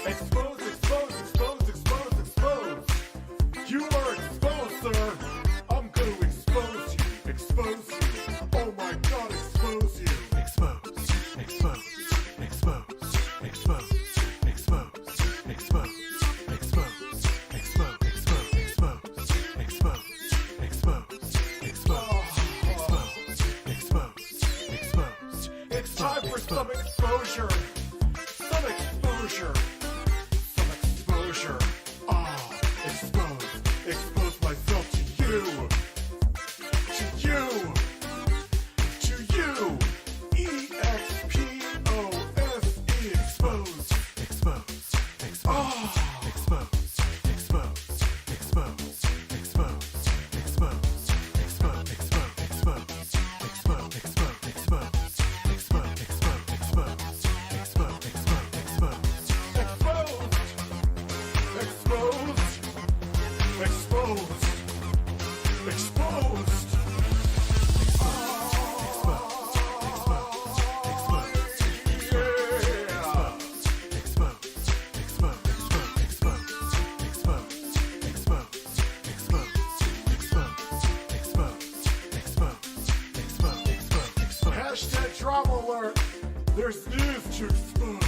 Expose, expose, expose, expose, expose. You are exposed, sir. I'm gonna expose you. Expose you. Oh my god, expose you. Expose, expose, expose, expose, expose, expose, expose, expose, expose, expose, expose. It's time for some exposure. Some exposure. Some exposure. Expose. Expose myself to you. To you. To you. E-X-P-O-S-E. Expose. Expose, expose, expose, expose, expose, expose, expose, expose, expose, expose, expose, expose, expose, expose, expose, expose, Exposed. Exposed. Exposed. Hashtag drama alert. There's news to expose.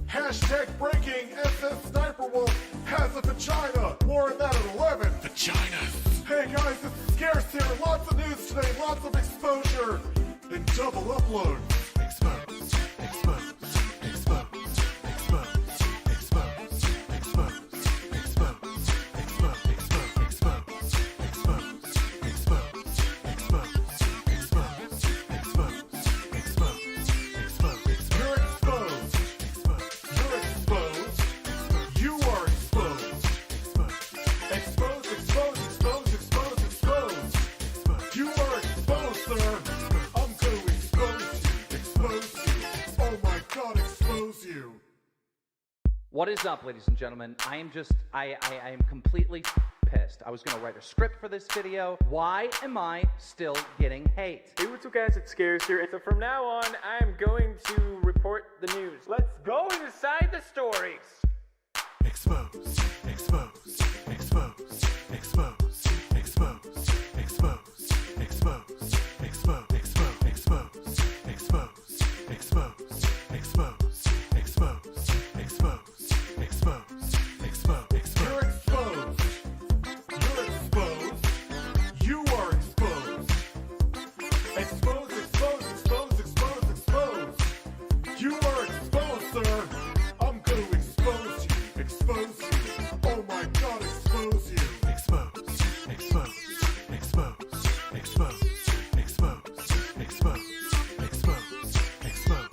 Hashtag breaking. SS Sniper Wolf has a vagina. More on that at 11. Vaginas. Hey guys, it's Scarce here. Lots of news today. Lots of exposure. And double upload. Expose, expose, expose, expose, expose, expose, expose, expose, expose, expose, expose, You're exposed. You're exposed. You are exposed. Expose, expose, expose, expose, expose. You are exposed, sir. I'm going to expose you. Expose you. Oh my god, expose you. What is up, ladies and gentlemen? I am completely pissed. I was gonna write a script for this video. Why am I still getting hate? Hey, what's up guys, it's Scarce here, and so from now on, I'm going to report the news. Let's go inside the stories! expose, expose, expose, expose, expose, expose, expose, expose, expose, expose, expose, expose, expose, expose, expose, expose, expose. You're exposed. You're exposed. You are exposed. Expose, expose, expose, expose, expose. You are exposed, sir. I'm going to expose you. Expose you. Oh my god, expose you. Expose, expose, expose, expose, expose, expose, expose,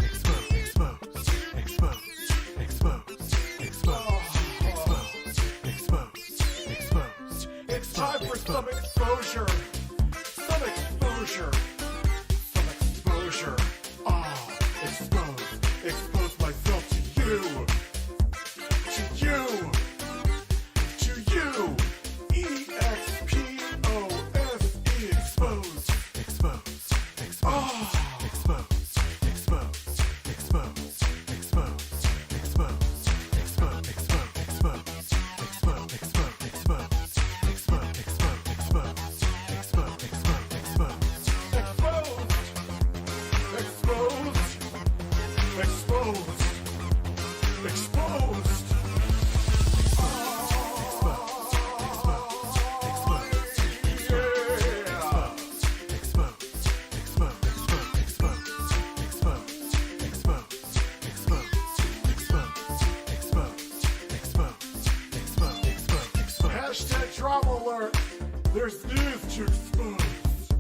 expose, expose, expose. It's time for some exposure. Some exposure. Some exposure. Expose. Expose myself to you. To you. To you. E-X-P-O-S-E. Expose. Expose, expose, expose, expose, expose, expose, expose, expose, expose, expose, expose, expose, expose, expose, expose, expose, expose, expose, Exposed. Exposed. Exposed. Exposed. Hashtag drama alert. There's news to expose.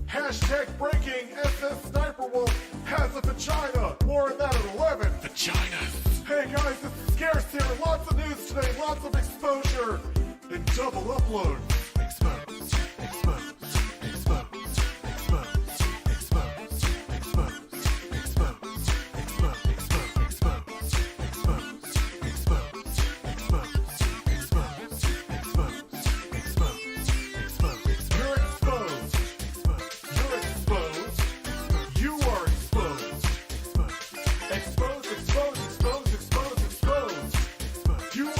Hashtag breaking. SS Sniper Wolf has a vagina. More on that at 11. Vaginas. Hey guys, it's Scarce here. Lots of news today. Lots of exposure. And double upload. Expose, expose, expose, expose, expose, expose, expose, expose, expose, expose, expose, expose, expose, expose, expose, expose. You're exposed. You're exposed. You are exposed. Expose, expose, expose, expose, expose. You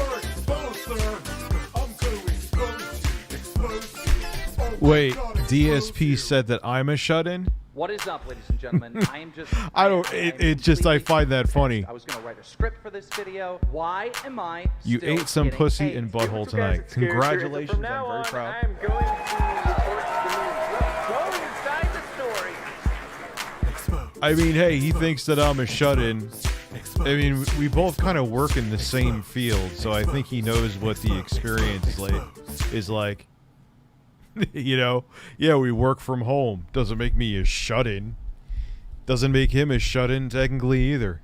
Wait, DSP said that I'm a shut-in? What is up, ladies and gentlemen? I am just. I don't. It just. I find that funny. I was gonna write a script for this video. Why am I? You still ate some getting pussy paid? in butthole So guys, tonight. it's Scary Spirit. So Congratulations. from now I'm very on, proud. I am going to report the news. Let's go inside the story. Exposed. I mean, hey, he thinks that I'm a shut-in. I mean, we both kind of work in the same field, so I think he knows what the experience is like. You know, yeah, we work from home. Doesn't make me a shut-in. Doesn't make him a shut-in technically either.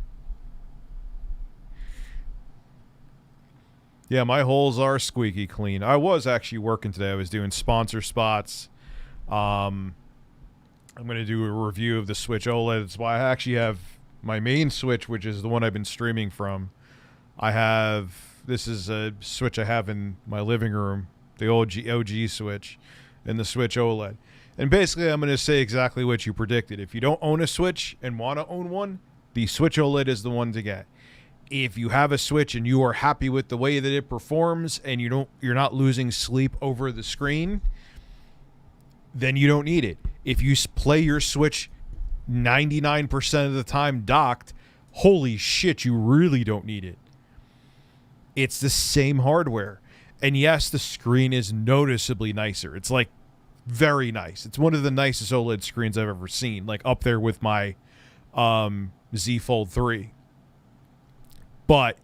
Yeah, my holes are squeaky clean. I was actually working today. I was doing sponsor spots. I'm going to do a review of the Switch OLED. That's why I actually have my main Switch, which is the one I've been streaming from. This is a Switch I have in my living room, the OG Switch, and the Switch OLED. And basically, I'm going to say exactly what you predicted. If you don't own a Switch and want to own one, the Switch OLED is the one to get. If you have a Switch and you are happy with the way that it performs and you're not losing sleep over the screen, then you don't need it. If you play your Switch 99% of the time docked, holy shit, you really don't need it. It's the same hardware. And yes, the screen is noticeably nicer. It's like very nice. It's one of the nicest OLED screens I've ever seen, like up there with my Z Fold 3. But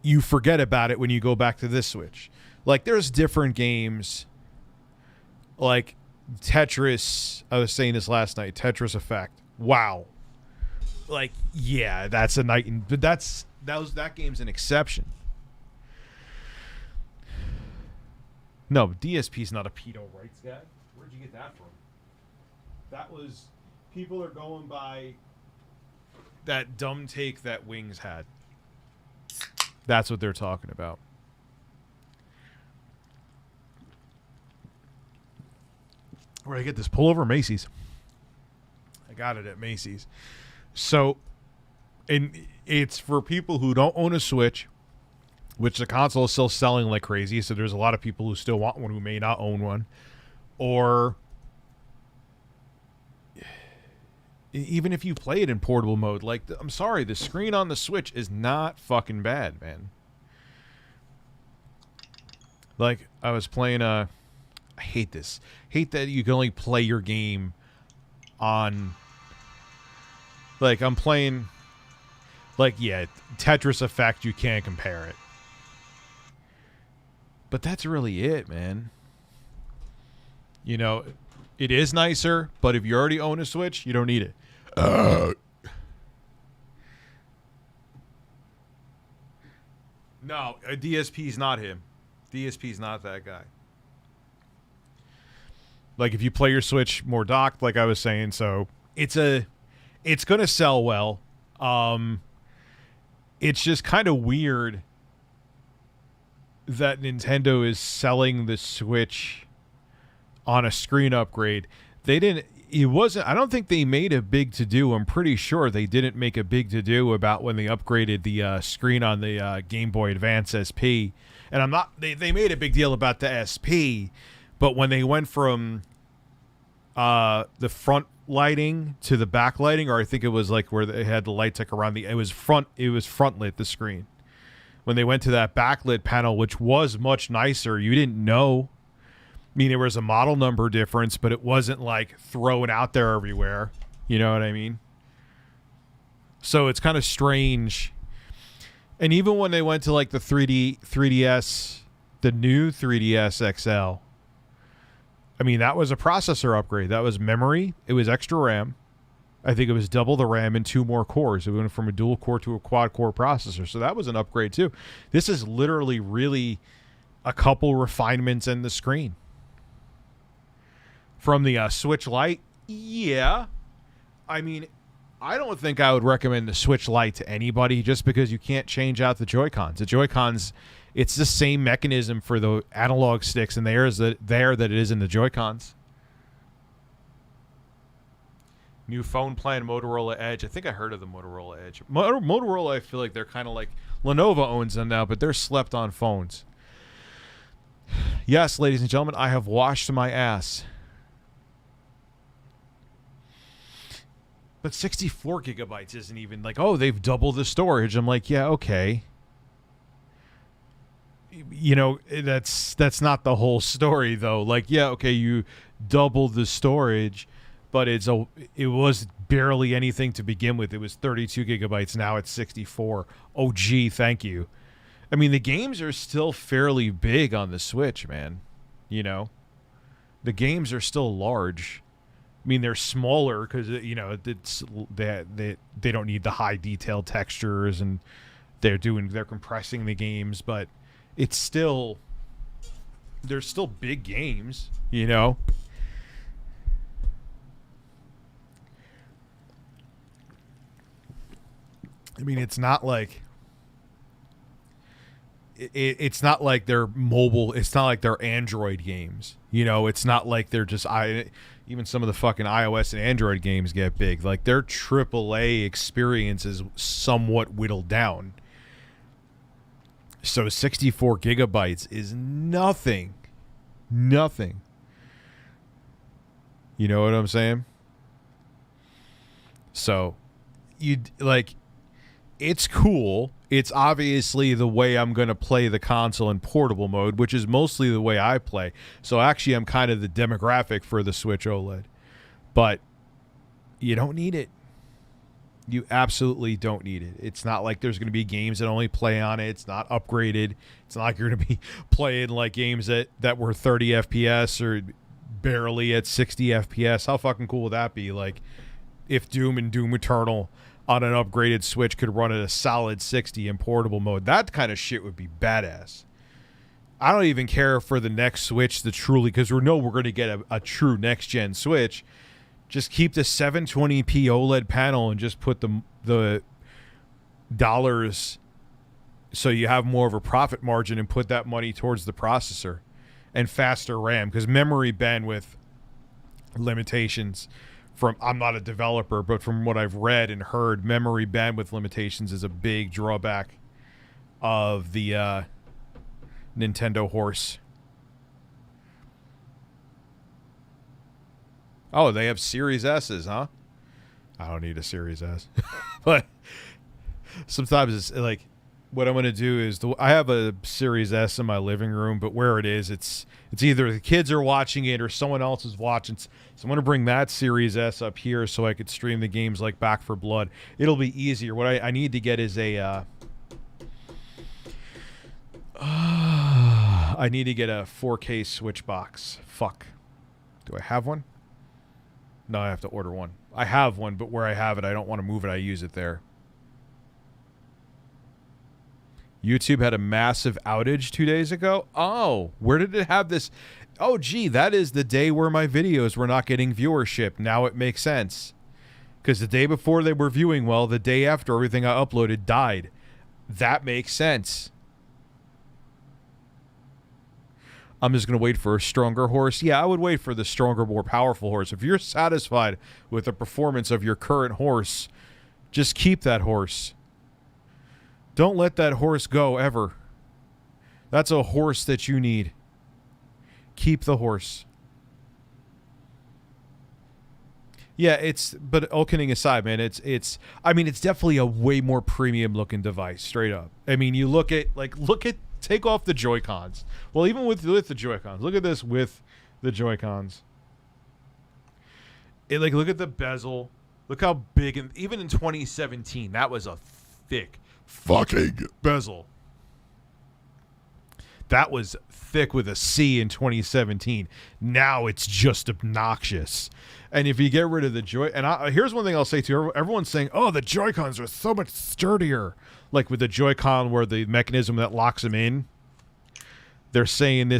you forget about it when you go back to this Switch. Like, there's different games, like Tetris. I was saying this last night, Tetris Effect. Wow. Like, yeah, that's a night, but that game's an exception. No, DSP's not a pedo rights guy. Where'd you get that from? That was, people are going by that dumb take that Wings had. That's what they're talking about. Where'd I get this? Pullover? Macy's. I got it at Macy's. So, and it's for people who don't own a Switch, which the console is still selling like crazy, so there's a lot of people who still want one who may not own one. Or even if you play it in portable mode, like, I'm sorry, the screen on the Switch is not fucking bad, man. Like, I was playing I hate this. Hate that you can only play your game on, like, I'm playing, like, yeah, Tetris Effect, you can't compare it. But that's really it, man. You know, it is nicer, but if you already own a Switch, you don't need it. No, a DSP's not him. DSP's not that guy. Like, if you play your Switch more docked, like I was saying, so it's going to sell well. It's just kind of weird that Nintendo is selling the Switch on a screen upgrade. I don't think they made a big to-do. I'm pretty sure they didn't make a big to-do about when they upgraded the screen on the Game Boy Advance SP. And they made a big deal about the SP, but when they went from the front lighting to the back lighting, or I think it was like where they had the light tick around it was front lit, the screen. When they went to that backlit panel, which was much nicer, you didn't know. I mean, there was a model number difference, but it wasn't like thrown out there everywhere. You know what I mean? So it's kind of strange. And even when they went to like the 3DS, the new 3DS XL, I mean, that was a processor upgrade. That was memory. It was extra RAM. I think it was double the RAM and 2 more cores. It went from a dual core to a quad core processor. So that was an upgrade too. This is literally really a couple refinements in the screen. From the Switch Lite, yeah. I mean, I don't think I would recommend the Switch Lite to anybody just because you can't change out the Joy-Cons. The Joy-Cons, it's the same mechanism for the analog sticks and there that it is in the Joy-Cons. New phone plan, Motorola Edge. I think I heard of the Motorola Edge. Motorola, I feel like they're kind of like, Lenovo owns them now, but they're slept on phones. Yes, ladies and gentlemen, I have washed my ass. But 64 gigabytes isn't even like, oh, they've doubled the storage. I'm like, yeah, okay. You know, that's not the whole story, though. Like, yeah, okay, you doubled the storage, but it was barely anything to begin with. It was 32 gigabytes. Now it's 64. Oh, gee, thank you. I mean, the games are still fairly big on the Switch, man. You know, the games are still large. I mean, they're smaller because, you know, they don't need the high detailed textures, and they're compressing the games, but it's still, they're still big games, you know. I mean, it's not like it's not like they're mobile. It's not like they're Android games. You know, it's not like they're just even some of the fucking iOS and Android games get big. Like, their AAA experience is somewhat whittled down. So 64 gigabytes is nothing. Nothing. You know what I'm saying? So, it's cool. It's obviously the way I'm going to play the console in portable mode, which is mostly the way I play. So actually, I'm kind of the demographic for the Switch OLED. But you don't need it. You absolutely don't need it. It's not like there's going to be games that only play on it. It's not upgraded. It's not like you're going to be playing like games that were 30 FPS or barely at 60 FPS. How fucking cool would that be? Like, if Doom and Doom Eternal on an upgraded Switch could run at a solid 60 in portable mode, that kind of shit would be badass. I don't even care for the next Switch to truly, because we're going to get a true next-gen Switch. Just keep the 720p OLED panel and just put the dollars so you have more of a profit margin, and put that money towards the processor and faster RAM, because memory bandwidth limitations, I'm not a developer, but from what I've read and heard, memory bandwidth limitations is a big drawback of the Nintendo horse. Oh, they have Series S's, huh? I don't need a Series S. But sometimes it's like, what I'm going to do is, I have a Series S in my living room, but where it is, it's either the kids are watching it or someone else is watching. So I'm going to bring that Series S up here so I could stream the games like Back 4 Blood. It'll be easier. What I need to get is I need to get a 4K Switch box. Fuck. Do I have one? No, I have to order one. I have one, but where I have it, I don't want to move it. I use it there. YouTube had a massive outage 2 days ago. Oh, where did it have this? Oh, gee, that is the day where my videos were not getting viewership. Now it makes sense. Because the day before they were viewing well, the day after everything I uploaded died. That makes sense. I'm just going to wait for a stronger horse. Yeah, I would wait for the stronger, more powerful horse. If you're satisfied with the performance of your current horse, just keep that horse. Don't let that horse go ever. That's a horse that you need. Keep the horse. Yeah, but all kidding aside, man, I mean, it's definitely a way more premium looking device, straight up. I mean, you look at, take off the Joy-Cons. Well, even with the Joy-Cons, look at this with the Joy-Cons. Look at the bezel. Look how big, and even in 2017, that was a thick fucking bezel. That was thick with a C in 2017. Now it's just obnoxious. And if you get rid of the here's one thing I'll say to you. Everyone's saying, oh, the Joy-Cons are so much sturdier. Like with the Joy-Con where the mechanism that locks them in. They're saying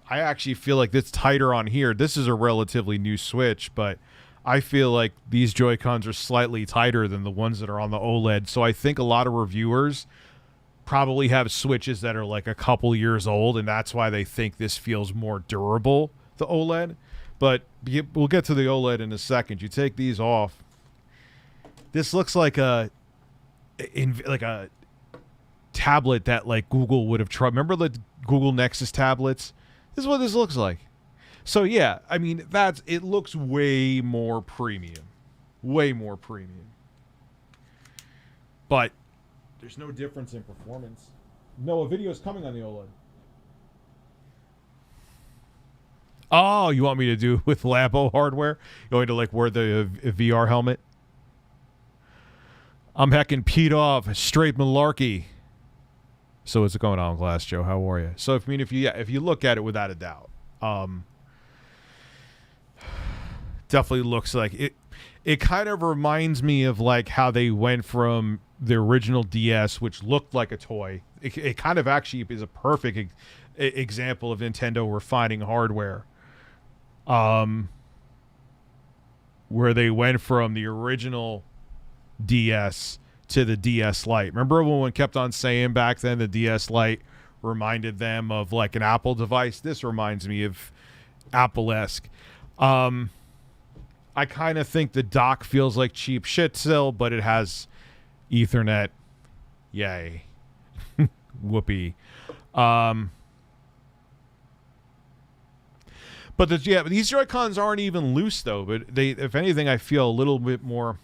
I actually feel like it's tighter on here. This is a relatively new Switch, but I feel like these Joy-Cons are slightly tighter than the ones that are on the OLED. So I think a lot of reviewers probably have Switches that are like a couple years old, and that's why they think this feels more durable, the OLED. But we'll get to the OLED in a second. You take these off. This looks like a tablet that like Google would have tried. Remember the Google Nexus tablets. This is what this looks like. So yeah, I mean, it looks way more premium. Way more premium. But there's no difference in performance. No, a video is coming on the OLED. Oh, you want me to do with Labo hardware? You want me to like wear the VR helmet? I'm heckin' peed off, straight malarkey. So what's going on, Glass Joe? How are you? So if you look at it without a doubt, definitely looks like it. It kind of reminds me of like how they went from the original DS, which looked like a toy. It kind of actually is a perfect example of Nintendo refining hardware. Where they went from the original DS to the DS Lite. Remember everyone kept on saying back then the DS Lite reminded them of like an Apple device? This reminds me of Apple-esque. I kind of think the dock feels like cheap shit still, but it has Ethernet. Yay. Whoopee. But these Joy-Cons aren't even loose though, but they, if anything, I feel a little bit more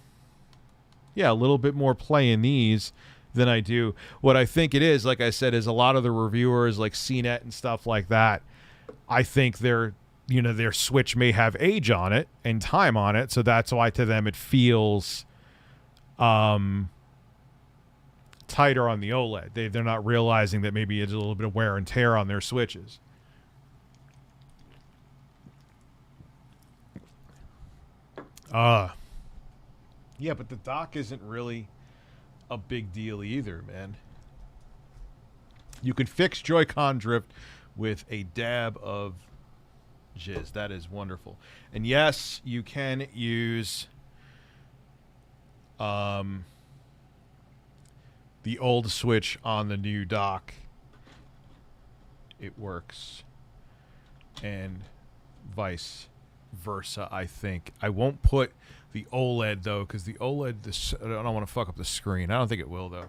play in these than I do. What I think it is, like I said, is a lot of the reviewers like CNET and stuff like that, I think their Switch may have age on it and time on it, so that's why to them it feels tighter on the OLED. They're not realizing that maybe it's a little bit of wear and tear on their Switches. Yeah, but the dock isn't really a big deal either, man. You can fix Joy-Con drift with a dab of jizz. That is wonderful. And yes, you can use the old Switch on the new dock. It works. And vice versa, I think. I won't put the OLED though, because the OLED, I don't want to fuck up the screen. I don't think it will though.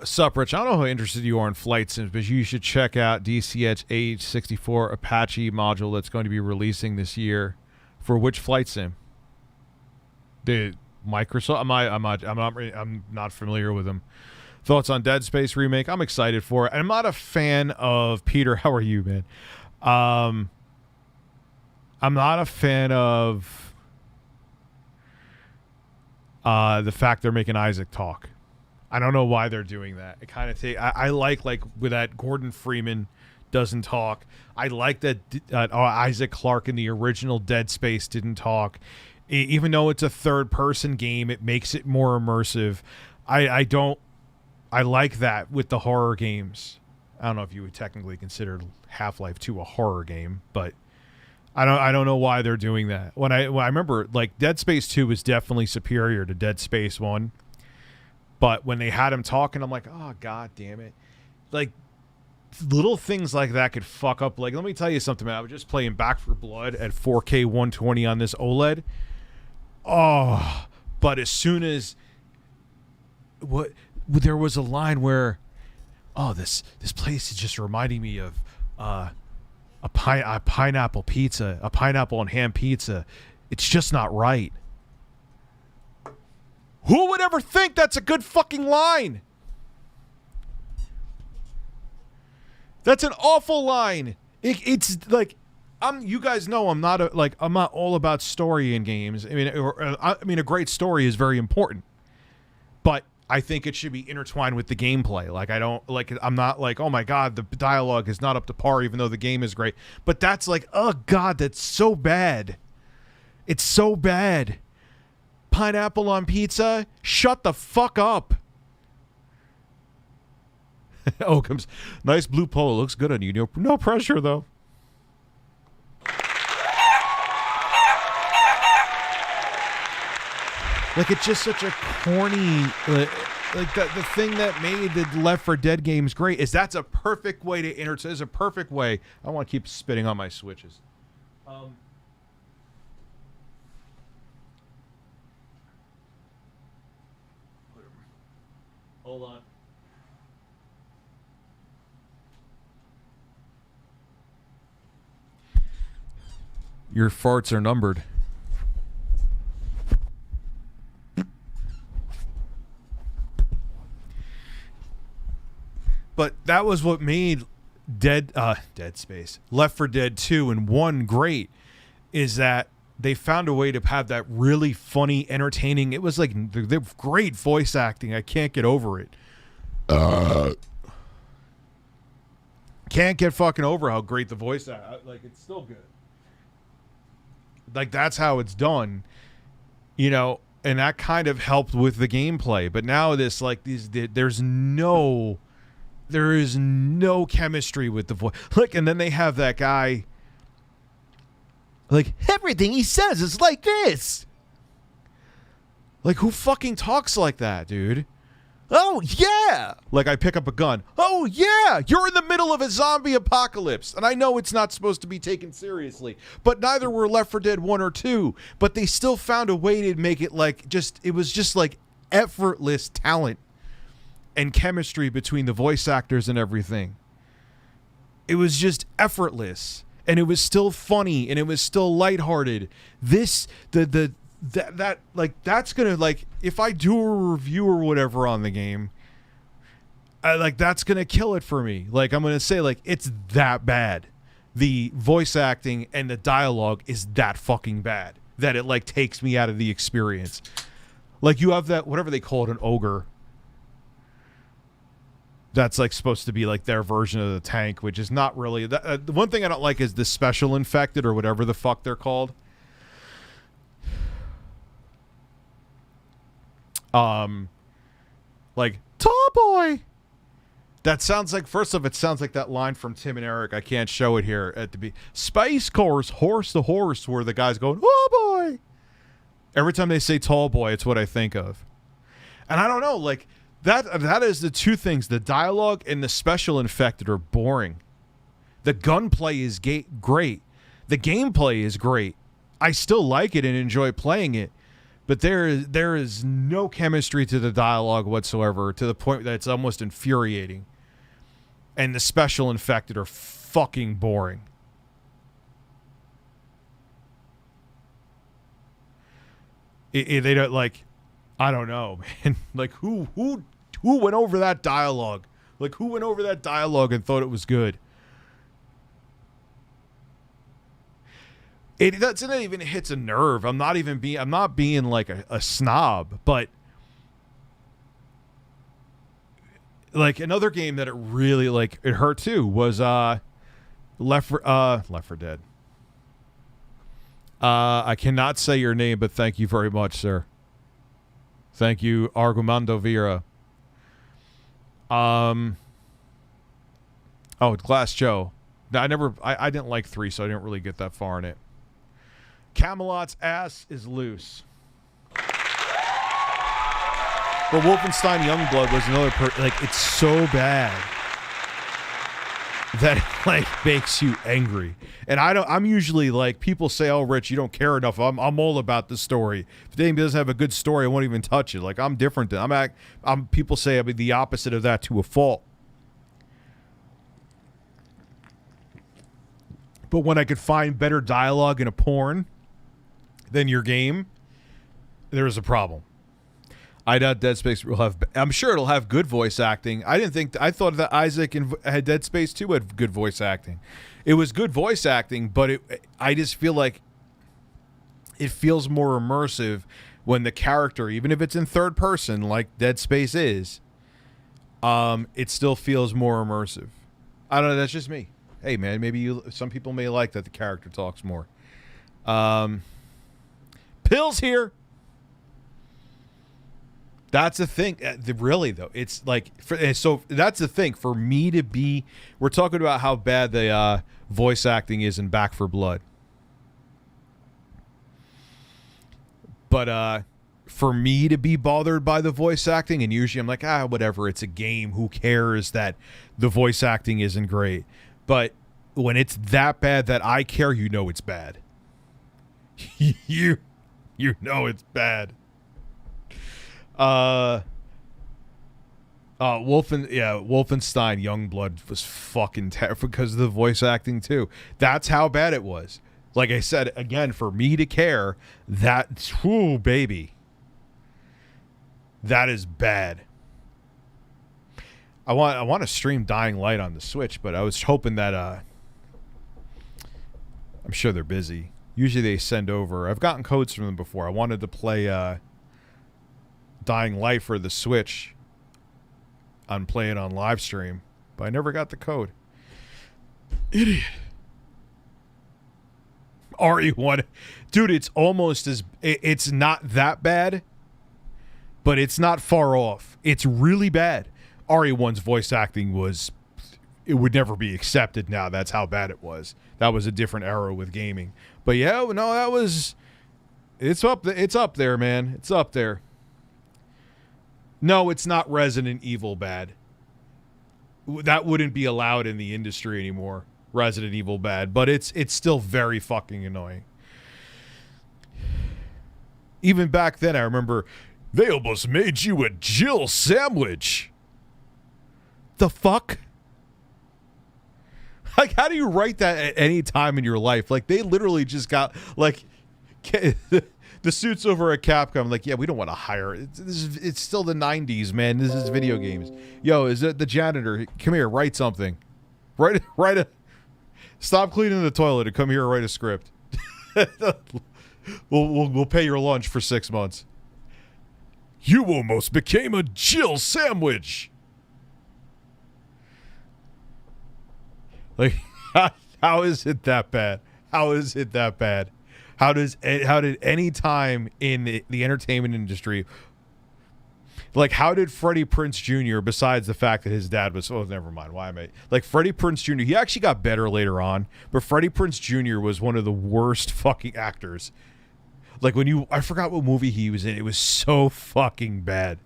Sup, Rich? I don't know how interested you are in flight sims, but you should check out DCH H64 Apache module that's going to be releasing this year. For which flight sim? The Microsoft? I'm not familiar with them. Thoughts on Dead Space remake? I'm excited for it. I'm not a fan of Peter. How are you, man? I'm not a fan of the fact they're making Isaac talk. I don't know why they're doing that. It kind of I like with that Gordon Freeman doesn't talk. I like that Isaac Clarke in the original Dead Space didn't talk. Even though it's a third-person game, it makes it more immersive. I like that with the horror games. I don't know if you would technically consider Half-Life 2 a horror game, but I don't know why they're doing that. When I remember, like, Dead Space 2 was definitely superior to Dead Space 1. But when they had him talking, I'm like, oh, God damn it. Like, little things like that could fuck up. Like, let me tell you something, man. I was just playing Back 4 Blood at 4K 120 on this OLED. Oh, but as soon as there was a line where, oh, this place is just reminding me of a pineapple pizza, a pineapple and ham pizza. It's just not right. Who would ever think that's a good fucking line? That's an awful line. It's like, you guys know I'm not all about story in games. I mean, a great story is very important, but I think it should be intertwined with the gameplay. Like, I'm not like, oh my God, the dialogue is not up to par, even though the game is great. But that's like, oh God, that's so bad. It's so bad. Pineapple on pizza? Shut the fuck up. Oakham's nice blue polo. Looks good on you. No pressure, though. Like, it's just such a corny... Like the thing that made the Left 4 Dead games great is that's a perfect way to enter. It's a perfect way. I want to keep spitting on my switches. Hold on. Your farts are numbered. But that was what made Dead Space, Left 4 Dead 2 and 1 great, is that they found a way to have that really funny, entertaining. It was like they're great voice acting. I can't get over it. Can't get fucking over how great the voice like it's still good. Like that's how it's done, you know, and that kind of helped with the gameplay. But now this like there is no chemistry with the voice. Look, and then they have that guy. Like, everything he says is like this. Like, who fucking talks like that, dude? Oh, yeah. Like, I pick up a gun. Oh, yeah. You're in the middle of a zombie apocalypse. And I know it's not supposed to be taken seriously. But neither were Left 4 Dead 1 or 2. But they still found a way to make it like it was just like effortless talent and chemistry between the voice actors and everything. It was just effortless. And it was still funny, and it was still lighthearted. That's gonna, like, if I do a review or whatever on the game, that's gonna kill it for me. Like, I'm gonna say, like, it's that bad. The voice acting and the dialogue is that fucking bad that it like takes me out of the experience. Like, you have that, whatever they call it, an ogre. That's like supposed to be like their version of the tank, which is not really. The one thing I don't like is the special infected or whatever the fuck they're called. Like tall boy. That sounds like, first off, it sounds like that line from Tim and Eric. I can't show it here at the Space Course, horse to horse, where the guy's going, oh boy. Every time they say tall boy, it's what I think of. And I don't know, like. That is the two things. The dialogue and the special infected are boring. The gunplay is great. The gameplay is great. I still like it and enjoy playing it. But there is no chemistry to the dialogue whatsoever, to the point that it's almost infuriating. And the special infected are fucking boring. They don't like... I don't know, man. Like, who went over that dialogue? Like, who went over that dialogue and thought it was good? That's not even hits a nerve. I'm not being like a snob, but like another game that it really like it hurt too was Left 4 Dead. I cannot say your name, but thank you very much, sir. Thank you, Argumando Vera. Oh, Glass Joe. I didn't like 3, so I didn't really get that far in it. Camelot's ass is loose. But Wolfenstein Youngblood was another like, it's so bad that it, like, makes you angry. And I'm usually like, people say, oh, Rich, you don't care enough. I'm all about the story. If the game doesn't have a good story, I won't even touch it. Like, I'm different than people say I'm the opposite of that to a fault. But when I could find better dialogue in a porn than your game, there's a problem. I doubt Dead Space will have. I'm sure it'll have good voice acting. I thought that Isaac and Dead Space 2 had good voice acting. It was good voice acting, but I just feel like it feels more immersive when the character, even if it's in third person, like Dead Space is, it still feels more immersive. I don't know. That's just me. Hey, man, maybe some people may like that the character talks more. Pills here. That's the thing. Really, though, it's like so. That's the thing for me to be. We're talking about how bad the voice acting is in Back 4 Blood, but for me to be bothered by the voice acting, and usually I'm like, whatever. It's a game. Who cares that the voice acting isn't great? But when it's that bad that I care, you know it's bad. you know it's bad. Wolfenstein Youngblood was fucking terrible because of the voice acting too. That's how bad it was. Like I said, again, for me to care, that, whoo, baby. That is bad. I want to stream Dying Light on the Switch, but I was hoping that I'm sure they're busy. Usually they send over. I've gotten codes from them before. I wanted to play Dying Light for the Switch on play it on live stream, but I never got the code. Idiot. RE1. Dude, it's almost as it's not that bad, but it's not far off. It's really bad. RE1's voice acting it would never be accepted now. That's how bad it was. That was a different era with gaming. But yeah, no, it's up there, man. It's up there. No, it's not Resident Evil bad. That wouldn't be allowed in the industry anymore. Resident Evil bad, but it's still very fucking annoying. Even back then, I remember they almost made you a Jill sandwich. The fuck? Like, how do you write that at any time in your life? Like, they literally just got, like, the suits over at Capcom, like, yeah, we don't want to hire. It's still the 90s, man. This is video games. Yo, is it the janitor? Come here, write something. Stop cleaning the toilet and come here and write a script. We'll pay your lunch for 6 months. You almost became a Jill sandwich. Like, how is it that bad? How is it that bad? How did any time in the entertainment industry, like, how did Freddie Prinze Jr., besides the fact that his dad was, oh, never mind, why am I, like, Freddie Prinze Jr., he actually got better later on, but Freddie Prinze Jr. was one of the worst fucking actors. Like, I forgot what movie he was in. It was so fucking bad.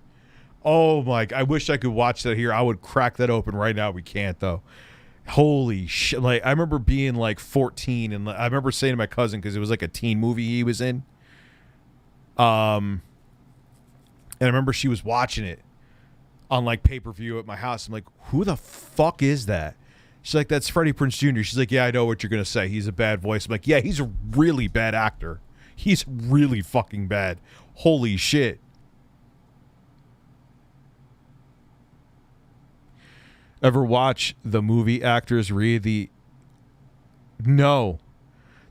Oh my, I wish I could watch that here. I would crack that open right now. We can't, though. Holy shit. Like, I remember being like 14 and I remember saying to my cousin, because it was like a teen movie he was in. And I remember she was watching it on like pay-per-view at my house. I'm like, who the fuck is that? She's like, that's Freddie Prinze Jr. She's like, yeah, I know what you're going to say. He's a bad voice. I'm like, yeah, he's a really bad actor. He's really fucking bad. Holy shit. Ever watch the movie actors read the... No.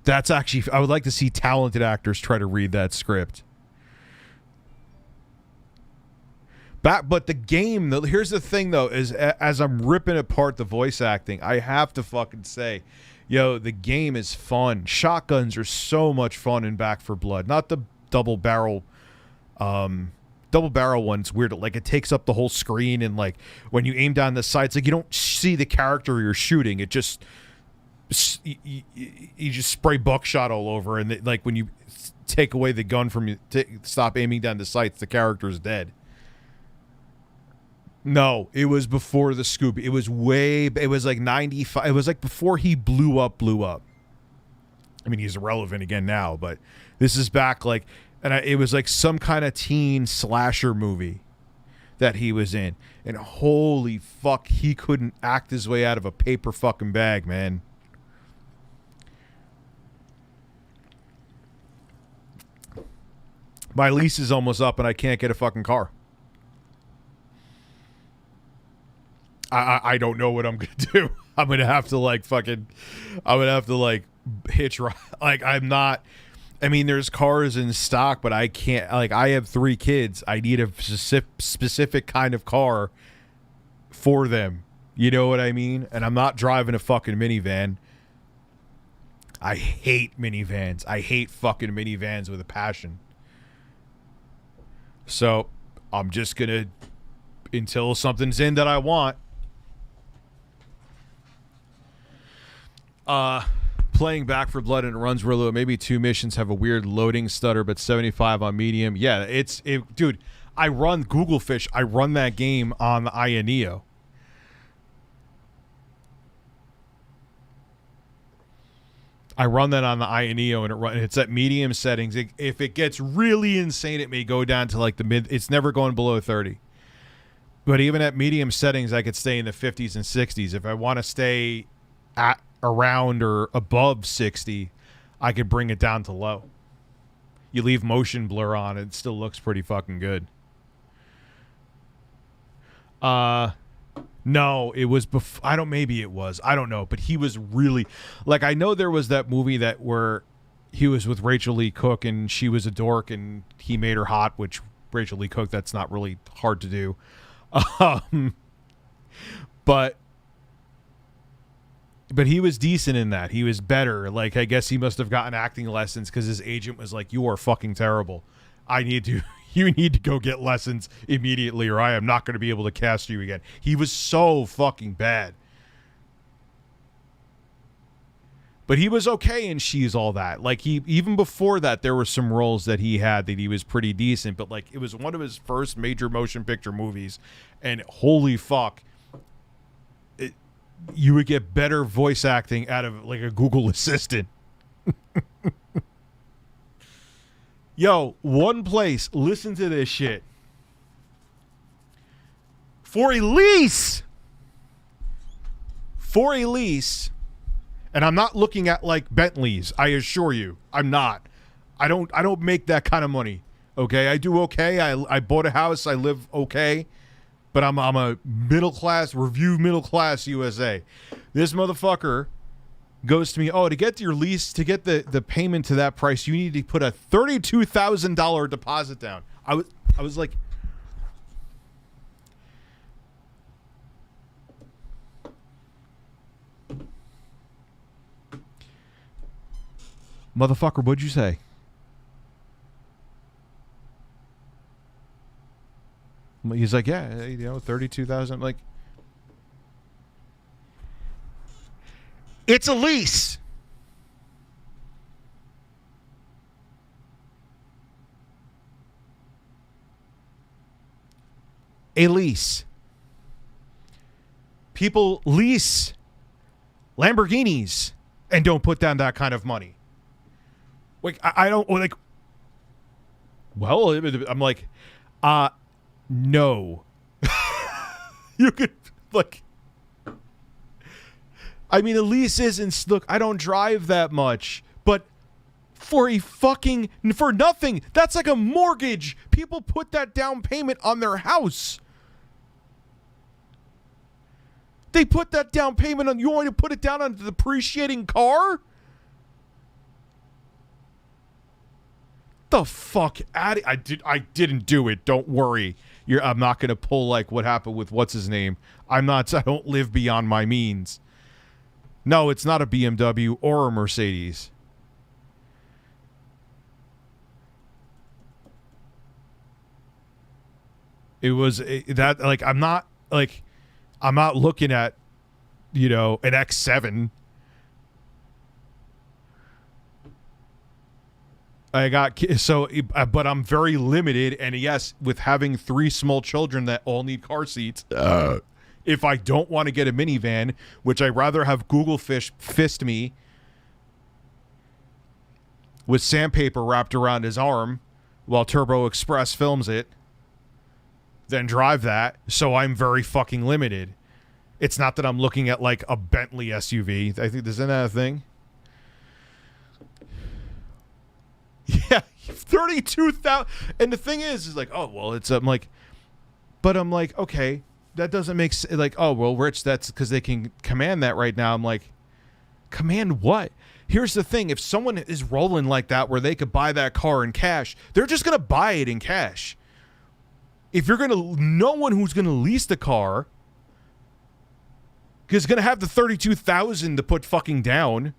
That's actually... I would like to see talented actors try to read that script. But the game... Here's the thing, though, is as I'm ripping apart the voice acting, I have to fucking say, yo, the game is fun. Shotguns are so much fun in Back 4 Blood. Not the double barrel one's weird. Like, it takes up the whole screen, and like when you aim down the sights, like, you don't see the character you're shooting. It just you just spray buckshot all over, and like when you take away the gun from you, stop aiming down the sights, the character's dead. No, it was before the scoop. It was like 95. It was like before he blew up. I mean, he's irrelevant again now, but this is back like. And it was like some kind of teen slasher movie that he was in. And holy fuck, he couldn't act his way out of a paper fucking bag, man. My lease is almost up and I can't get a fucking car. I don't know what I'm going to do. I'm going to have to hitch ride. Like, I'm not... I mean, there's cars in stock, but I can't, like, I have 3 kids. I need a specific kind of car for them. You know what I mean? And I'm not driving a fucking minivan. I hate minivans. I hate fucking minivans with a passion. So I'm just going to, until something's in that I want. Playing Back 4 Blood and it runs real low. Maybe 2 missions have a weird loading stutter, but 75 on medium. Yeah, dude, I run Google Fish. I run that game on the Neo. I run that on the Neo, and it's at medium settings. If it gets really insane, it may go down to like the mid. It's never going below 30. But even at medium settings, I could stay in the 50s and 60s. If I want to stay at around or above 60, I could bring it down to low. You leave motion blur on, it still looks pretty fucking good. No, it was maybe it was. I don't know, but he was really like, I know there was that movie where he was with Rachel Lee Cook and she was a dork and he made her hot, which Rachel Lee Cook, that's not really hard to do. But he was decent in that. He was better. Like, I guess he must have gotten acting lessons because his agent was like, "You are fucking terrible. You need to go get lessons immediately or I am not going to be able to cast you again." He was so fucking bad. But he was okay in She's All That. Like, even before that, there were some roles that he had that he was pretty decent. But, like, it was one of his first major motion picture movies. And holy fuck, you would get better voice acting out of, like, a Google Assistant. Yo, one place, listen to this shit. For a lease, and I'm not looking at like Bentleys, I assure you. I'm not. I don't make that kind of money. Okay? I do okay. I bought a house, I live okay. But I'm a middle class USA. This motherfucker goes to me, "Oh, to get your lease, to get the payment to that price, you need to put a $32,000 deposit down." I was like, "Motherfucker, what'd you say?" He's like, "Yeah, 32,000." Like, it's a lease. A lease. People lease Lamborghinis and don't put down that kind of money. Like, I don't, like, well, I'm like, no. You could, like, I mean, a lease isn't, look, I don't drive that much, but for nothing, that's like a mortgage. People put that down payment on their house. They put that down payment on, you want to put it down on the depreciating car? The fuck out of, I didn't do it. Don't worry. I'm not going to pull like what happened with what's his name. I don't live beyond my means. No, it's not a BMW or a Mercedes. It was that, like, I'm not looking at, an X7. But I'm very limited, and yes, with having 3 small children that all need car seats, if I don't want to get a minivan, which I rather have Google fist me with sandpaper wrapped around his arm while Turbo Express films it, then drive that. So I'm very fucking limited. It's not that I'm looking at like a Bentley SUV. I think isn't that a thing? Yeah, 32,000. And the thing is like, oh well, I'm like, okay, that doesn't make sense. Like, oh well, Rich, that's because they can command that right now. I'm like, command what? Here's the thing: if someone is rolling like that, where they could buy that car in cash, they're just gonna buy it in cash. If you're no one who's gonna lease the car is gonna have the 32,000 to put fucking down.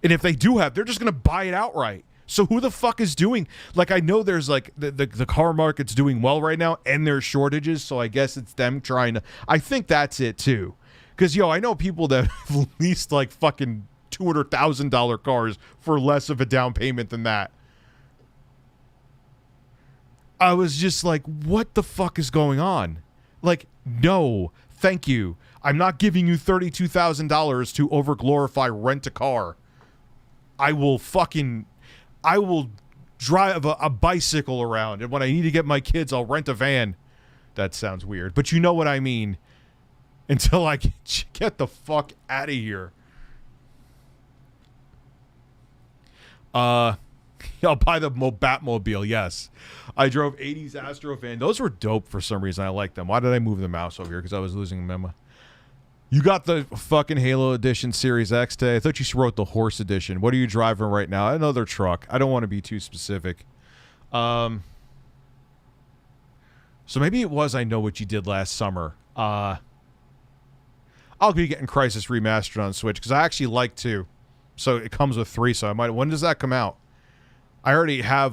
And if they do they're just going to buy it outright. So who the fuck is doing, like, I know there's like the car market's doing well right now and there's shortages. So I guess it's them trying to, I think that's it too. Cause I know people that have leased like fucking $200,000 cars for less of a down payment than that. I was just like, what the fuck is going on? Like, no, thank you. I'm not giving you $32,000 to overglorify rent a car. I will drive a bicycle around, and when I need to get my kids, I'll rent a van. That sounds weird, but you know what I mean. Until I get the fuck out of here. I'll buy the Batmobile, yes. I drove 80s Astro van. Those were dope for some reason. I like them. Why did I move the mouse over here? Because I was losing a memo. You got the fucking Halo Edition Series X today? I thought you wrote the Horse Edition. What are you driving right now? Another truck. I don't want to be too specific. So maybe it was I Know What You Did Last Summer. I'll be getting Crisis Remastered on Switch because I actually like 2. So it comes with 3, so I might... When does that come out? I already have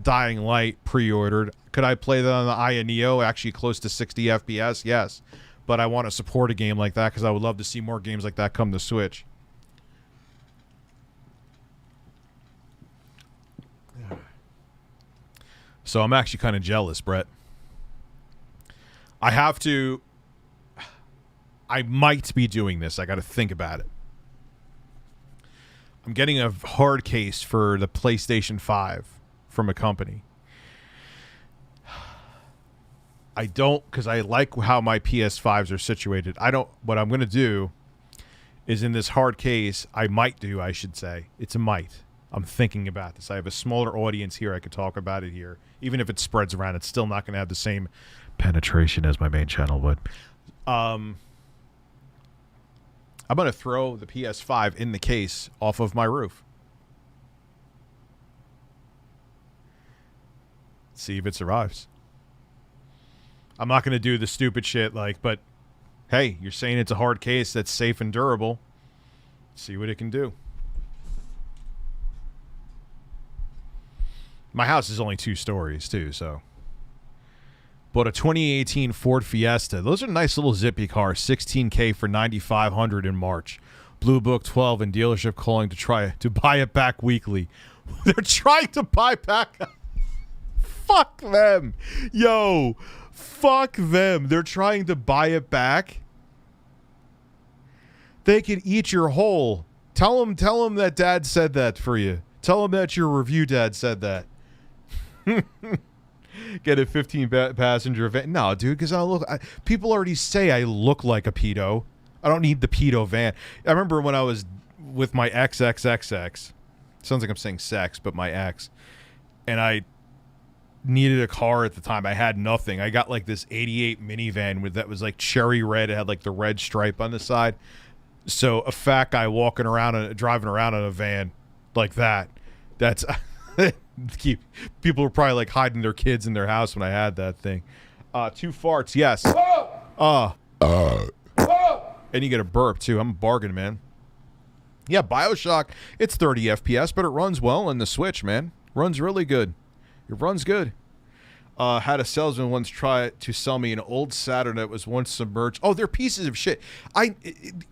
Dying Light pre-ordered. Could I play that on the Aya Neo? Actually close to 60 FPS? Yes. But I want to support a game like that because I would love to see more games like that come to Switch. So I'm actually kind of jealous, Brett. I have to... I might be doing this. I got to think about it. I'm getting a hard case for the PlayStation 5 from a company. I don't, because I like how my PS5s are situated. I don't, what I'm going to do is in this hard case, I should say. It's a might. I'm thinking about this. I have a smaller audience here. I could talk about it here. Even if it spreads around, it's still not going to have the same penetration as my main channel would. I'm going to throw the PS5 in the case off of my roof. See if it survives. I'm not going to do the stupid shit but hey, you're saying it's a hard case that's safe and durable. See what it can do. My house is only 2 stories too, so. Bought a 2018 Ford Fiesta. Those are nice little zippy cars. $16K for $9,500 in March. Blue Book 12 and dealership calling to try to buy it back weekly. They're trying to buy back. Fuck them. Yo, fuck them. They're trying to buy it back. They can eat your whole. Tell them that Dad said that for you. Tell them that your review dad said that. Get a 15-passenger van. No, dude, because people already say I look like a pedo. I don't need the pedo van. I remember when I was with my XXXX. Sounds like I'm saying sex, but my ex. And I needed a car at the time. I had nothing. I got like this 88 minivan that was like cherry red. It had like the red stripe on the side. So a fat guy driving around in a van like that. That's... People were probably like hiding their kids in their house when I had that thing. 2 farts, yes. And you get a burp too. I'm a bargain, man. Yeah, BioShock, it's 30 FPS, but it runs well on the Switch, man. Runs really good. It runs good. Had a salesman once try to sell me an old Saturn that was once submerged. Oh, they're pieces of shit.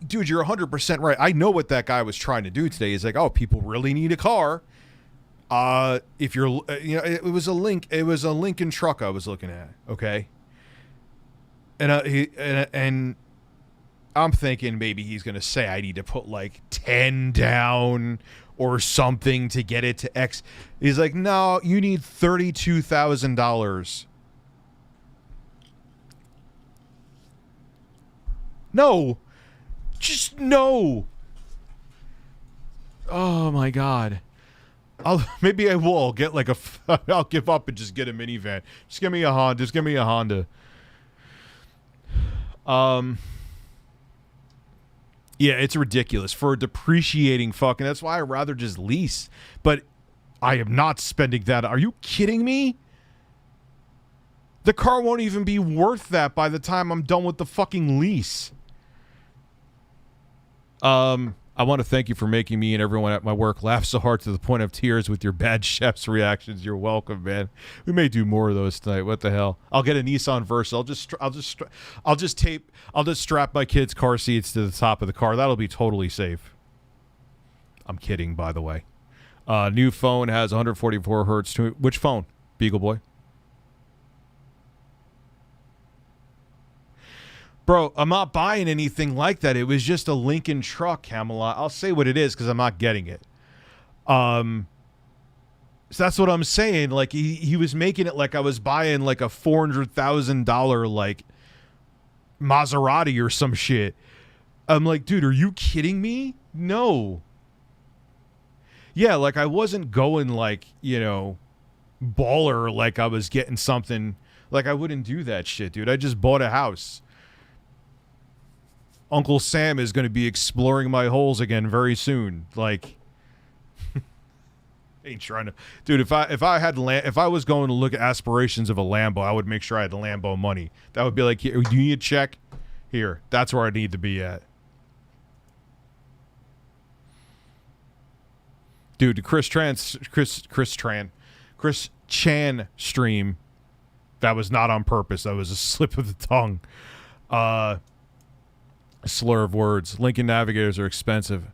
Dude, you're 100% right. I know what that guy was trying to do today. He's like, oh, people really need a car. If you're, it was a Lincoln truck I was looking at. Okay. And I'm thinking maybe he's going to say I need to put like 10 down or something to get it to X. He's like, no, you need $32,000. No, just no. Oh my God. Maybe I will get like I'll give up and just get a minivan. Just give me a Honda. Just give me a Honda. Yeah, it's ridiculous for a depreciating fucking. That's why I'd rather just lease. But I am not spending that. Are you kidding me? The car won't even be worth that by the time I'm done with the fucking lease. I want to thank you for making me and everyone at my work laugh so hard to the point of tears with your bad chef's reactions. You're welcome, man. We may do more of those tonight. What the hell? I'll get a Nissan Versa. I'll just strap my kids' car seats to the top of the car. That'll be totally safe. I'm kidding, by the way. New phone has 144 hertz. Which phone? Beagle Boy. Bro, I'm not buying anything like that. It was just a Lincoln truck, Camelot. I'll say what it is because I'm not getting it. So that's what I'm saying. Like he was making it like I was buying like a $400,000 like Maserati or some shit. I'm like, dude, are you kidding me? No. Yeah, like I wasn't going like, you know, baller, like I was getting something. Like I wouldn't do that shit, dude. I just bought a house. Uncle Sam is going to be exploring my holes again very soon. Like, ain't trying to, dude. If I was going to look at aspirations of a Lambo, I would make sure I had the Lambo money. That would be like, do you need a check? Here, that's where I need to be at. Dude, the Chris Chan stream, that was not on purpose. That was a slip of the tongue. Slur of words. Lincoln Navigators are expensive.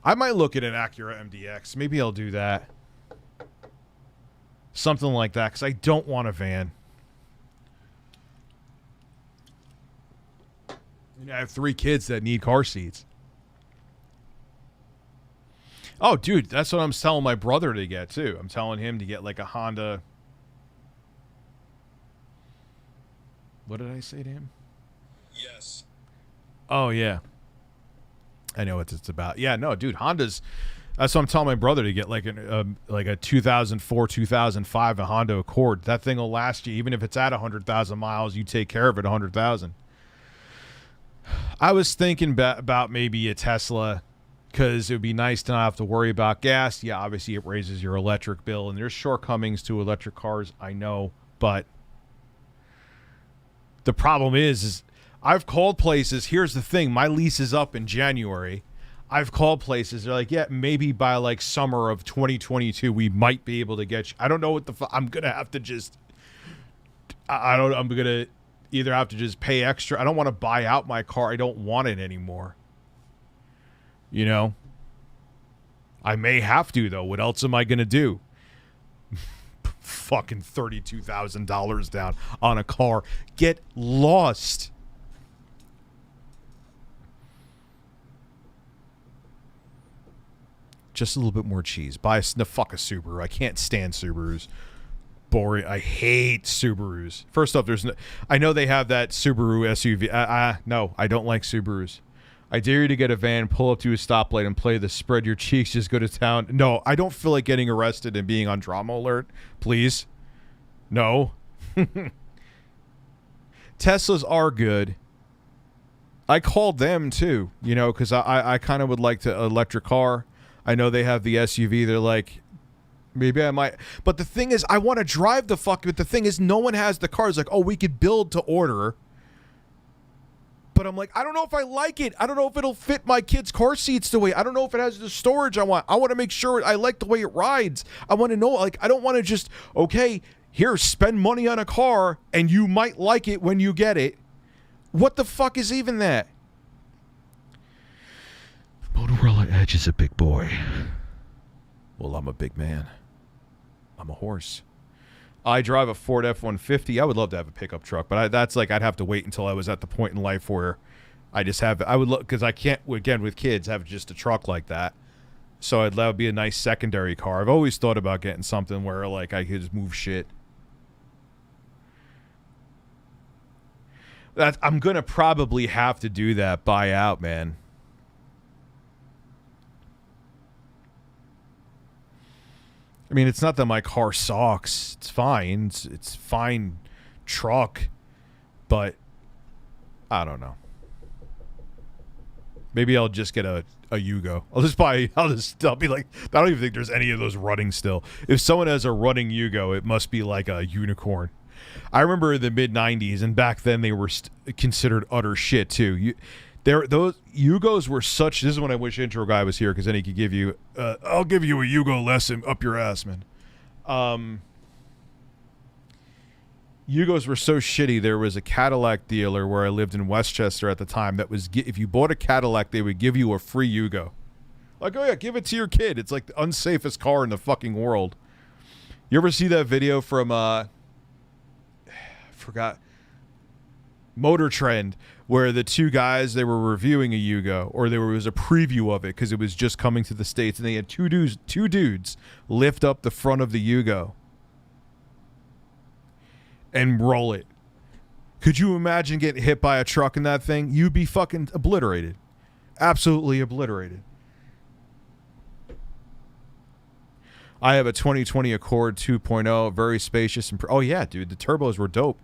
I might look at an Acura MDX. Maybe I'll do that. Something like that, because I don't want a van. You know, I have 3 kids that need car seats. Oh, dude, that's what I'm telling my brother to get, too. I'm telling him to get, like, a Honda. What did I say to him? Yes. Oh, yeah. I know what it's about. Yeah, no, dude, Honda's... That's what I'm telling my brother to get, like a 2004, 2005 a Honda Accord. That thing will last you, even if it's at 100,000 miles, you take care of it 100,000. I was thinking about maybe a Tesla, because it would be nice to not have to worry about gas. Yeah, obviously it raises your electric bill, and there's shortcomings to electric cars, I know, but the problem is I've called places. Here's the thing. My lease is up in January. I've called places. They're like, yeah, maybe by like summer of 2022, we might be able to get you. I don't know what I'm going to have to just, I'm going to either have to just pay extra. I don't want to buy out my car. I don't want it anymore. You know, I may have to, though. What else am I going to do? Fucking $32,000 down on a car. Get lost. Just a little bit more cheese. Buy a fuck a Subaru. I can't stand Subarus. Boring. I hate Subarus. First off, I know they have that Subaru SUV. No, I don't like Subarus. I dare you to get a van, pull up to a stoplight, and play the spread your cheeks, just go to town. No, I don't feel like getting arrested and being on drama alert. Please. No. Teslas are good. I called them too, you know, because I kind of would like to electric car. I know they have the SUV. They're like, maybe I might. But the thing is, I want to drive the fuck. But the thing is, no one has the cars. Like, oh, we could build to order. But I'm like, I don't know if I like it. I don't know if it'll fit my kids' car seats the way. I don't know if it has the storage I want. I want to make sure I like the way it rides. I want to know, like, I don't want to just, okay, here, spend money on a car, and you might like it when you get it. What the fuck is even that? Motorola Edge is a big boy. Well, I'm a big man. I'm a horse. I drive a Ford F-150. I would love to have a pickup truck, but that's like I'd have to wait until I was at the point in life where I just have. I would look because I can't again with kids have just a truck like that. So that would be a nice secondary car. I've always thought about getting something where like I could just move shit. I'm gonna probably have to do that. Buy out, man. I mean, it's not that my car sucks. It's fine. It's fine truck. But I don't know. Maybe I'll just get a Yugo. I'll be like, I don't even think there's any of those running still. If someone has a running Yugo, it must be like a unicorn. I remember in the mid-90s, and back then they were considered utter shit too. Those Yugos were such. This is when I wish Intro Guy was here because then he could give you. I'll give you a Yugo lesson up your ass, man. Yugos were so shitty. There was a Cadillac dealer where I lived in Westchester at the time. That was if you bought a Cadillac, they would give you a free Yugo. Like, oh yeah, give it to your kid. It's like the unsafest car in the fucking world. You ever see that video from forgot Motor Trend, where the two guys, they were reviewing a Yugo, or there was a preview of it because it was just coming to the States, and they had two dudes lift up the front of the Yugo and roll it. Could you imagine getting hit by a truck in that thing? You'd be fucking obliterated. Absolutely obliterated. I have a 2020 Accord 2.0, very spacious. And oh, yeah, dude, the turbos were dope.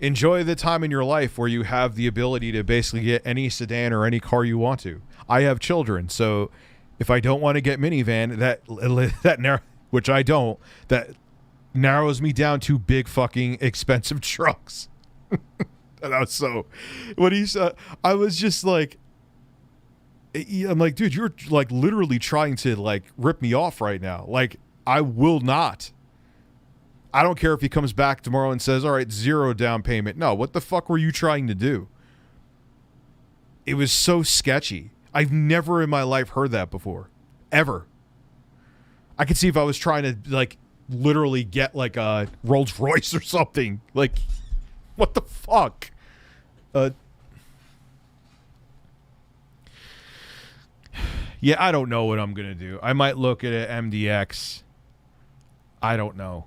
Enjoy the time in your life where you have the ability to basically get any sedan or any car you want to. I have children, so if I don't want to get minivan, which I don't, that narrows me down to big fucking expensive trucks. And I was so, when he said, I was just like, I'm like, dude, you're like literally trying to like rip me off right now. Like, I will not. I don't care if he comes back tomorrow and says, all right, 0 down payment. No, what the fuck were you trying to do? It was so sketchy. I've never in my life heard that before. Ever. I could see if I was trying to like literally get like a Rolls Royce or something. Like, what the fuck? Yeah, I don't know what I'm going to do. I might look at an MDX. I don't know.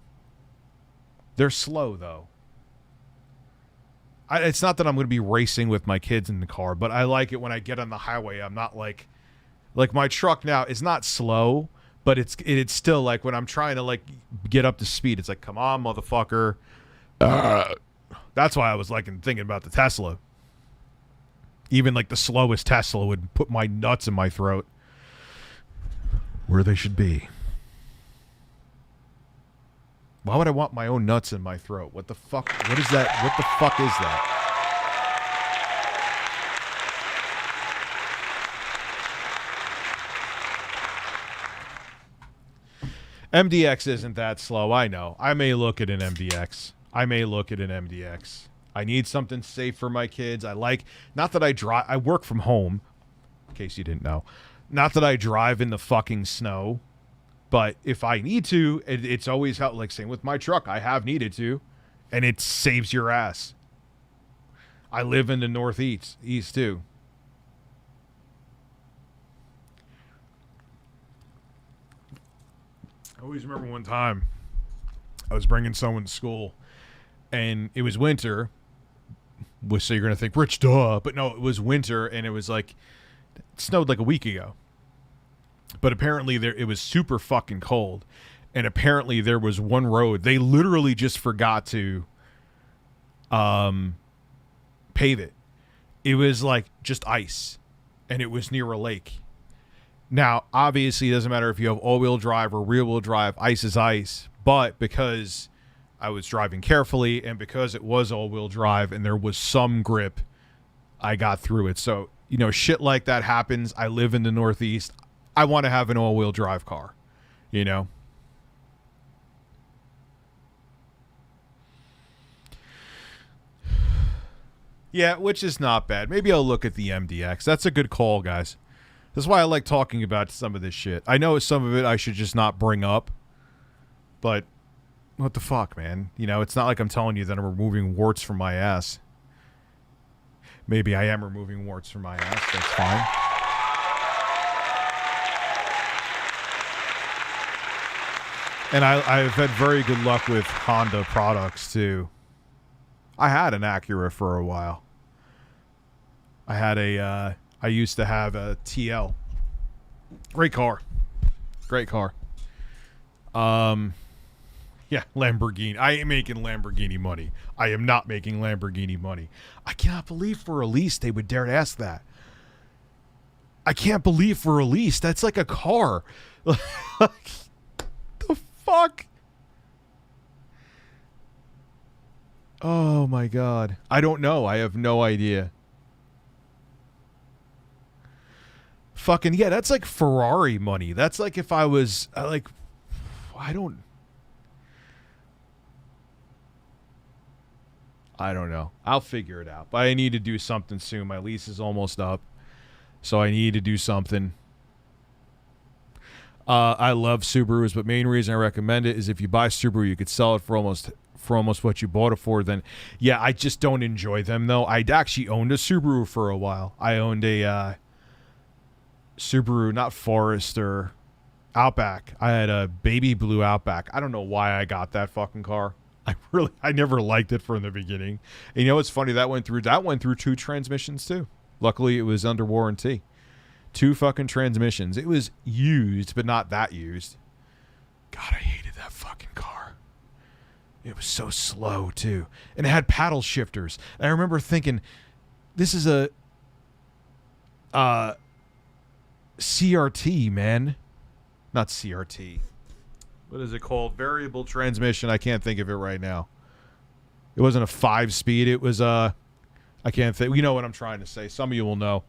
They're slow, though. It's not that I'm going to be racing with my kids in the car, but I like it when I get on the highway. I'm not like my truck now is not slow, but it's still like when I'm trying to like get up to speed, it's like, come on, motherfucker. That's why I was like thinking about the Tesla. Even like the slowest Tesla would put my nuts in my throat. Where they should be. Why would I want my own nuts in my throat? What the fuck? What is that? What the fuck is that? MDX isn't that slow. I know. I may look at an MDX. I need something safe for my kids. Not that I drive. I work from home, in case you didn't know. Not that I drive in the fucking snow. But if I need to, it's always helped. Like, same with my truck. I have needed to, and it saves your ass. I live in the Northeast too. I always remember one time I was bringing someone to school, and it was winter. So you're going to think, Rich, duh. But no, it was winter, and it was like, it snowed like a week ago. But apparently it was super fucking cold. And apparently there was one road. They literally just forgot to pave it. It was like just ice. And it was near a lake. Now, obviously, it doesn't matter if you have all-wheel drive or rear-wheel drive. Ice is ice. But because I was driving carefully and because it was all-wheel drive and there was some grip, I got through it. So, you know, shit like that happens. I live in the Northeast. I want to have an all-wheel drive car, you know? Yeah, which is not bad. Maybe I'll look at the MDX. That's a good call, guys. That's why I like talking about some of this shit. I know some of it I should just not bring up, but what the fuck, man? You know, it's not like I'm telling you that I'm removing warts from my ass. Maybe I am removing warts from my ass. That's fine. And I've had very good luck with Honda products, too. I had an Acura for a while. I used to have a TL. Great car. Yeah, Lamborghini. I ain't making Lamborghini money. I am not making Lamborghini money. I cannot believe for a lease they would dare to ask that. I can't believe for a lease. That's like a car. Fuck. Oh my god. I don't know. I have no idea. Fucking yeah, that's like Ferrari money. That's like if I was like, I don't know. I'll figure it out. But I need to do something soon. My lease is almost up. So I need to do something. I love Subarus, but main reason I recommend it is if you buy Subaru, you could sell it for almost what you bought it for. Then, yeah, I just don't enjoy them though. I actually owned a Subaru for a while. I owned a Subaru, not Forester, Outback. I had a baby blue Outback. I don't know why I got that fucking car. I never liked it from the beginning. And you know what's funny? That went through 2 transmissions too. Luckily, it was under warranty. 2 fucking transmissions. It was used, but not that used. God, I hated that fucking car. It was so slow, too. And it had paddle shifters. And I remember thinking, this is a CRT, man. Not CRT. What is it called? Variable transmission. I can't think of it right now. It wasn't a 5-speed. It was I can't think. You know what I'm trying to say. Some of you will know.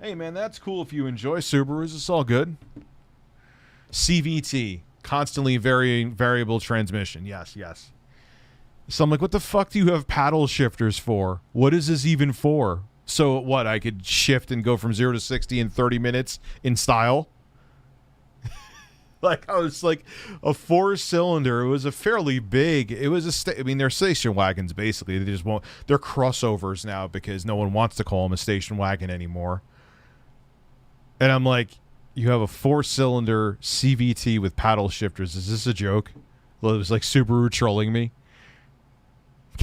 Hey, man, that's cool if you enjoy Subarus. It's all good. CVT. Constantly varying variable transmission. Yes, yes. So I'm like, what the fuck do you have paddle shifters for? What is this even for? So what? I could shift and go from 0 to 60 in 30 minutes in style? Like, I was like a 4-cylinder. It was a fairly big. It was I mean, they're station wagons basically. They just won't. They're crossovers now because no one wants to call them a station wagon anymore. And I'm like, you have a 4-cylinder CVT with paddle shifters. Is this a joke? Well, it was like Subaru trolling me.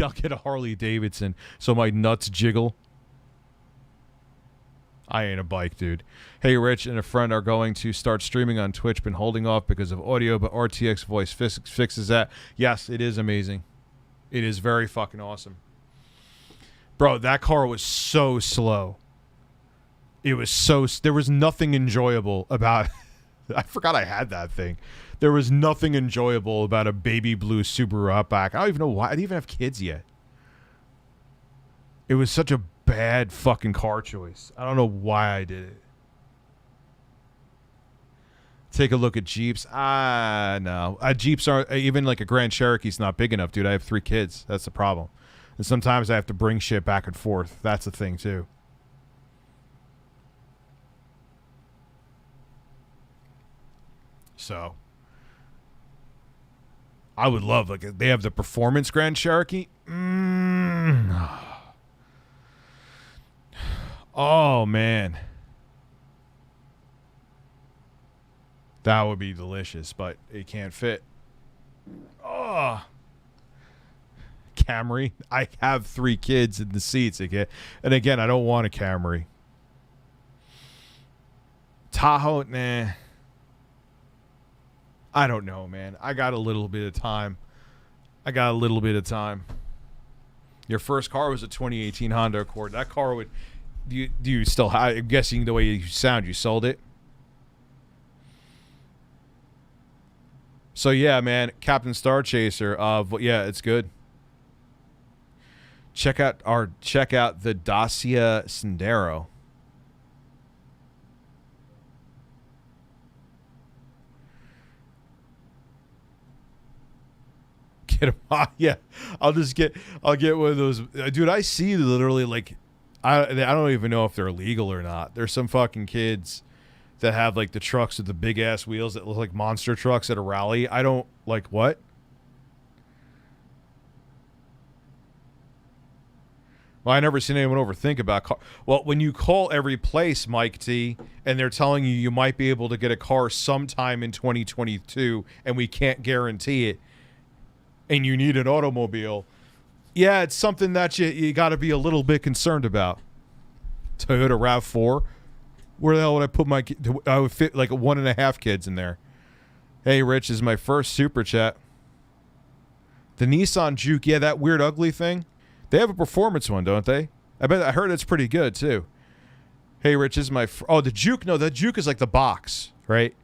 I'll get a Harley Davidson so my nuts jiggle. I ain't a bike, dude. Hey, Rich and a friend are going to start streaming on Twitch. Been holding off because of audio, but RTX voice fixes that. Yes, it is amazing. It is very fucking awesome. Bro, that car was so slow. It was so... There was nothing enjoyable about... I forgot I had that thing. There was nothing enjoyable about a baby blue Subaru Outback. I don't even know why. I didn't even have kids yet. It was such a bad fucking car choice. I don't know why I did it. Take a look at Jeeps. No. Jeeps are... Even like a Grand Cherokee's not big enough, dude. I have 3 kids. That's the problem. And sometimes I have to bring shit back and forth. That's the thing, too. So... I would love, like, they have the performance Grand Cherokee. Oh, man. That would be delicious, but it can't fit. Oh. Camry. I have 3 kids in the seats again. And again, I don't want a Camry. Tahoe, nah. I don't know, man. I got a little bit of time. Your first car was a 2018 Honda Accord. That car would... Do you still have... I'm guessing the way you sound, you sold it? So, yeah, man. Captain Star Chaser. Yeah, it's good. Check out the Dacia Sandero. Get him on. Yeah, I'll get one of those. Dude, I see literally like, I don't even know if they're legal or not. There's some fucking kids that have like the trucks with the big ass wheels that look like monster trucks at a rally. I don't like what? Well, I never seen anyone overthink about car. Well, when you call every place, Mike T, and they're telling you might be able to get a car sometime in 2022, and we can't guarantee it, and you need an automobile, yeah, it's something that you got to be a little bit concerned about. Toyota RAV4, where the hell would I put my? I would fit like 1.5 kids in there. Hey, Rich, this is my first super chat. The Nissan Juke, yeah, that weird ugly thing. They have a performance one, don't they? I heard it's pretty good too. Hey, Rich, this is my... the Juke. No, the Juke is like the box, right?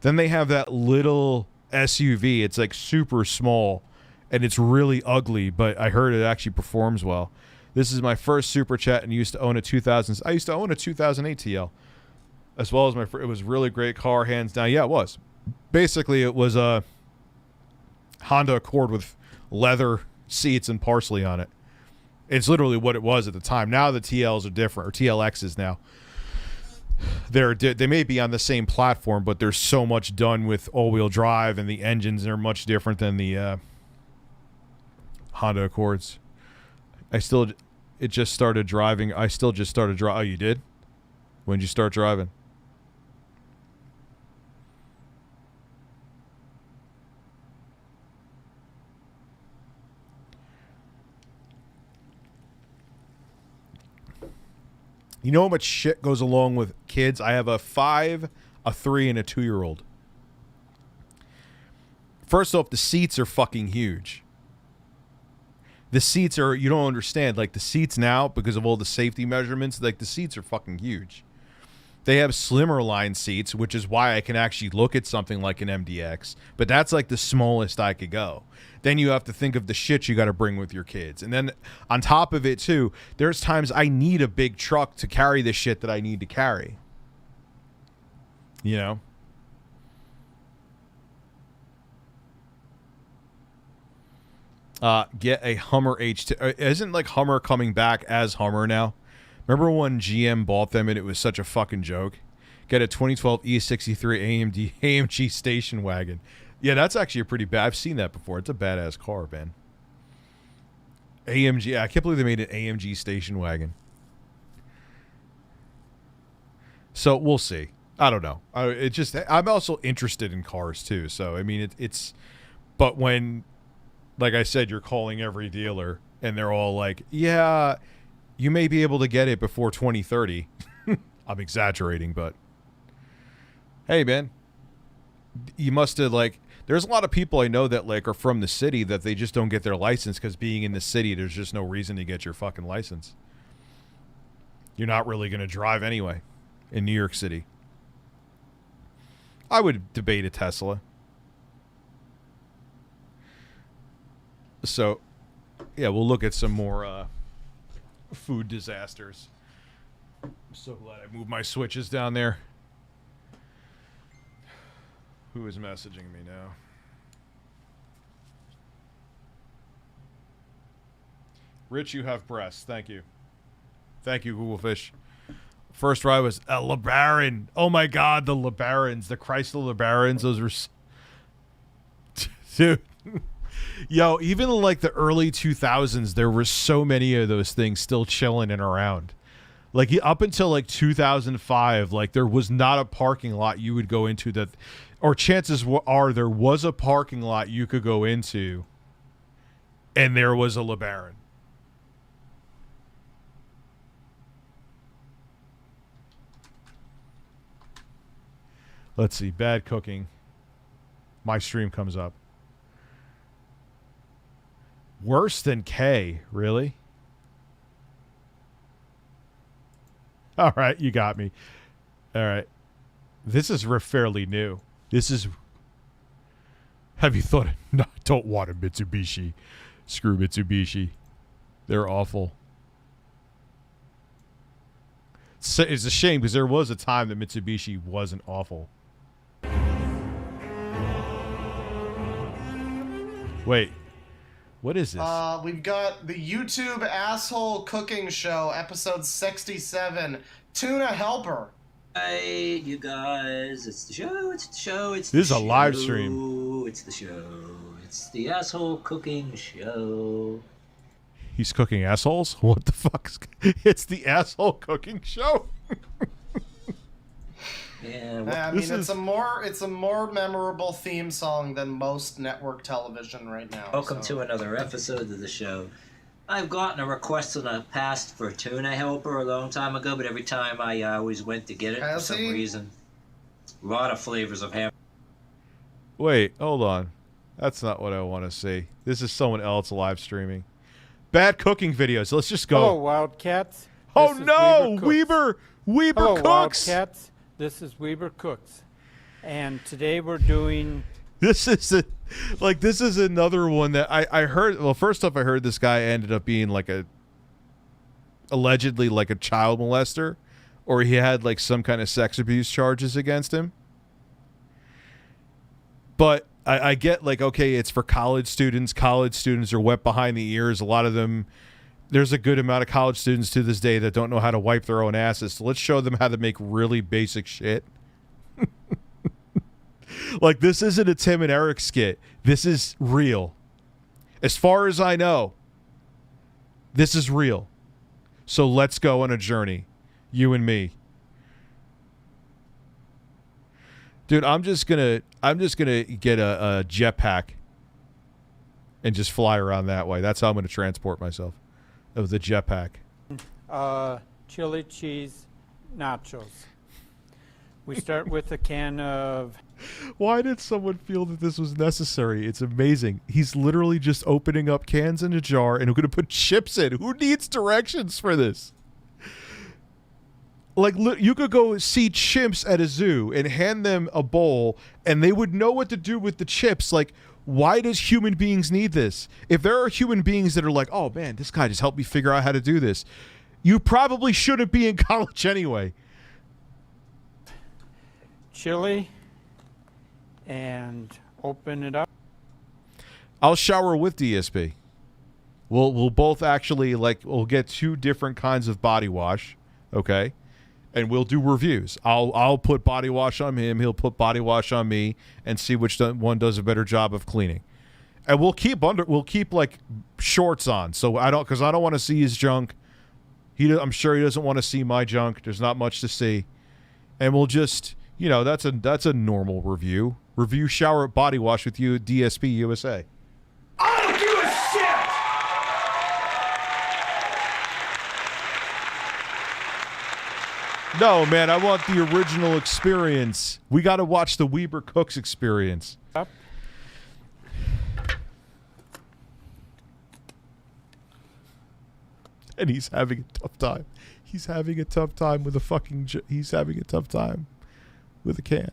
Then they have that little SUV. It's like super small, and it's really ugly, but I heard it actually performs well. This is my first super chat, and used to own a 2000... I used to own a 2008 TL, as well as my... It was a really great car, hands down. Yeah, it was. Basically, it was a Honda Accord with leather seats and parsley on it. It's literally what it was at the time. Now the TLs are different, or TLXs now. They may be on the same platform, but there's so much done with all-wheel drive, and the engines are much different than the Honda Accords. It just started driving. I still just started driving. Oh, you did? When did you start driving? You know how much shit goes along with kids? I have a 5, a 3, and a 2-year-old. First off, the seats are fucking huge. The seats are, you don't understand, like the seats now, because of all the safety measurements, like the seats are fucking huge. They have slimmer line seats, which is why I can actually look at something like an MDX, but that's like the smallest I could go. Then you have to think of the shit you got to bring with your kids. And then on top of it too, there's times I need a big truck to carry the shit that I need to carry. You know? Get a Hummer H2. Isn't like Hummer coming back as Hummer now? Remember when GM bought them and it was such a fucking joke? Get a 2012 E63 AMG station wagon. Yeah, that's actually a pretty bad. I've seen that before. It's a badass car, man. AMG. I can't believe they made an AMG station wagon. So we'll see. I don't know. I'm also interested in cars too. So I mean, it's. But when, like I said, you're calling every dealer and they're all like, "Yeah, you may be able to get it before 2030." I'm exaggerating, but hey, man, you must have like. There's a lot of people I know that like are from the city that they just don't get their license because being in the city, there's just no reason to get your fucking license. You're not really going to drive anyway in New York City. I would debate a Tesla. So, yeah, we'll look at some more food disasters. I'm so glad I moved my switches down there. Who is messaging me now? Rich, you have breasts. Thank you. Thank you, Google Fish. First ride was a LeBaron. Oh my God, the LeBarons, the Chrysler LeBarons. Those were, dude. Yo, even in like the early 2000s, there were so many of those things still chilling and around. Like up until like 2005, like there was not a parking lot you would go into that, or chances are there was a parking lot you could go into, and there was a LeBaron. Let's see, bad cooking. My stream comes up. Worse than K, really? All right, you got me. All right. This is fairly new. This is... Have you thought... No, I don't want a Mitsubishi. Screw Mitsubishi. They're awful. It's a shame because there was a time that Mitsubishi wasn't awful. Wait. What is this? We've got the YouTube Asshole Cooking Show, episode 67, Tuna Helper. Hey, you guys, it's the show, This is a live stream. It's the show, it's the Asshole Cooking Show. He's cooking assholes? What the fuck? It's the Asshole Cooking Show? Yeah, I mean, it's a more memorable theme song than most network television right now. welcome to another episode of the show. I've gotten a request in the past for a tuna helper a long time ago, but every time I always went to get it for some reason. A lot of flavors of ham. Wait, hold on. That's not what I want to see. This is someone else live streaming. Bad cooking videos. Let's just go. Hello, Wildcats. Oh This is no, Weber Weber Hello, Cooks. Wildcats. This is Weber Cooks, and today we're doing. This is another one that I heard. Well, first off, I heard this guy ended up being like allegedly like a child molester, or he had like some kind of sex abuse charges against him. But I get like, okay, it's for college students. College students are wet behind the ears. A lot of them, there's a good amount of college students to this day that don't know how to wipe their own asses. So let's show them how to make really basic shit. Like, this isn't a Tim and Eric skit. This is real. As far as I know, this is real. So let's go on a journey. You and me. Dude, I'm just gonna get a jetpack and just fly around that way. That's how I'm gonna transport myself. Of the jetpack. chili cheese nachos. We start with a can of... Why did someone feel that this was necessary? It's amazing. He's literally just opening up cans in a jar and going to put chips in. Who needs directions for this? Like, you could go see chimps at a zoo and hand them a bowl and they would know what to do with the chips. Like, why does human beings need this? If there are human beings that are like, oh man, this guy just helped me figure out how to do this, you probably shouldn't be in college anyway. Chili, and open it up. I'll shower with DSP. We'll both actually, like, we'll get 2 different kinds of body wash, okay? And we'll do reviews. I'll put body wash on him, he'll put body wash on me, and see which one does a better job of cleaning. And we'll keep like shorts on, so because I don't want to see his junk. I'm sure he doesn't want to see my junk. There's not much to see, and we'll just, you know, that's a normal review. Review shower at body wash with you at DSP USA. I don't give a shit! No, man, I want the original experience. We got to watch the Weber Cooks experience. Up. And he's having a tough time. He's having a tough time with a fucking... he's having a tough time with a can.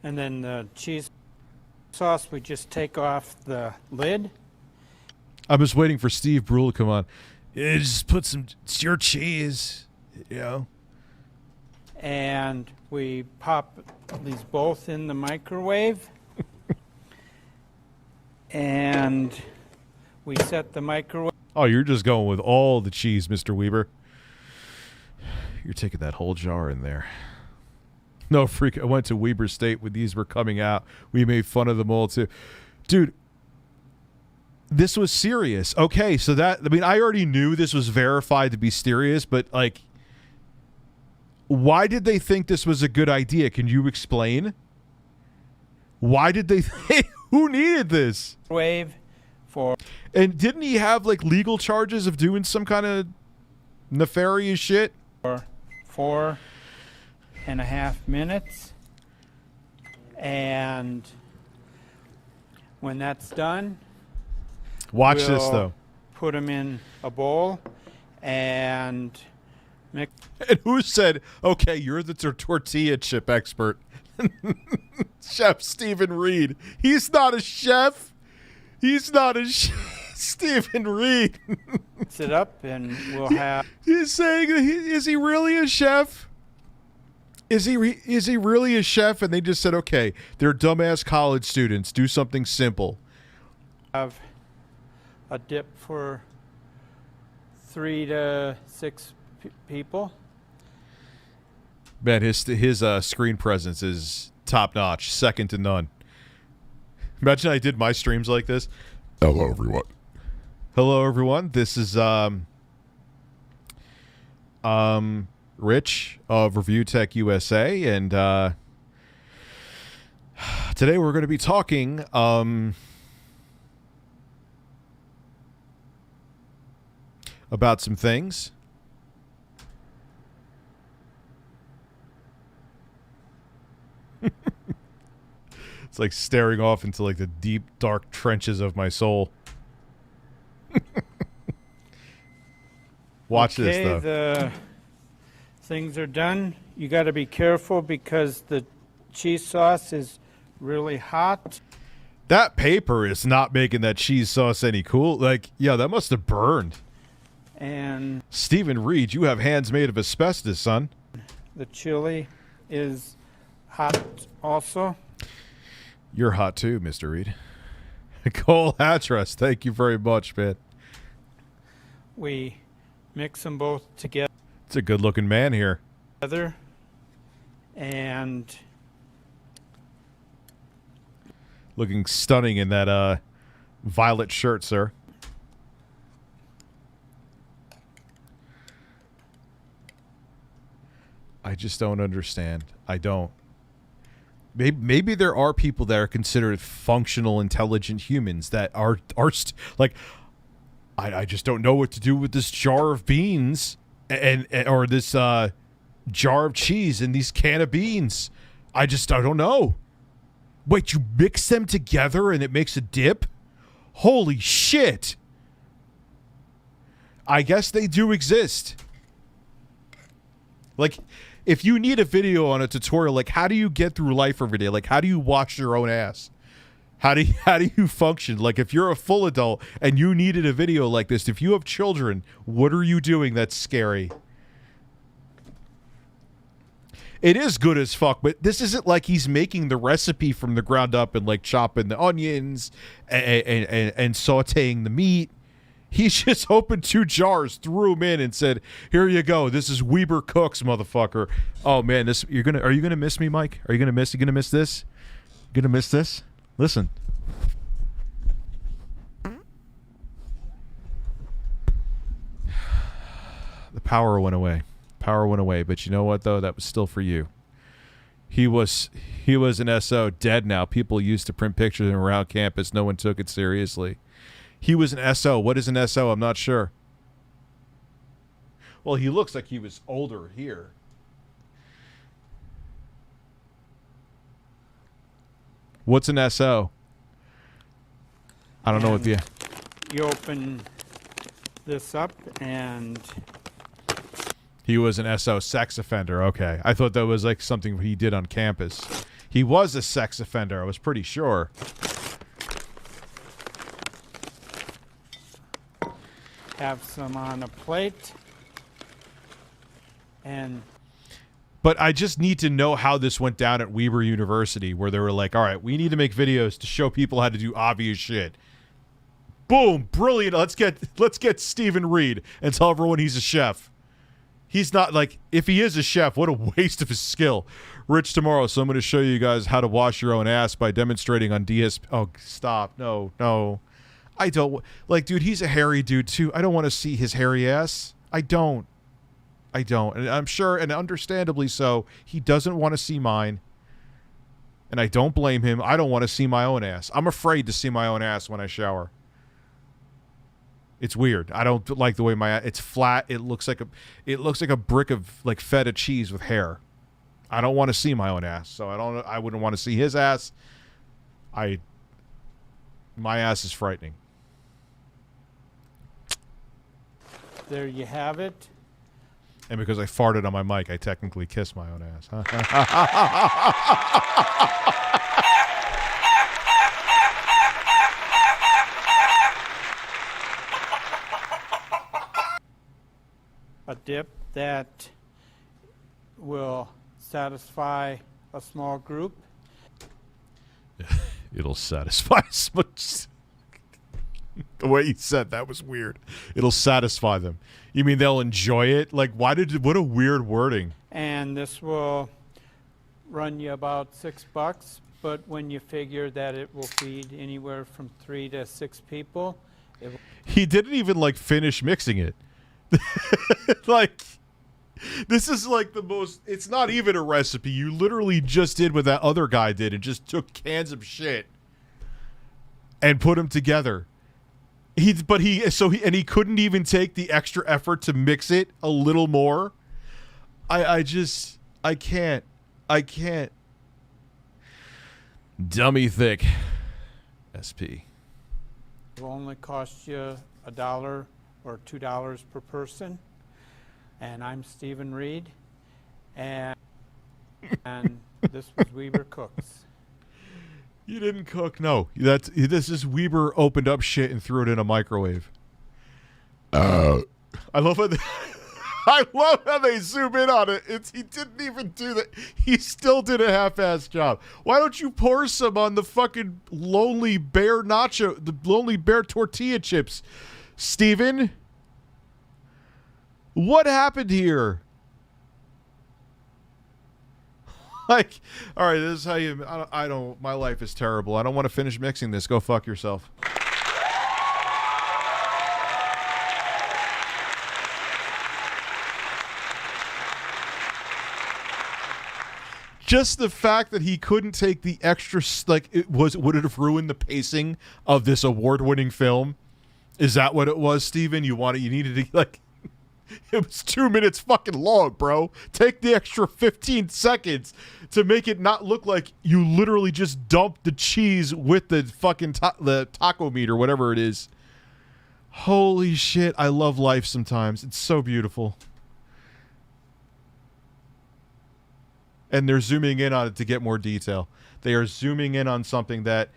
And then the cheese sauce, we just take off the lid. I'm just waiting for Steve Brule to come on. Yeah, just put some... it's your cheese, you know. And we pop these both in the microwave. And we set the microwave. Oh, you're just going with all the cheese, Mr. Weber. You're taking that whole jar in there. No, freak. I went to Weber State when these were coming out. We made fun of them all, too. Dude, this was serious. Okay, so that... I mean, I already knew this was verified to be serious, but, like... why did they think this was a good idea? Can you explain? Why did they think... who needed this? Wave for... and didn't he have, like, legal charges of doing some kind of nefarious shit? 4.5 minutes. And when that's done... watch we'll this, though. Put them in a bowl and mix... and who said, okay, you're the tortilla chip expert? Chef Stephen Reed. He's not a chef. He's not a Stephen Reed. Mix it up and we'll have... He's saying, is he really a chef? Is he really a chef? And they just said, okay, they're dumbass college students. Do something simple. Have a dip for 3 to 6 people. Man, his screen presence is top notch, second to none. Imagine I did my streams like this. Hello, everyone. Hello, everyone. This is Rich of Review Tech USA, and today we're going to be talking about some things. It's like staring off into like the deep, dark trenches of my soul. Watch this, though. The things are done. You got to be careful because the cheese sauce is really hot. That paper is not making that cheese sauce any cool. Like, yeah, that must have burned. And Stephen Reed, you have hands made of asbestos, son. the chili is hot also. You're hot too, Mr. Reed. Cole Hattress, thank you very much, man. We mix them both together. It's a good-looking man here. And looking stunning in that violet shirt, sir. I just don't understand. I don't. Maybe there are people that are considered functional, intelligent humans that are like, I just don't know what to do with this jar of beans and or this jar of cheese and these can of beans. I don't know. Wait, you mix them together and it makes a dip? Holy shit. I guess they do exist. Like, if you need a video on a tutorial, like, how do you get through life every day? Like, how do you wash your own ass? How do you function? Like, if you're a full adult and you needed a video like this, if you have children, what are you doing that's scary? It is good as fuck, but this isn't like he's making the recipe from the ground up and, like, chopping the onions and sauteing the meat. He's just opened 2 jars, threw them in, and said, "Here you go. This is Weber Cooks, motherfucker." Oh man, are you gonna miss me, Mike? Are you gonna miss this? You gonna miss this? Listen. The power went away. Power went away, but you know what though? That was still for you. He was an SO, dead now. People used to print pictures around campus. No one took it seriously. He was an SO. What is an SO? I'm not sure. Well, he looks like he was older here. What's an SO? I don't know what the... You open this up and... He was an SO, sex offender. Okay. I thought that was like something he did on campus. He was a sex offender. I was pretty sure. Have some on a plate. And... But I just need to know how this went down at Weber University, where they were like, all right, we need to make videos to show people how to do obvious shit. Boom, brilliant. Let's get Stephen Reed and tell everyone he's a chef. He's not, like, if he is a chef, what a waste of his skill. Rich tomorrow, so I'm going to show you guys how to wash your own ass by demonstrating on DSP. Oh, stop. No. I don't, like, dude, he's a hairy dude too. I don't want to see his hairy ass. I don't. And I'm sure, and understandably so, he doesn't want to see mine. And I don't blame him. I don't want to see my own ass. I'm afraid to see my own ass when I shower. It's weird. I don't like the way it's flat. It looks like a brick of, like, feta cheese with hair. I don't want to see my own ass. So I wouldn't want to see his ass. My ass is frightening. There you have it. And because I farted on my mic, I technically kissed my own ass. A dip that will satisfy a small group. It'll satisfy as much. The way he said that was weird. It'll satisfy them. You mean they'll enjoy it? Like, what a weird wording. And this will run you about $6, but when you figure that it will feed anywhere from 3 to 6 people, he didn't even, like, finish mixing it. Like, this is like the most, it's not even a recipe. You literally just did what that other guy did and just took cans of shit and put them together. He couldn't even take the extra effort to mix it a little more. I can't. Dummy thick. SP. it will only cost you $1 or $2 per person. And I'm Stephen Reed, and this was Weber Cooks. You didn't cook. No, this is Weber opened up shit and threw it in a microwave. I love how they zoom in on it. He didn't even do that. He still did a half-assed job. Why don't you pour some on the fucking Lonely Bear the Lonely Bear tortilla chips, Steven? What happened here? Like, all right, this is how you, I don't, my life is terrible. I don't want to finish mixing this. Go fuck yourself. just the fact that he couldn't take the extra, like, would it have ruined the pacing of this award-winning film? Is that what it was, Steven? You needed to, like, it was 2 minutes fucking long, bro. Take the extra 15 seconds to make it not look like you literally just dumped the cheese with the fucking the taco meat or whatever it is. Holy shit, I love life sometimes. It's so beautiful. And they're zooming in on it to get more detail. They are zooming in on something that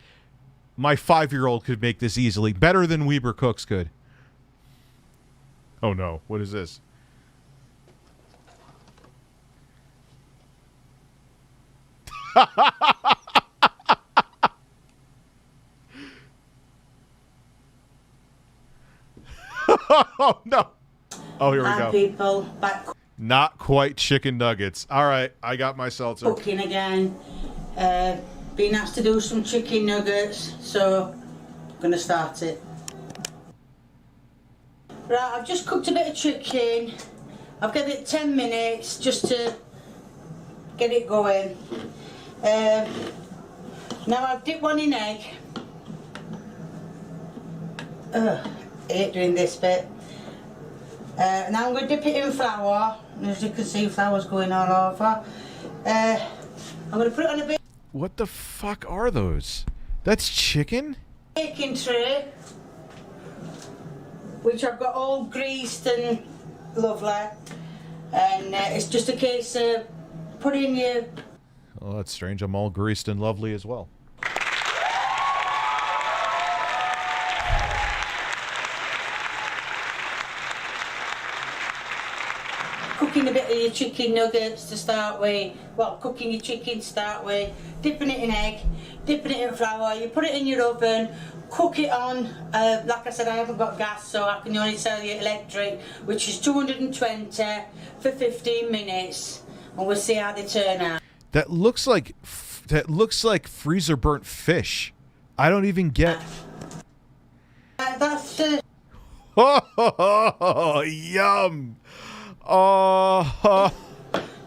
my 5-year-old could make this easily. Better than Weber Cooks could. Oh no, what is this? Oh no. Oh, here we go. People back Not quite chicken nuggets. All right, I got my seltzer. cooking again. Been asked to do some chicken nuggets, so I'm gonna start it. Right, I've just cooked a bit of chicken. I've given it 10 minutes just to get it going. Now I've dipped one in egg. I hate doing this bit. Now I'm going to dip it in flour. As you can see, flour's going all over. I'm going to put it on a bit What the fuck are those? That's chicken? baking tray, which I've got all greased and lovely. And it's just a case of putting your Oh, that's strange. I'm all greased and lovely as well. cooking a bit of your chicken nuggets to start with. Well, cooking your chicken to start with, dipping it in egg, dipping it in flour. You put it in your oven, cook it on. Like I said, I haven't got gas, so I can only tell you electric, which is 220 for 15 minutes, and we'll see how they turn out. That looks like freezer burnt fish. I don't even get. That's Oh, yum! Oh,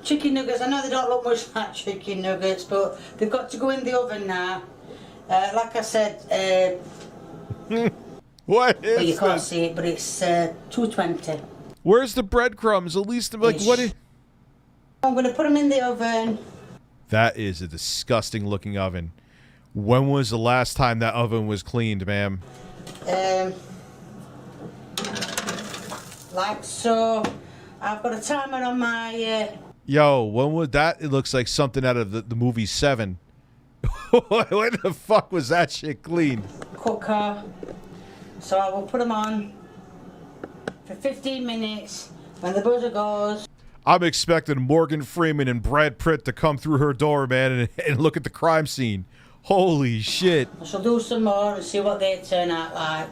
chicken nuggets. I know they don't look much like chicken nuggets, but they've got to go in the oven now. Like I said, what is well, you can't this? see it, but it's 220. Where's the breadcrumbs? At least, like, what is... I'm going to put them in the oven. That is a disgusting looking oven. When was the last time that oven was cleaned, ma'am? Like so. I've got a timer on my... Yo, when was that? It looks like something out of the movie Seven. When the fuck was that shit cleaned? cooker. So I will put them on for 15 minutes. When the buzzer goes, I'm expecting Morgan Freeman and Brad Pitt to come through her door, man, and look at the crime scene. Holy shit. I shall do some more and see what they turn out like.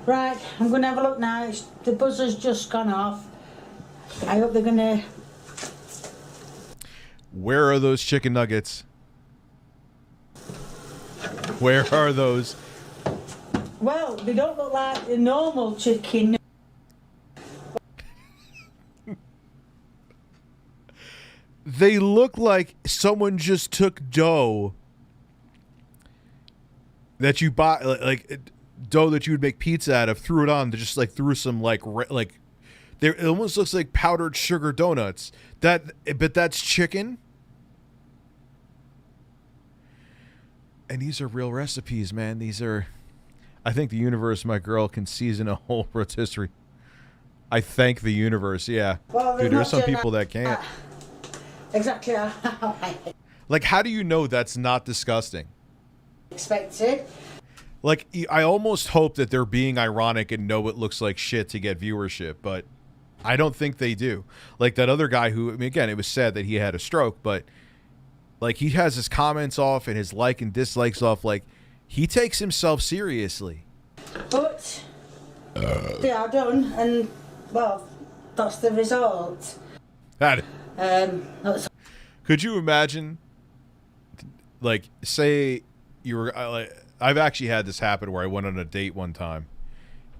Right, I'm going to have a look now. The buzzer's just gone off. I hope they're going to... Where are those chicken nuggets? Where are those? Well, they don't look like the normal chicken. They look like someone just took dough that you buy, like dough that you would make pizza out of, threw it on, just like threw some like there. It almost looks like powdered sugar donuts. But that's chicken. And these are real recipes, man. These are. I think the universe, my girl, can season a whole rotisserie. I thank the universe. Yeah, Well, dude. There's some people that can't. Exactly how I Like, how do you know that's not disgusting? expected. Like, I almost hope that they're being ironic and know it looks like shit to get viewership, but I don't think they do. Like that other guy who, I mean, again, it was sad that he had a stroke, but like he has his comments off and his like and dislikes off. Like, he takes himself seriously. But they are done, and well, that's the result. That's Could you imagine, like, say you were, I've actually had this happen where I went on a date one time,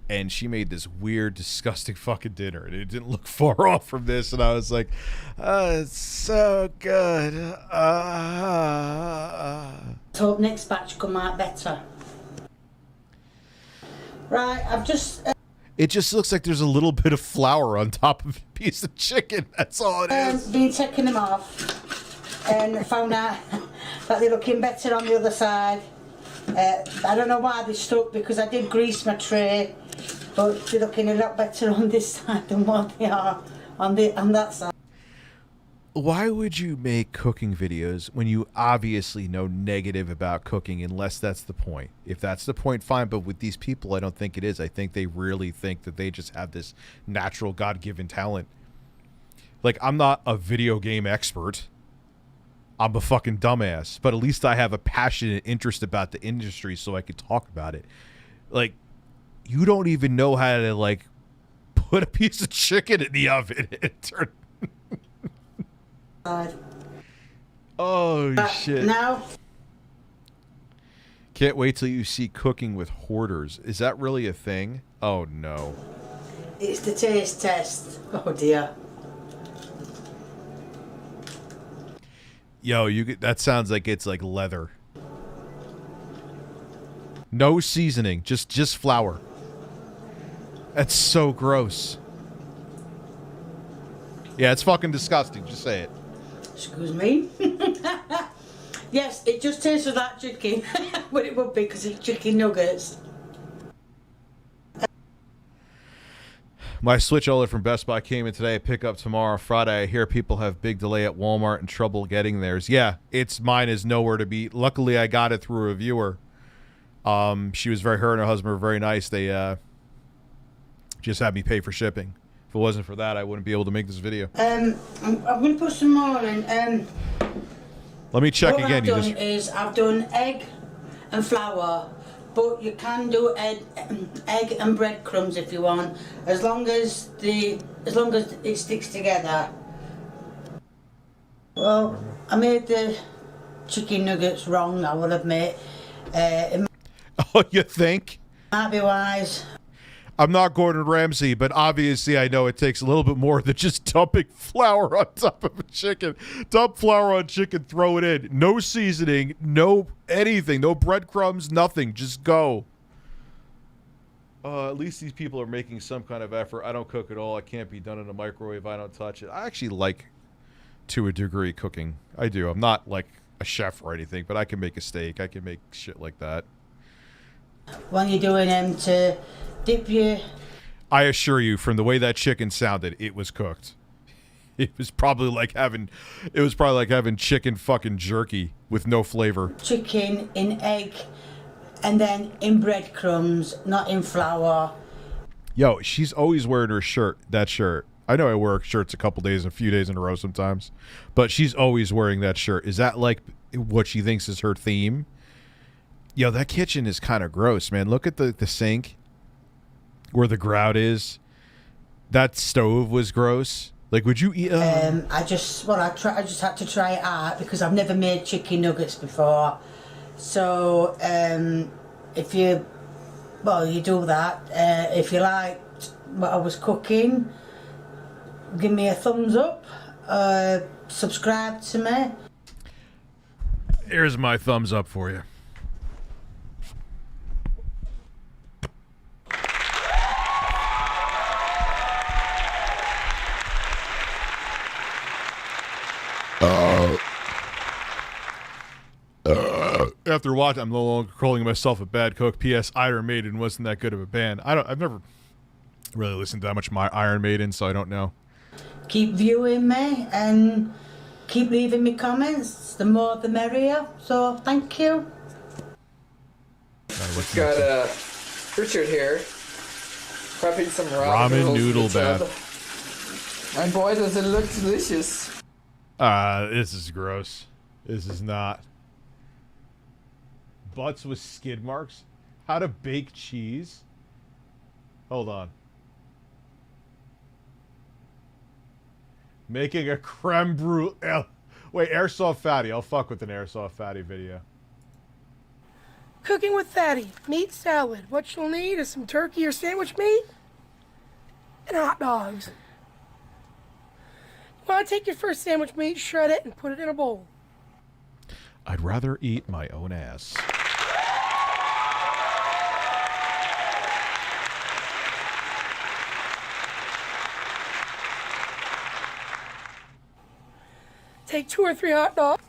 and she made this weird, disgusting fucking dinner, and it didn't look far off from this, and I was like, it's so good. Hope next batch come out better. Right, I've just... It just looks like there's a little bit of flour on top of a piece of chicken. That's all it is. Been taking them off and found out that they're looking better on the other side. I don't know why they stuck, because I did grease my tray, but they're looking a lot better on this side than what they are on that side. Why would you make cooking videos when you obviously know negative about cooking, unless that's the point? If that's the point, fine. But with these people, I don't think it is. I think they really think that they just have this natural God-given talent. Like, I'm not a video game expert. I'm a fucking dumbass. But at least I have a passionate interest about the industry so I could talk about it. Like, you don't even know how to, like, put a piece of chicken in the oven and turn... Oh, shit. Now, can't wait till you see cooking with hoarders. Is that really a thing? Oh, no. it's the taste test. Oh, dear. Yo, that sounds like it's like leather. No seasoning, just flour. That's so gross. Yeah, it's fucking disgusting. Just say it. Excuse me. Yes, it just tastes of that chicken. Well, it would be, because it's chicken nuggets. My Switch OLED from Best Buy came in today. Pick up tomorrow, Friday. I hear people have big delay at Walmart and trouble getting theirs. Yeah, mine is nowhere to be. Luckily, I got it through a viewer. She was her and her husband were very nice. They just had me pay for shipping. If it wasn't for that, I wouldn't be able to make this video. I'm going to put some more in. Let me check again. I've done egg and flour, but you can do egg and breadcrumbs if you want, as long as it sticks together. Well, I made the chicken nuggets wrong, I will admit. Oh, you think? Might be wise. I'm not Gordon Ramsay, but obviously I know it takes a little bit more than just dumping flour on top of a chicken. Dump flour on chicken, throw it in. No seasoning, no anything, no breadcrumbs, nothing. Just go. At least these people are making some kind of effort. I don't cook at all. I can't be done in a microwave. I don't touch it. I actually like, to a degree, cooking. I do. I'm not like a chef or anything, but I can make a steak. I can make shit like that. When you're doing them to dip your... I assure you, from the way that chicken sounded, it was cooked. It was probably like having chicken fucking jerky with no flavor. Chicken in egg and then in breadcrumbs, not in flour. Yo, she's always wearing her shirt, that shirt. I know I wear shirts a few days in a row sometimes, but she's always wearing that shirt. Is that like what she thinks is her theme? Yo, that kitchen is kind of gross, man. Look at the sink where the grout is. That stove was gross. Like, would you eat? I just had to try it out because I've never made chicken nuggets before. So if you do that. If you liked what I was cooking, give me a thumbs up. Subscribe to me. Here's my thumbs up for you. After watching, I'm no longer calling myself a bad cook. P.S. Iron Maiden wasn't that good of a band. I've never really listened to that much of my Iron Maiden, so I don't know. Keep viewing me and keep leaving me comments. The more the merrier. So thank you. We've got Richard here prepping some ramen noodle bath. And boy, does it look delicious. This is gross. This is not. Butts with skid marks? How to bake cheese? Hold on. Making a creme brulee. Wait, airsoft fatty. I'll fuck with an airsoft fatty video. Cooking with Fatty, meat salad. What you'll need is some turkey or sandwich meat and hot dogs. You want to take your first sandwich meat, shred it, and put it in a bowl. I'd rather eat my own ass. Take 2 or 3 hot dogs,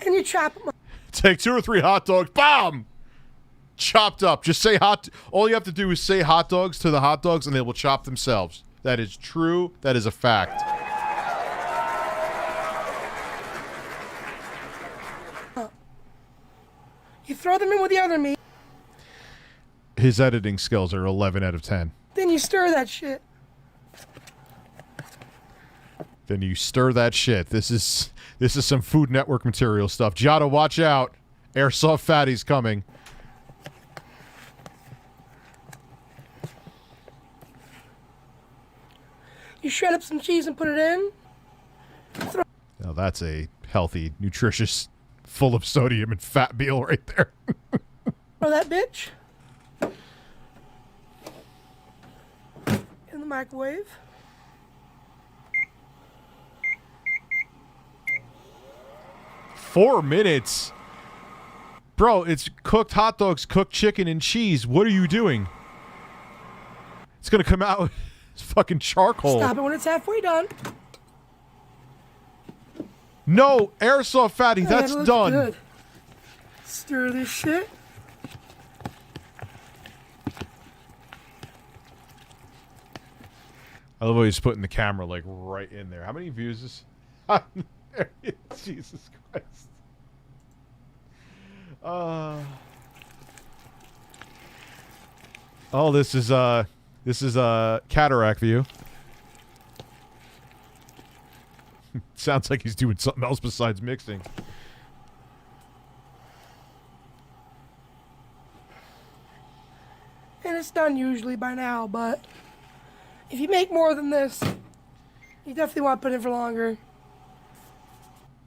and you chop them up. Take 2 or 3 hot dogs. Bomb! Chopped up. Just say hot. All you have to do is say hot dogs to the hot dogs, and they will chop themselves. That is true. That is a fact. You throw them in with the other meat. His editing skills are 11 out of 10. Then you stir that shit. Then you stir that shit. This is some Food Network material stuff. Giada, watch out. Airsoft Fatty's coming. You shred up some cheese and put it in. Now that's a healthy, nutritious, full of sodium and fat meal right there. Throw that bitch in the microwave. Four minutes? Bro, it's cooked hot dogs, cooked chicken, and cheese. What are you doing? It's gonna come out as fucking charcoal. Stop it when it's halfway done. No, Airsoft Fatty, that's that looks done. Good. Stir this shit. I love how he's putting the camera like right in there. How many views is Jesus Christ. Oh, this is cataract view. Sounds like he's doing something else besides mixing. And it's done usually by now, but if you make more than this, you definitely want to put it in for longer.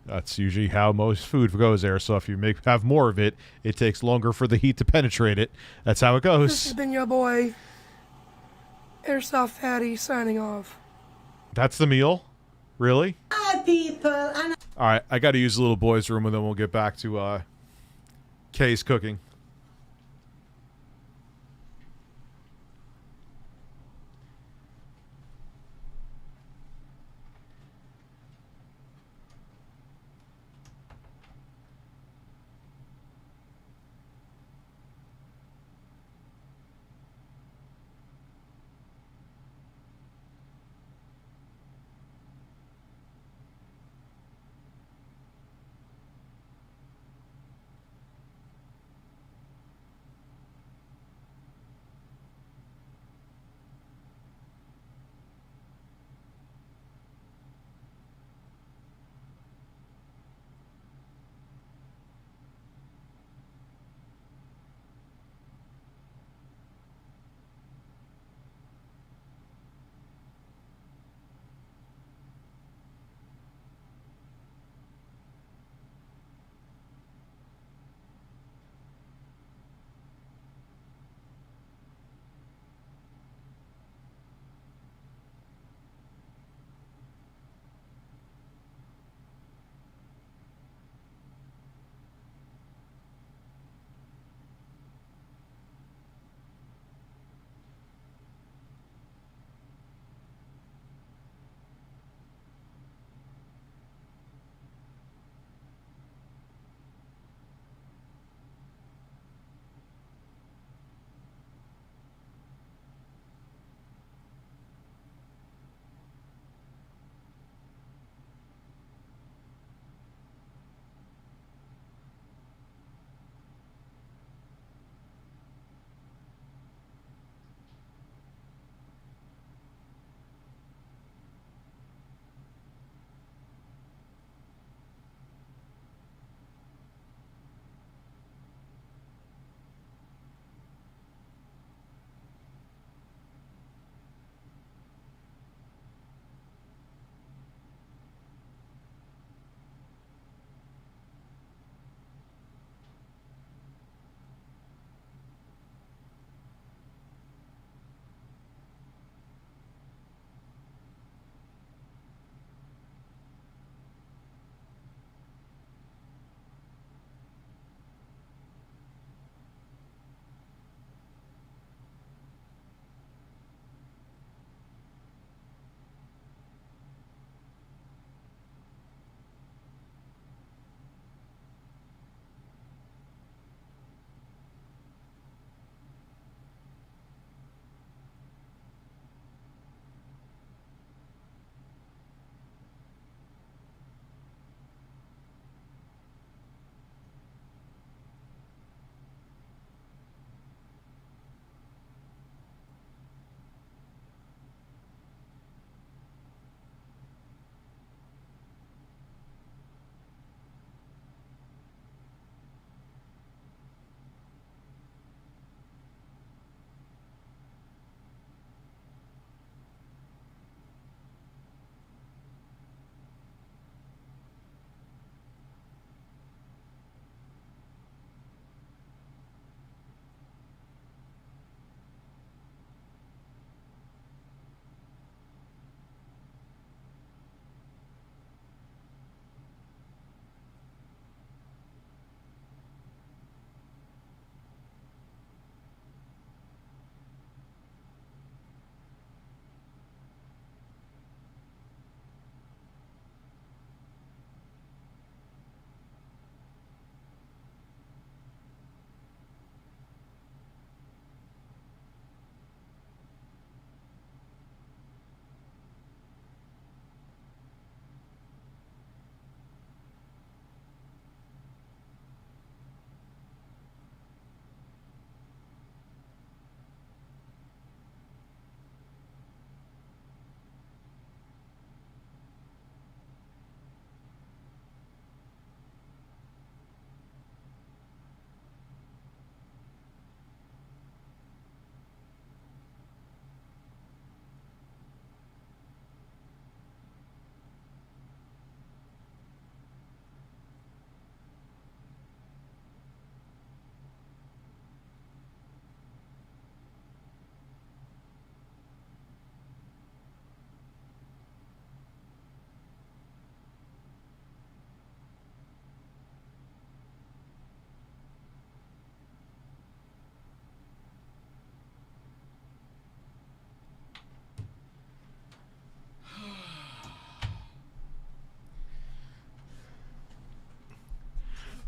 That's usually how most food goes there. So if you have more of it, it takes longer for the heat to penetrate it. That's how it goes. This has been your boy, Airsoft Fatty, signing off. That's the meal? Really? Hi, people. And All right, I got to use the little boys' room, and then we'll get back to Kay's cooking.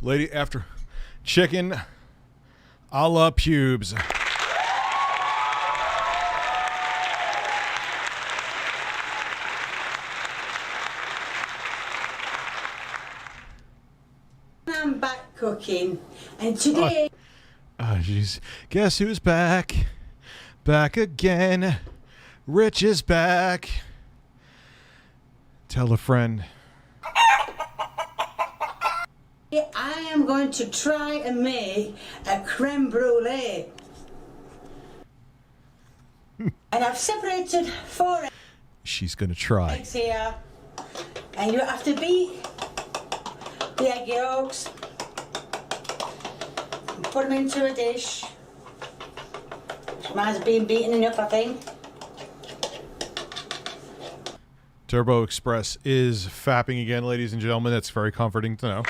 Lady after chicken a la pubes. I'm back cooking, and today. Oh, jeez. Guess who's back? Back again. Rich is back. Tell a friend. I am going to try and make a creme brulee. And I've separated 4 She's gonna try. eggs here. And you have to beat the egg yolks. And put them into a dish. Mine's been beaten enough, I think. Turbo Express is fapping again, ladies and gentlemen. That's very comforting to know.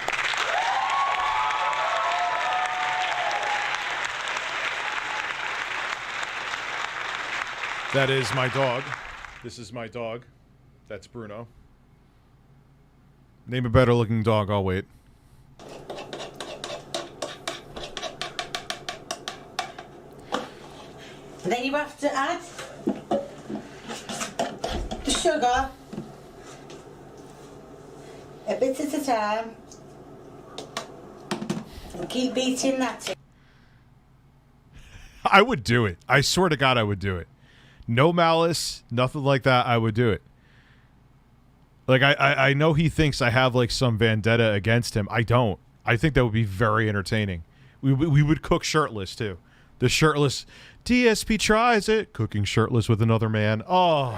That is my dog. This is my dog. That's Bruno. Name a better looking dog, I'll wait. And then you have to add the sugar a bit at a time and keep beating that in. I would do it. I swear to God I would do it. No malice, nothing like that. I would do it. Like, I know he thinks I have, like, some vendetta against him. I don't. I think that would be very entertaining. We would cook shirtless, too. The shirtless... DSP tries it. Cooking shirtless with another man. Oh.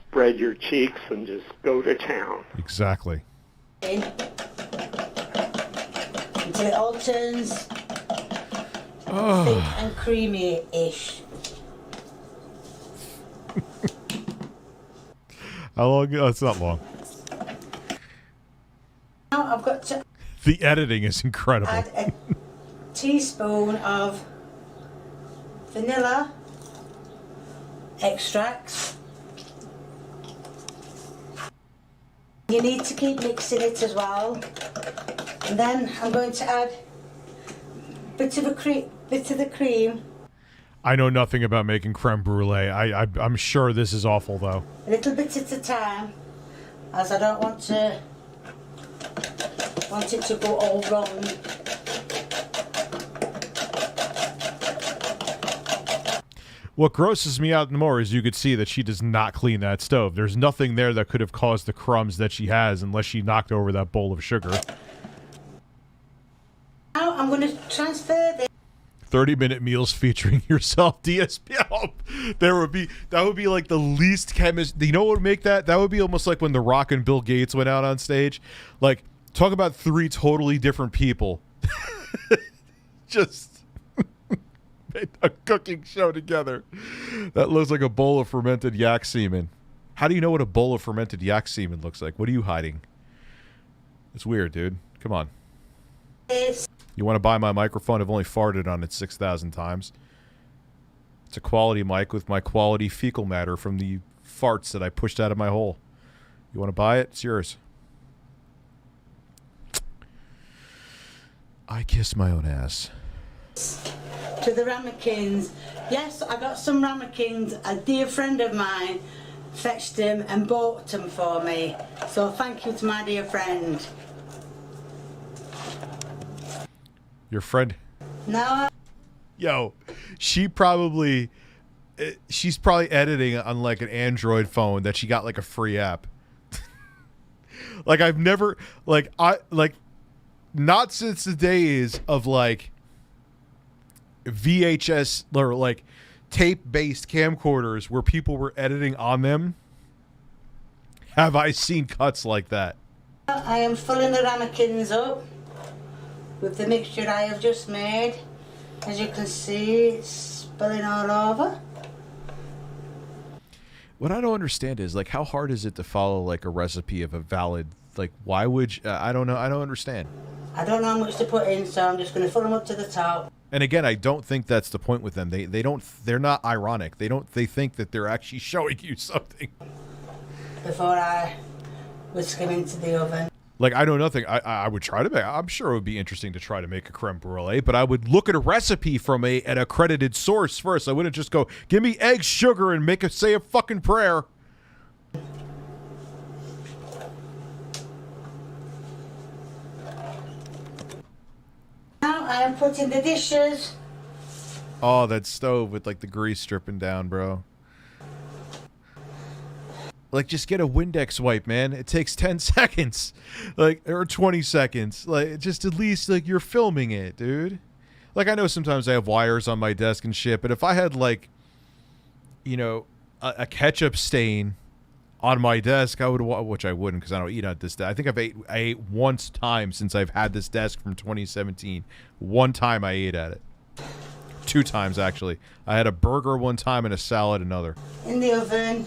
Spread your cheeks and just go to town. Exactly. Until it all turns thick and creamy-ish. How long? Oh, it's not long. Now I've got to The editing is incredible. add a teaspoon of vanilla extract. You need to keep mixing it as well. And then I'm going to add a bit of the cream. I know nothing about making creme brulee. I'm sure this is awful, though. A little bit at a time, as I don't want it to go all wrong. What grosses me out more is you could see that she does not clean that stove. There's nothing there that could have caused the crumbs that she has unless she knocked over that bowl of sugar. Now I'm going to transfer this. 30-minute meals featuring yourself, DSP. Oh, that would be like the least chemist. You know what would make that? That would be almost like when The Rock and Bill Gates went out on stage. Like, talk about 3 totally different people. Just made a cooking show together. That looks like a bowl of fermented yak semen. How do you know what a bowl of fermented yak semen looks like? What are you hiding? It's weird, dude. Come on. You want to buy my microphone? I've only farted on it 6,000 times. It's a quality mic with my quality fecal matter from the farts that I pushed out of my hole. You want to buy it? It's yours. I kiss my own ass. To the ramekins. Yes, I got some ramekins. A dear friend of mine fetched them and bought them for me. So thank you to my dear friend. Your friend? No. Yo, she's probably editing on like an Android phone that she got like a free app. Like I've never not since the days of like VHS or like tape-based camcorders where people were editing on them have I seen cuts like that. I am filling the ramekins up with the mixture I have just made. As you can see, it's spilling all over. What I don't understand is like how hard is it to follow like a recipe of a valid, like why would you, I don't know, I don't understand. I don't know how much to put in, so I'm just going to fill them up to the top. And again, I don't think that's the point with them. They're not ironic. They think that they're actually showing you something. Before I whisk them into the oven. Like, I know nothing. I would try to make, I'm sure it would be interesting to try to make a creme brulee, but I would look at a recipe from an accredited source first. I wouldn't just go, give me eggs, sugar, and say a fucking prayer. Now I am putting the dishes. Oh, that stove with like the grease dripping down, bro. Like, just get a Windex wipe, man. It takes 10 seconds, like, or 20 seconds. Like, just at least like you're filming it, dude. Like, I know sometimes I have wires on my desk and shit, but if I had like, you know, a ketchup stain on my desk, I would, which I wouldn't because I don't eat at this desk. I think I ate once time since I've had this desk from 2017. One time I ate at it. 2 times actually. I had a burger one time and a salad another. In the oven.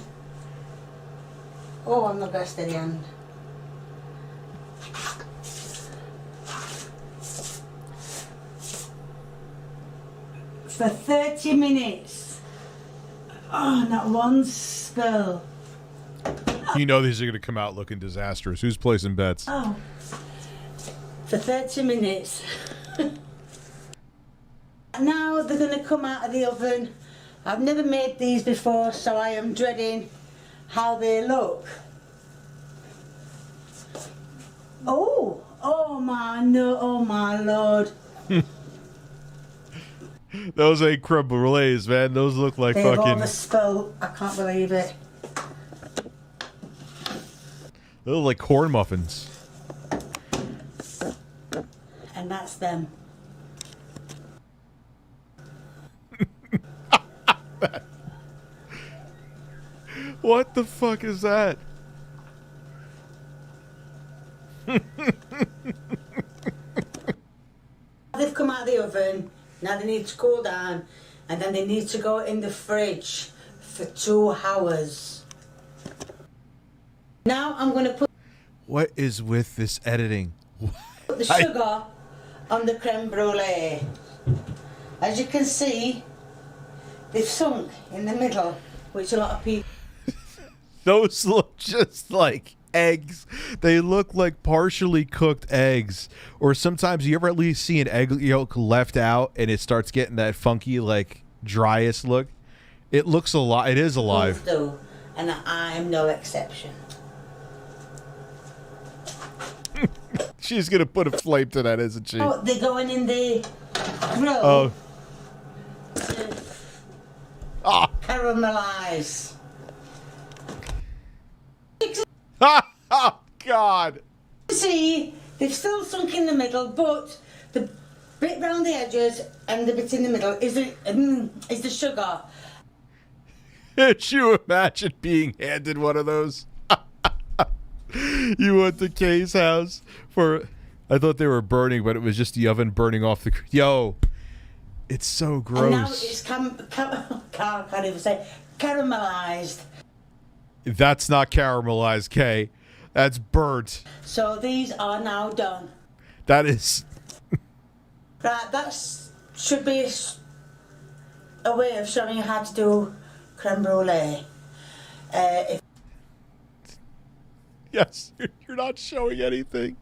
Oh, I'm the best at the end. For 30 minutes. Oh, not one spill. You know these are going to come out looking disastrous. Who's placing bets? Oh. For 30 minutes. Now they're going to come out of the oven. I've never made these before, so I am dreading how they look. Oh my no, oh my lord. Those ain't creme brulees, man. Those look like They've fucking... overspilled. I can't believe it. They look like corn muffins. And that's them. What the fuck is that? They've come out of the oven. Now they need to cool down. And then they need to go in the fridge for 2 hours. Now I'm going to put What is with this editing? the sugar on the creme brulee. As you can see, they've sunk in the middle, which a lot of people... Those look just like eggs. They look like partially cooked eggs. Or sometimes you ever at least see an egg yolk left out and it starts getting that funky, like, driest look. It looks alive. It is alive. Do, and I'm no exception. She's going to put a flame to that, isn't she? Oh, they're going in the grill. Oh. Caramelize. Oh, God. See, they've still sunk in the middle, but the bit round the edges and the bit in the middle is the sugar. Could you imagine being handed one of those? You went to Kay's house for... I thought they were burning, but it was just the oven burning off the... Yo, it's so gross. And now it's can't even say caramelized. That's not caramelized, Kay. That's burnt. So these are now done. That is... Right, that should be a way of showing you how to do creme brulee. Yes, you're not showing anything.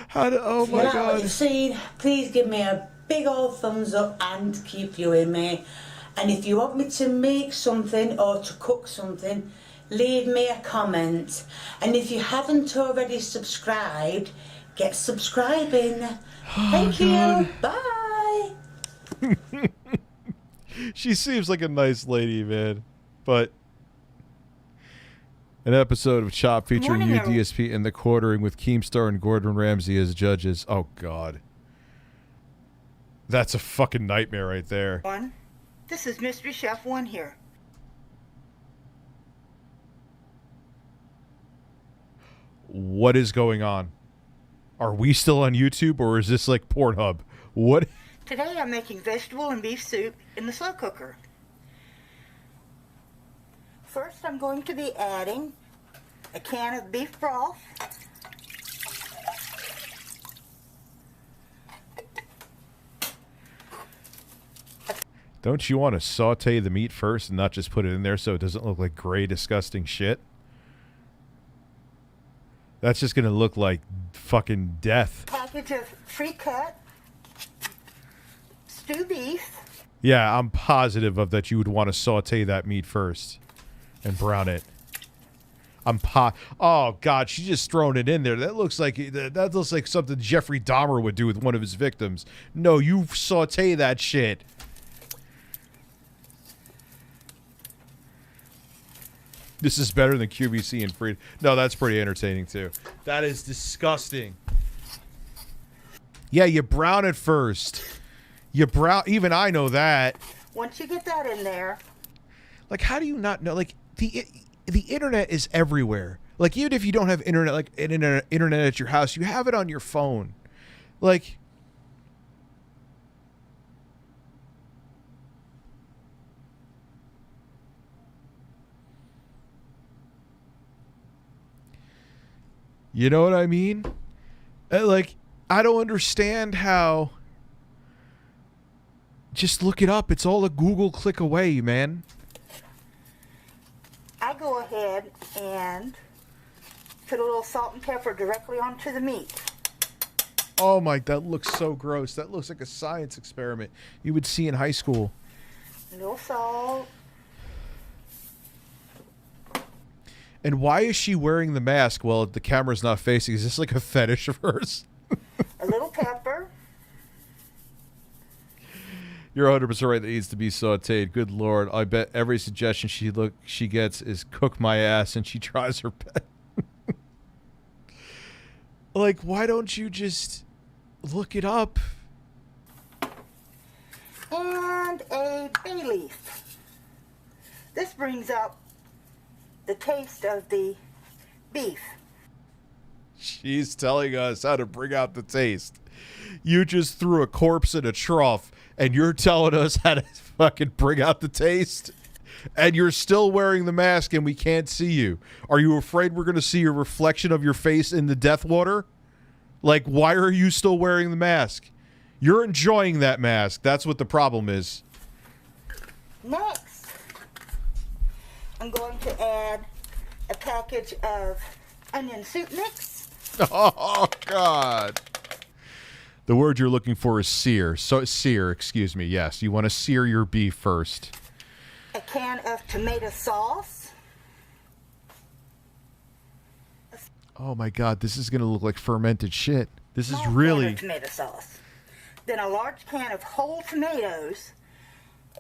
How to... Oh, my If you like God. what you've seen, please give me a big old thumbs up and keep viewing me. And if you want me to make something or to cook something, leave me a comment. And if you haven't already subscribed, get subscribing. Thank you. Bye. She seems like a nice lady, man. But an episode of Chop featuring Morning, everyone. UDSP and the Quartering with Keemstar and Gordon Ramsay as judges. Oh, God. That's a fucking nightmare right there. This is Mystery Chef 1 here. What is going on? Are we still on YouTube or is this like Pornhub? What? Today I'm making vegetable and beef soup in the slow cooker. First I'm going to be adding a can of beef broth, Don't you want to saute the meat first and not just put it in there so it doesn't look like gray, disgusting shit? That's just going to look like fucking death. Package of pre-cut stew beef. Yeah, I'm positive of that you would want to saute that meat first and brown it. Oh God, she's just throwing it in there. That looks like something Jeffrey Dahmer would do with one of his victims. No, you saute that shit. This is better than QVC and Freedom. No, that's pretty entertaining too. That is disgusting. Yeah, you brown it first. You brown. Even I know that. Once you get that in there. Like, how do you not know? Like, the internet is everywhere. Like, even if you don't have internet, like internet at your house, you have it on your phone. Like, you know what I mean? Like, I don't understand how. Just look it up. It's all a Google click away, man. I go ahead and put a little salt and pepper directly onto the meat. Oh my, that looks so gross. That looks like a science experiment you would see in high school. A little salt. And why is she wearing the mask while the camera's not facing? Is this like a fetish of hers? A little pepper. You're 100% right. That needs to be sauteed. Good Lord. I bet every suggestion she gets is cook my ass, and she tries her best. Like, why don't you just look it up? And a bay leaf. This brings out the taste of the beef. She's telling us how to bring out the taste. You just threw a corpse in a trough, and you're telling us how to fucking bring out the taste? And you're still wearing the mask, and we can't see you. Are you afraid we're going to see a reflection of your face in the death water? Like, why are you still wearing the mask? You're enjoying that mask. That's what the problem is. Next, I'm going to add a package of onion soup mix. Oh, God. The word you're looking for is sear. So, sear, excuse me. Yes, you want to sear your beef first. A can of tomato sauce. Oh, my God. This is going to look like fermented shit. This is Small really... can of tomato sauce. Then a large can of whole tomatoes.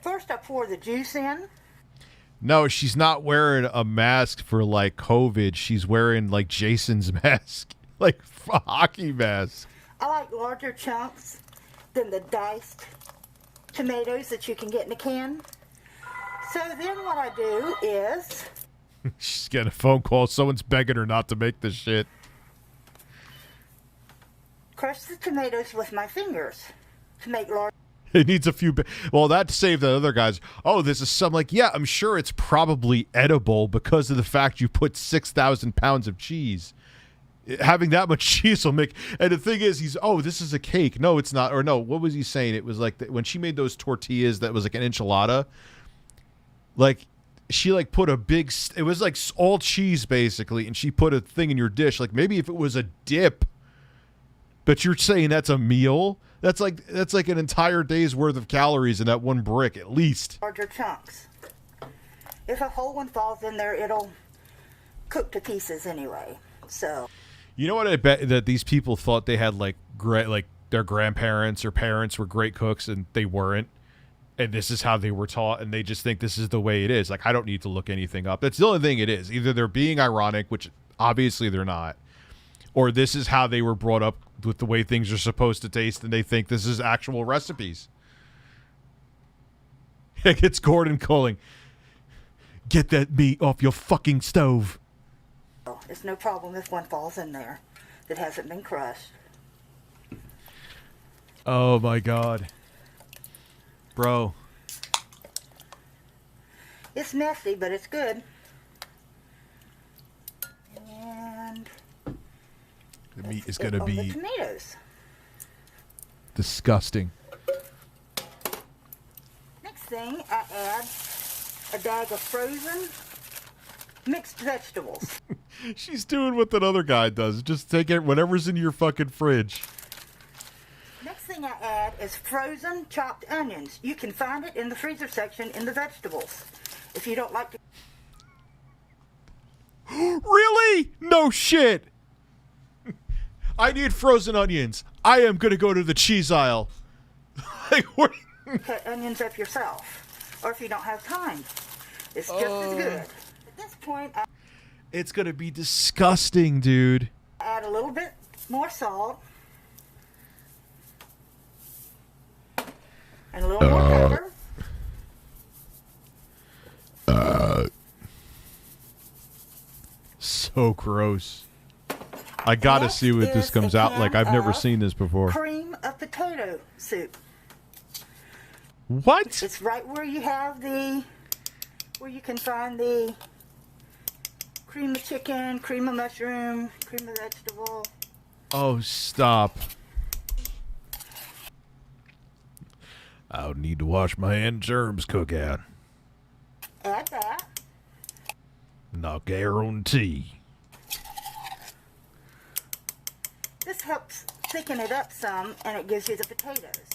First, I pour the juice in. No, she's not wearing a mask for, like, COVID. She's wearing, like, Jason's mask. Like, a hockey mask. I like larger chunks than the diced tomatoes that you can get in a can. So then what I do is... She's getting a phone call. Someone's begging her not to make this shit. Crush the tomatoes with my fingers to make large... It needs a few... Well, that saved the other guys. Oh, this is some... Like, yeah, I'm sure it's probably edible because of the fact you put 6,000 pounds of cheese. Having that much cheese will make... And the thing is, oh, this is a cake. No, it's not. Or no, what was he saying? It was like... When she made those tortillas that was like an enchilada, like, she like put a big... It was like all cheese, basically, and she put a thing in your dish. Like, maybe if it was a dip, but you're saying that's a meal? That's like an entire day's worth of calories in that one brick, at least. Larger chunks. If a whole one falls in there, it'll cook to pieces anyway. So... You know what I bet that these people thought they had like their grandparents or parents were great cooks and they weren't, and this is how they were taught and they just think this is the way it is. Like, I don't need to look anything up. That's the only thing it is. Either they're being ironic, which obviously they're not, or this is how they were brought up with the way things are supposed to taste and they think this is actual recipes. It's Gordon calling. Get that meat off your fucking stove. It's no problem if one falls in there that hasn't been crushed. Oh my God. Bro. It's messy, but it's good. And the meat is going to be the tomatoes. disgusting. Next thing, I add a bag of frozen mixed vegetables. She's doing what that other guy does. Just take it, whatever's in your fucking fridge. Next thing I add is frozen chopped onions. You can find it in the freezer section in the vegetables. If you don't like to... Really? No shit. I need frozen onions. I am going to go to the cheese aisle. Like, what? Cut onions up yourself. Or if you don't have time. It's just as good. At this point, I It's going to be disgusting, dude. add a little bit more salt. And a little more pepper. So gross. I gotta Next see what this is comes a out like. can I've never of seen this before. Cream of potato soup. What? It's right where you have where you can find the cream of chicken, cream of mushroom, cream of vegetable. Oh, stop. I'll need to wash my hand germs, cookout. Add that. Not guarantee. This helps thicken it up some, and it gives you the potatoes.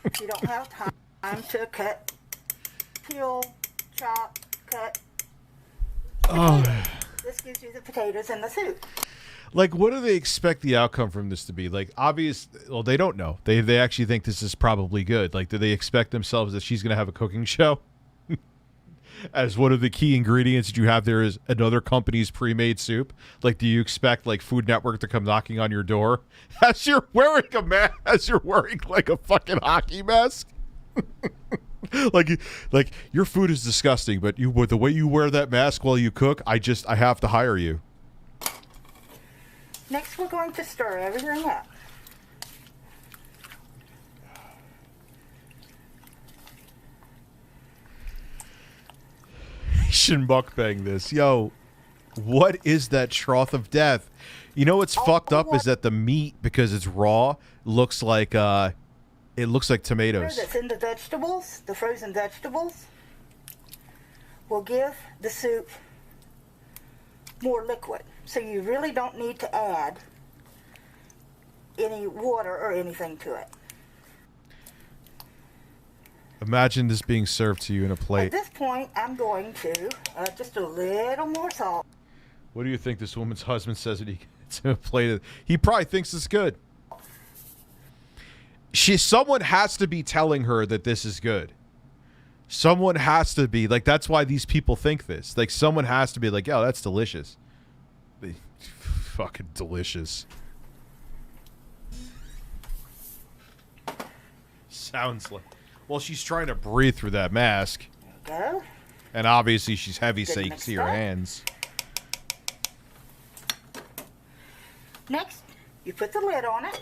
If you don't have time to cut, peel, chop, cut. Oh. This gives you the potatoes and the soup. Like, what do they expect the outcome from this to be? Like, well, they don't know. They actually think this is probably good. Like, do they expect themselves that she's going to have a cooking show? As one of the key ingredients that you have there is another company's pre-made soup. Like, do you expect, like, Food Network to come knocking on your door as you're wearing a mask, as you're wearing, like, a fucking hockey mask? like your food is disgusting, but with the way you wear that mask while you cook, I have to hire you. Next, we're going to stir everything up. Asian mukbang this. Yo, what is that trough of death? You know what's fucked up is that the meat, because it's raw, looks like tomatoes. That's in the vegetables, the frozen vegetables, will give the soup more liquid. So you really don't need to add any water or anything to it. Imagine this being served to you in a plate. At this point, I'm going to add just a little more salt. What do you think this woman's husband says when he gets a plate? He probably thinks it's good. Someone has to be telling her that this is good. Someone has to be. Like, that's why these people think this. Like, someone has to be like, yo, that's delicious. Fucking delicious. Sounds like... Well, she's trying to breathe through that mask. There you go. And obviously she's heavy, so you can mixed see her up. hands. Next, you put the lid on it.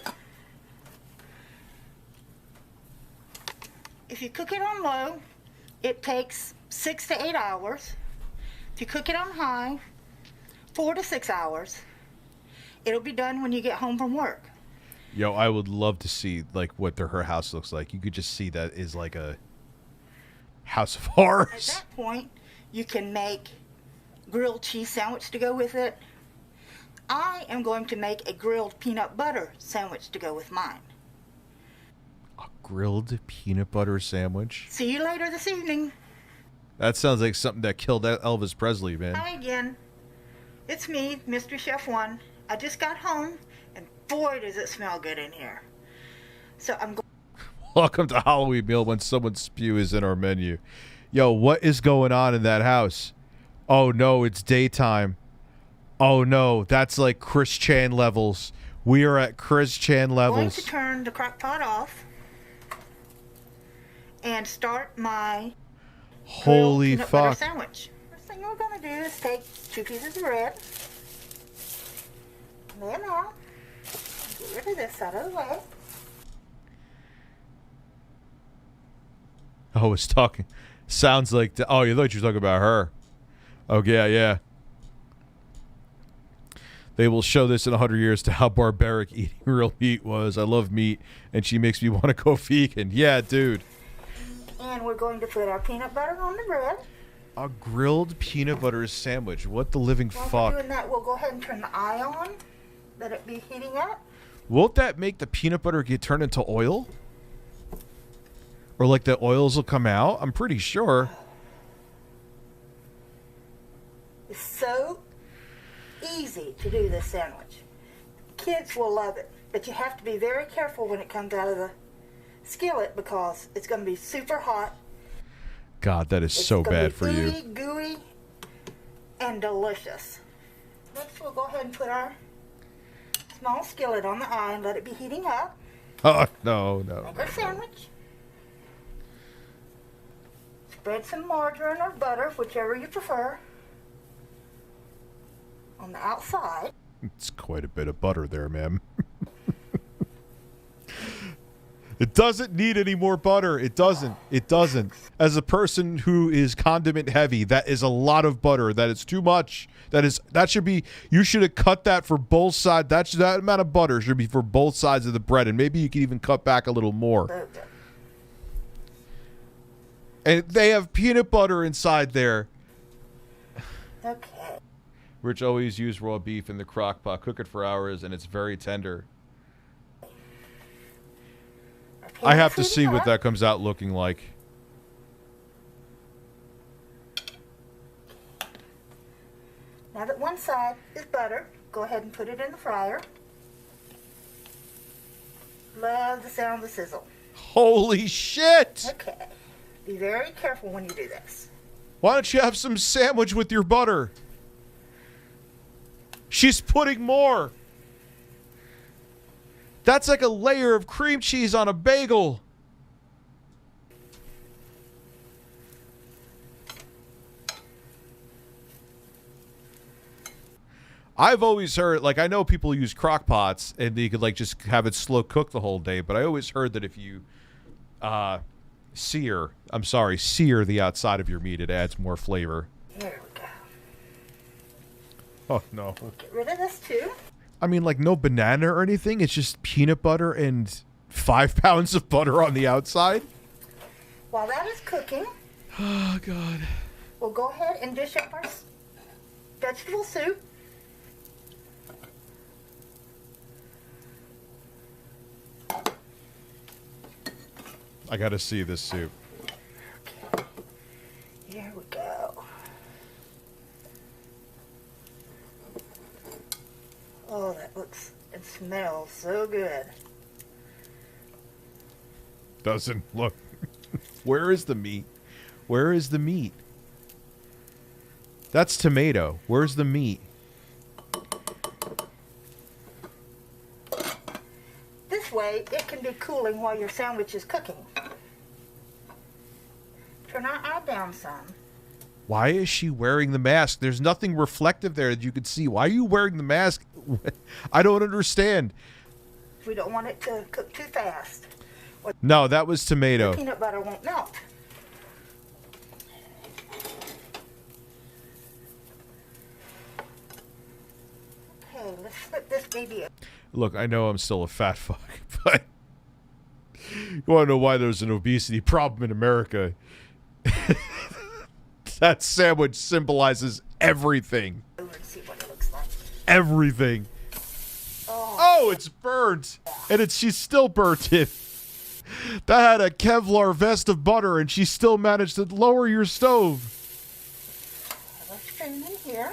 If you cook it on low, it takes 6 to 8 hours. If you cook it on high, 4 to 6 hours. It'll be done when you get home from work. Yo, I would love to see like what her house looks like. You could just see that is like a house of horrors. At that point, you can make grilled cheese sandwich to go with it. I am going to make a grilled peanut butter sandwich to go with mine. A grilled peanut butter sandwich? See you later this evening. That sounds like something that killed Elvis Presley, man. Hi again. It's me, Mystery Chef 1. I just got home, and boy, does it smell good in here. So I'm going... Welcome to Halloween meal when someone's spew is in our menu. Yo, what is going on in that house? Oh, no, it's daytime. Oh, no, that's like Chris Chan levels. We are at Chris Chan levels. going to turn the crock pot off and start my Holy peanut butter fuck. sandwich. First thing we're going to do is take 2 pieces of bread. There now. Get rid of this out of the way. Oh, it's talking. Sounds like... Oh, you thought you were talking about her. Oh, yeah, yeah. They will show this in 100 years to how barbaric eating real meat was. I love meat, and she makes me want to go vegan. Yeah, dude. And we're going to put our peanut butter on the bread. A grilled peanut butter sandwich. What the living While fuck? we're doing that, we'll go ahead and turn the eye on. Let it be heating up. Won't that make the peanut butter get turned into oil? Or like the oils will come out? I'm pretty sure. It's so easy to do this sandwich. Kids will love it, but you have to be very careful when it comes out of the skillet because it's going to be super hot. God, that is so bad for you. It's going to be gooey, and delicious. Next, we'll go ahead and put our small skillet on the eye and let it be heating up. Oh, no, no. Make our sandwich. Spread some margarine or butter, whichever you prefer, on the outside. It's quite a bit of butter there, ma'am. It doesn't need any more butter. It doesn't. It doesn't. As a person who is condiment heavy, that is a lot of butter. That is too much. That should be, you should have cut that for both sides. That amount of butter should be for both sides of the bread, and maybe you could even cut back a little more. And they have peanut butter inside there. Okay. Rich always use raw beef in the crock pot. Cook it for hours, and it's very tender. I have to see what that comes out looking like. Now that one side is butter, go ahead and put it in the fryer. Love the sound of the sizzle. Holy shit! Okay. Be very careful when you do this. Why don't you have some sandwich with your butter? She's putting more. That's like a layer of cream cheese on a bagel. I've always heard, like, I know people use crock pots and you could, like, just have it slow cook the whole day, but I always heard that if you sear the outside of your meat, it adds more flavor. Here we go. Oh, no. Get rid of this too. I mean, like, no banana or anything. It's just peanut butter and 5 pounds of butter on the outside. While that is cooking, oh, God. We'll go ahead and dish up our vegetable soup. I gotta see this soup. Okay. Here we go. Oh, that looks and smells so good. Doesn't look. Where is the meat? Where is the meat? That's tomato. Where's the meat? This way, it can be cooling while your sandwich is cooking. Turn our eye down some. Why is she wearing the mask? There's nothing reflective there that you can see. Why are you wearing the mask? I don't understand. We don't want it to cook too fast. No, that was tomato. The peanut butter won't melt. Okay, let's flip this baby up. Look, I know I'm still a fat fuck, but you want to know why there's an obesity problem in America? That sandwich symbolizes everything. Over and see what it looks like. Everything. Oh, it's burnt. And she's still burnt it. That had a Kevlar vest of butter, and she still managed to lower your stove. Let's spoon in here.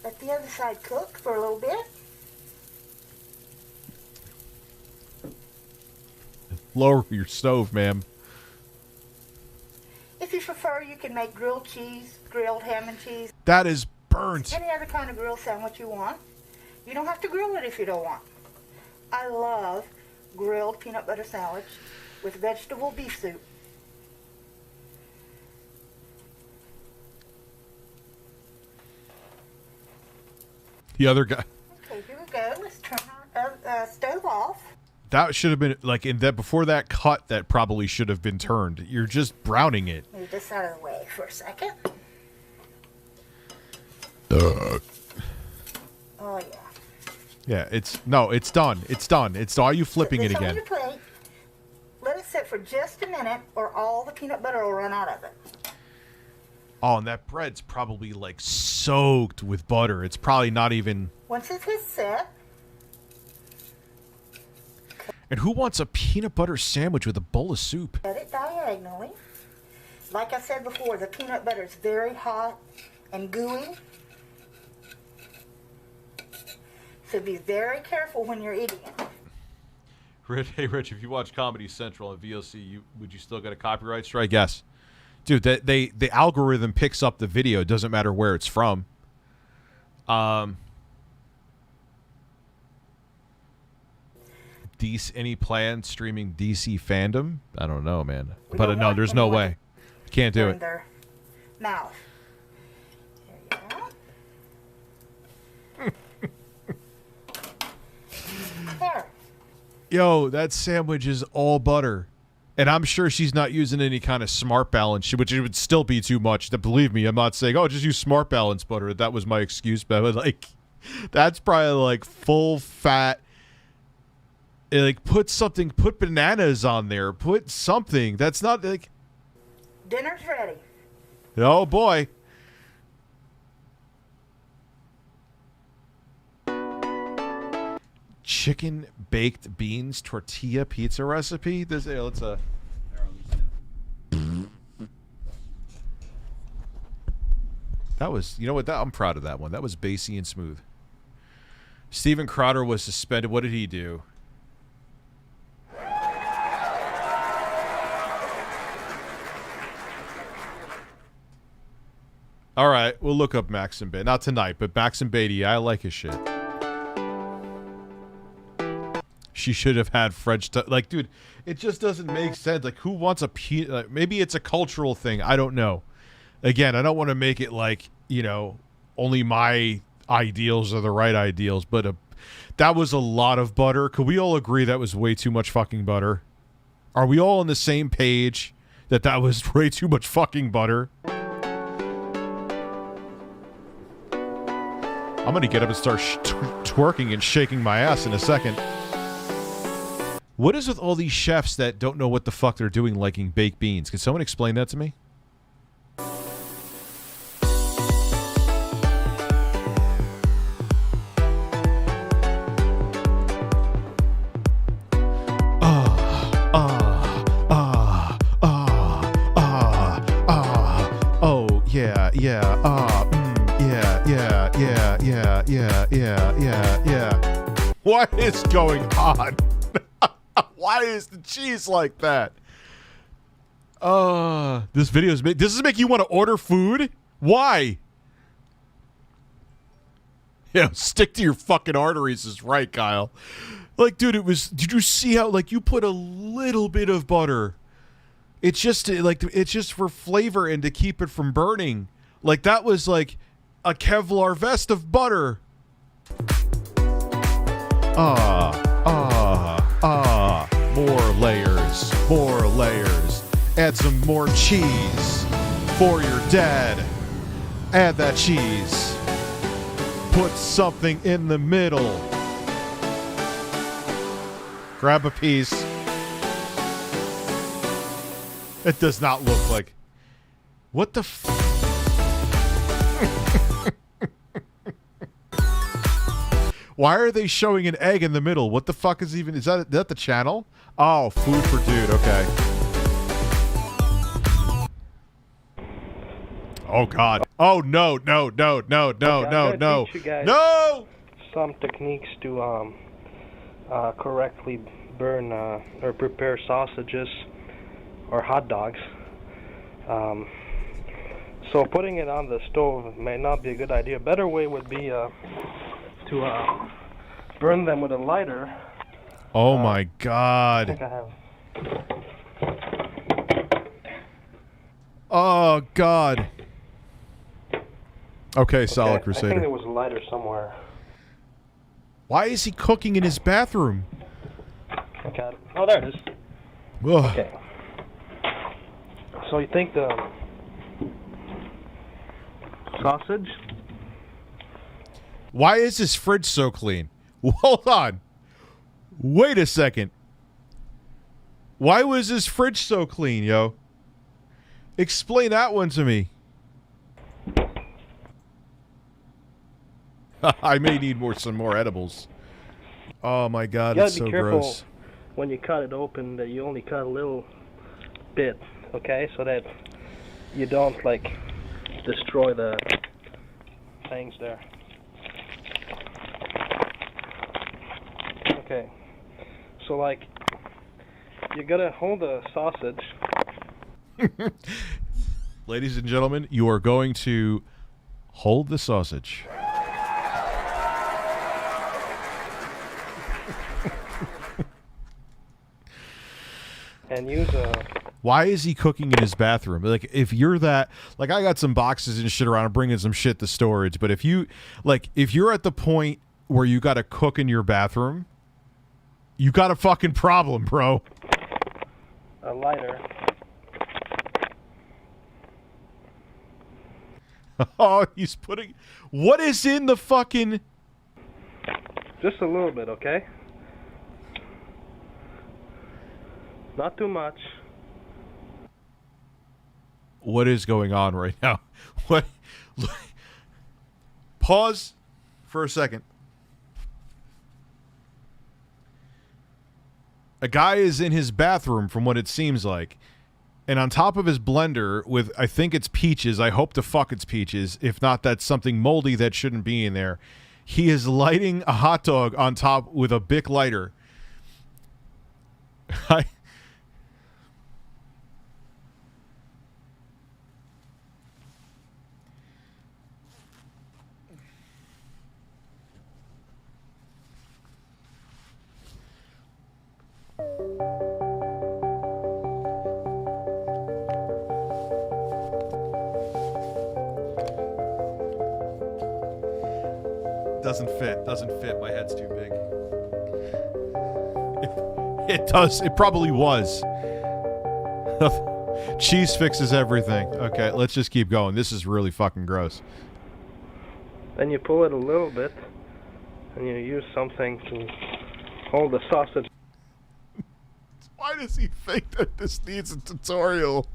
Let the other side cook for a little bit. Lower your stove, ma'am. If you prefer, you can make grilled cheese, grilled ham and cheese. That is burnt. Any other kind of grilled sandwich you want. You don't have to grill it if you don't want. I love grilled peanut butter sandwich with vegetable beef soup. The other guy. Okay, here we go. Let's turn our stove off. That should have been, like, in that, before that cut, that probably should have been turned. You're just browning it. Move this out of the way for a second. Oh, yeah. Yeah, it's done. It's done. It's why are you flipping it Put this on again? your plate. Let it sit for just a minute, or all the peanut butter will run out of it. Oh, and that bread's probably like soaked with butter. It's probably not even. Once it is set. And who wants a peanut butter sandwich with a bowl of soup? Cut it diagonally. Like I said before, the peanut butter is very hot and gooey. So be very careful when you're eating it. Hey, Rich, if you watch Comedy Central on VLC, would you still get a copyright strike? Yes. Dude, the algorithm picks up the video. It doesn't matter where it's from. Any plan streaming DC fandom? I don't know, man. But no, there's no way. Can't do it. Their mouth. There you go. There. Yo, that sandwich is all butter. And I'm sure she's not using any kind of smart balance, which it would still be too much. Believe me, I'm not saying, oh, just use smart balance butter. That was my excuse, but like, that's probably like full fat. Like, put bananas on there. Put something. That's not like. Dinner's ready. Oh boy. Chicken baked beans tortilla pizza recipe. This let's That was, you know what, I'm proud of that one. That was bassy and smooth. Steven Crowder was suspended. What did he do? All right, we'll look up Maxim Beatty. Not tonight, but Maxim Beatty, I like his shit. She should have had French like, dude, it just doesn't make sense. Like, who wants a maybe it's a cultural thing. I don't know. Again, I don't want to make it like, you know, only my ideals are the right ideals, but that was a lot of butter. Could we all agree that was way too much fucking butter? Are we all on the same page that was way too much fucking butter? I'm going to get up and start twerking and shaking my ass in a second. What is with all these chefs that don't know what the fuck they're doing liking baked beans? Can someone explain that to me? Oh, yeah, yeah. What is going on? Why is the cheese like that? This video is does this make you want to order food? Why? Yeah, stick to your fucking arteries is right, Kyle. Like, dude, did you see how, like, you put a little bit of butter? It's just for flavor and to keep it from burning. Like, that was like a Kevlar vest of butter. More layers. Add some more cheese for your dad. Add that cheese. Put something in the middle. Grab a piece. It does not look like. What the Why are they showing an egg in the middle? What the fuck is that the channel? Oh, food for dude, okay. Oh god. Oh no. No. Some techniques to correctly burn or prepare sausages or hot dogs. So putting it on the stove may not be a good idea. A better way would be to burn them with a lighter. Oh my god. I think I have. Oh god. Okay, Solid Crusader. I think there was a lighter somewhere. Why is he cooking in his bathroom? Okay. Oh, there it is. Ugh. Okay. So you think the sausage? Why is this fridge so clean? Hold on. Wait a second. Why was his fridge so clean, yo? Explain that one to me. I may need some more edibles. Oh my god, it's so gross. You gotta be careful when you cut it open that you only cut a little bit, okay? So that you don't, like, destroy the things there. Okay. So, like, you gotta hold the sausage. Ladies and gentlemen, you are going to hold the sausage. And use a... Why is he cooking in his bathroom? Like, if you're that... Like, I got some boxes and shit around. I'm bringing some shit to storage. But if you... Like, if you're at the point where you got to cook in your bathroom, you got a fucking problem, bro. A lighter. Oh, he's putting... What is in the fucking... Just a little bit, okay? Not too much. What is going on right now? What? Pause for a second. A guy is in his bathroom, from what it seems like, and on top of his blender with, I think it's peaches. I hope to fuck it's peaches. If not, that's something moldy that shouldn't be in there. He is lighting a hot dog on top with a Bic lighter. Doesn't fit. My head's too big. It does. It probably was. Cheese fixes everything. Okay, let's just keep going. This is really fucking gross. Then you pull it a little bit, and you use something to hold the sausage. Why does he think that this needs a tutorial?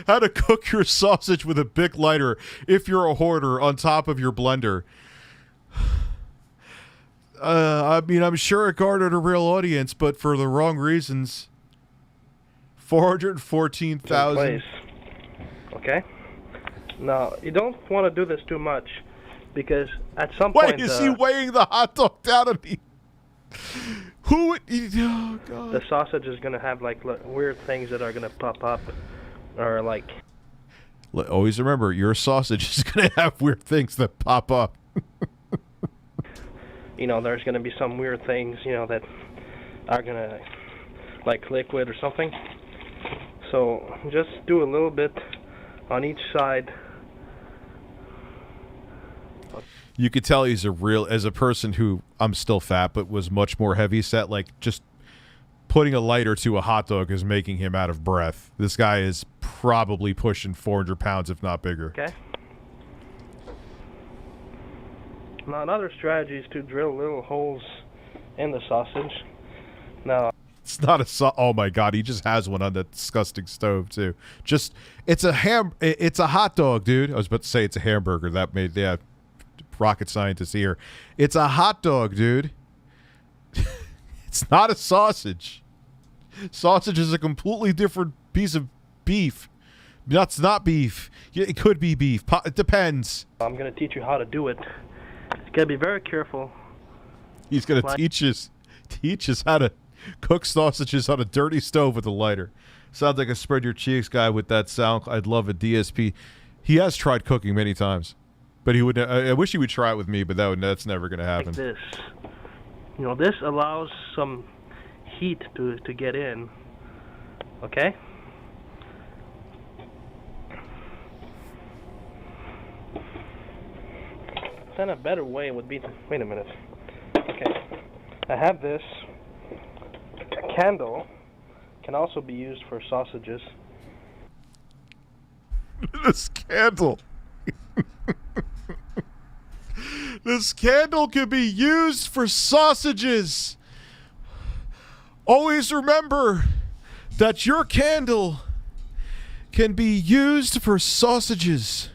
How to cook your sausage with a Bic lighter if you're a hoarder on top of your blender. I mean, I'm sure it garnered a real audience, but for the wrong reasons. 414,000. Okay? Now, you don't want to do this too much, because at some Wait, point... is he weighing the hot dog down on me? Who would... Oh, God. The sausage is going to have, like, weird things that are going to pop up, or, like... Always remember, your sausage is going to have weird things that pop up. You know, there's going to be some weird things, you know, that are going to, like, liquid or something. So, just do a little bit on each side. You could tell he's as a person who, I'm still fat, but was much more heavy set, like, just putting a lighter to a hot dog is making him out of breath. This guy is probably pushing 400 pounds, if not bigger. Okay. Now, another strategy is to drill little holes in the sausage. Now, it's not a oh my God, he just has one on that disgusting stove too. Just it's a hot dog, dude. I was about to say it's a hamburger. That made rocket scientist here. It's a hot dog, dude. It's not a sausage. Sausage is a completely different piece of beef. That's not beef. It could be beef. It depends. I'm going to teach you how to do it. You got to be very careful. He's going to teach us how to cook sausages on a dirty stove with a lighter. Sounds like a spread your cheeks guy with that sound. I'd love a DSP. He has tried cooking many times, but he would. I wish he would try it with me, but that's never going to happen. Like this. You know, this allows some heat to get in. Okay? Then a better way would be to... Wait a minute. Okay. I have this. A candle can also be used for sausages. This candle. This candle can be used for sausages. Always remember that your candle can be used for sausages.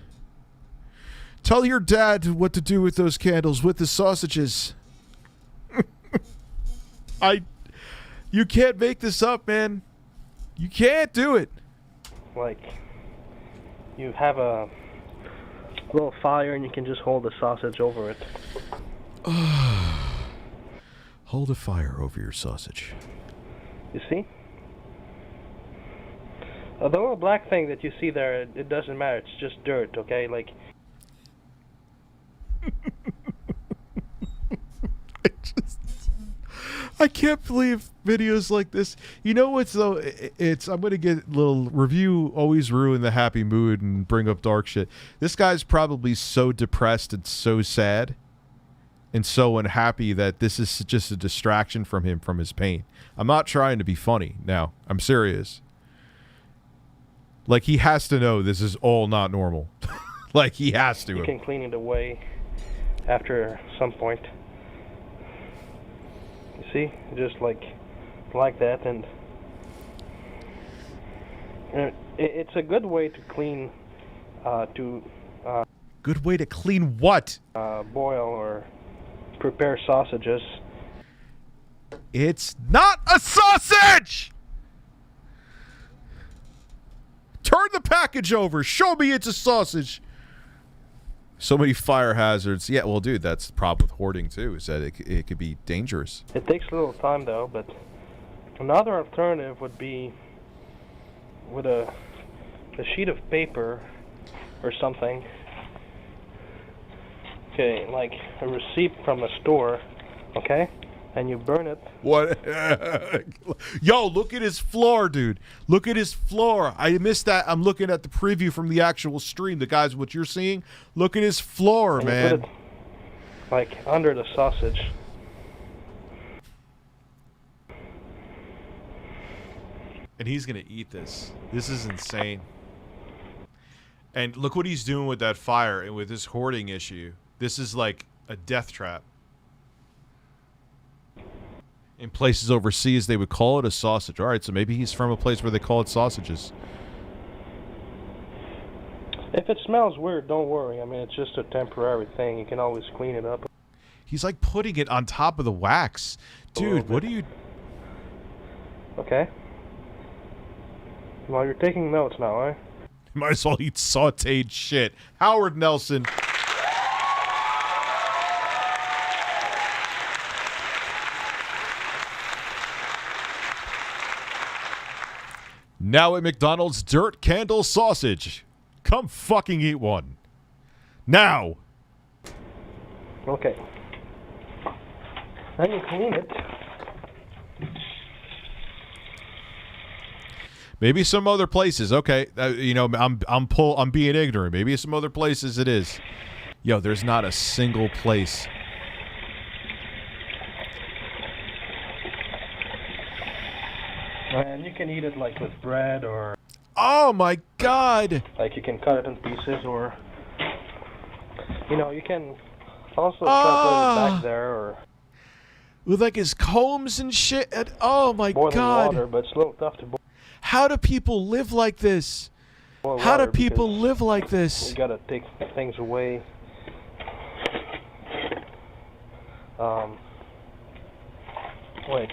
Tell your dad what to do with those candles, with the sausages. You can't make this up, man. You can't do it. Like, you have a little fire and you can just hold the sausage over it. Hold a fire over your sausage. You see? The little black thing that you see there, it doesn't matter. It's just dirt, okay? Like... I can't believe videos like this. You know what's though? I'm gonna get a little review. Always ruin the happy mood and bring up dark shit. This guy's probably so depressed and so sad and so unhappy that this is just a distraction from him from his pain. I'm not trying to be funny now. I'm serious. Like, he has to know this is all not normal. Like, he has to. You can clean it away after some point. You see? Just like that, and it's a good way to clean, good way to clean what? Boil or prepare sausages. It's not a sausage! Turn the package over. Show me it's a sausage. So many fire hazards. Yeah, well, dude, that's the problem with hoarding, too, is that it could be dangerous. It takes a little time, though, but another alternative would be with a sheet of paper or something. Okay, like a receipt from a store, okay? And you burn it. What? Yo, look at his floor, dude. Look at his floor. I missed that. I'm looking at the preview from the actual stream. The guys, what you're seeing. Look at his floor, and man. You put it, like, under the sausage. And he's going to eat this. This is insane. And look what he's doing with that fire and with this hoarding issue. This is like a death trap. In places overseas, they would call it a sausage. All right, so maybe he's from a place where they call it sausages. If it smells weird, don't worry. I mean, it's just a temporary thing. You can always clean it up. He's like putting it on top of the wax. Dude, what are you... Okay. Well, you're taking notes now, eh? Might as well eat sauteed shit. Howard Nelson. Now at McDonald's, dirt candle sausage. Come fucking eat one. Now. Okay. Then you clean it. Maybe some other places. Okay, you know, I'm being ignorant. Maybe some other places it is. Yo, there's not a single place. And you can eat it like with bread or... Oh my god! Like you can cut it in pieces or... You know, you can also try to put it back there or... With like his combs and shit. And, oh my god! Boiling water, but it's a little tough to boil. How do people live like this? How do people live like this? You gotta take things away. Wait.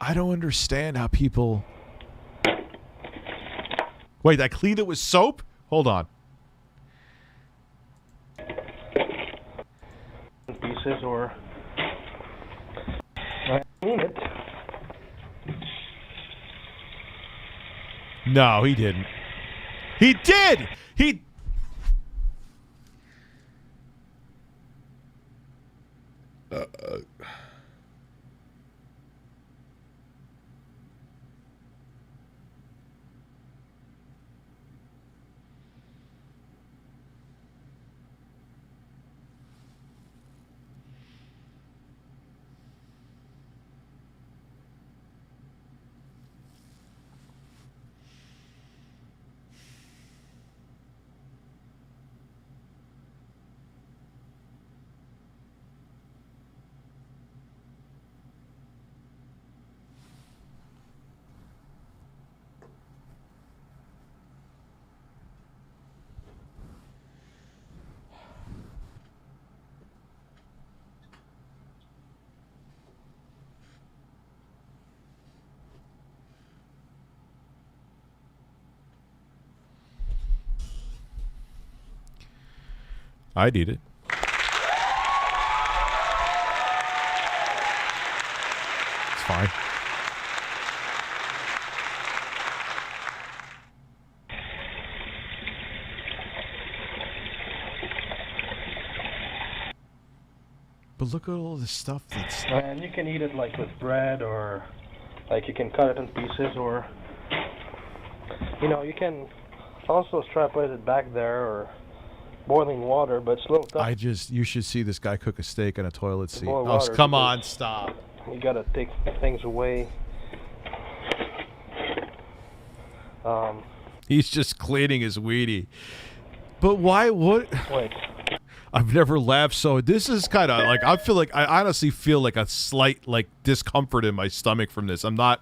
I don't understand how people... Wait, I cleaned it with soap? Hold on. Pieces or... I clean it. No, he didn't. He did! He... I'd eat it. It's fine. But look at all the stuff that's... And you can eat it like with bread, or like you can cut it in pieces, or you know, you can also extrapolate it back there, or boiling water, but it's a little tough. you should see this guy cook a steak on a toilet seat. Boil Oh, water come because on, stop. You gotta take things away. He's just cleaning his weenie. But why would... Wait. I've never laughed so... This is kind of like... I honestly feel like a slight, like, discomfort in my stomach from this. I'm not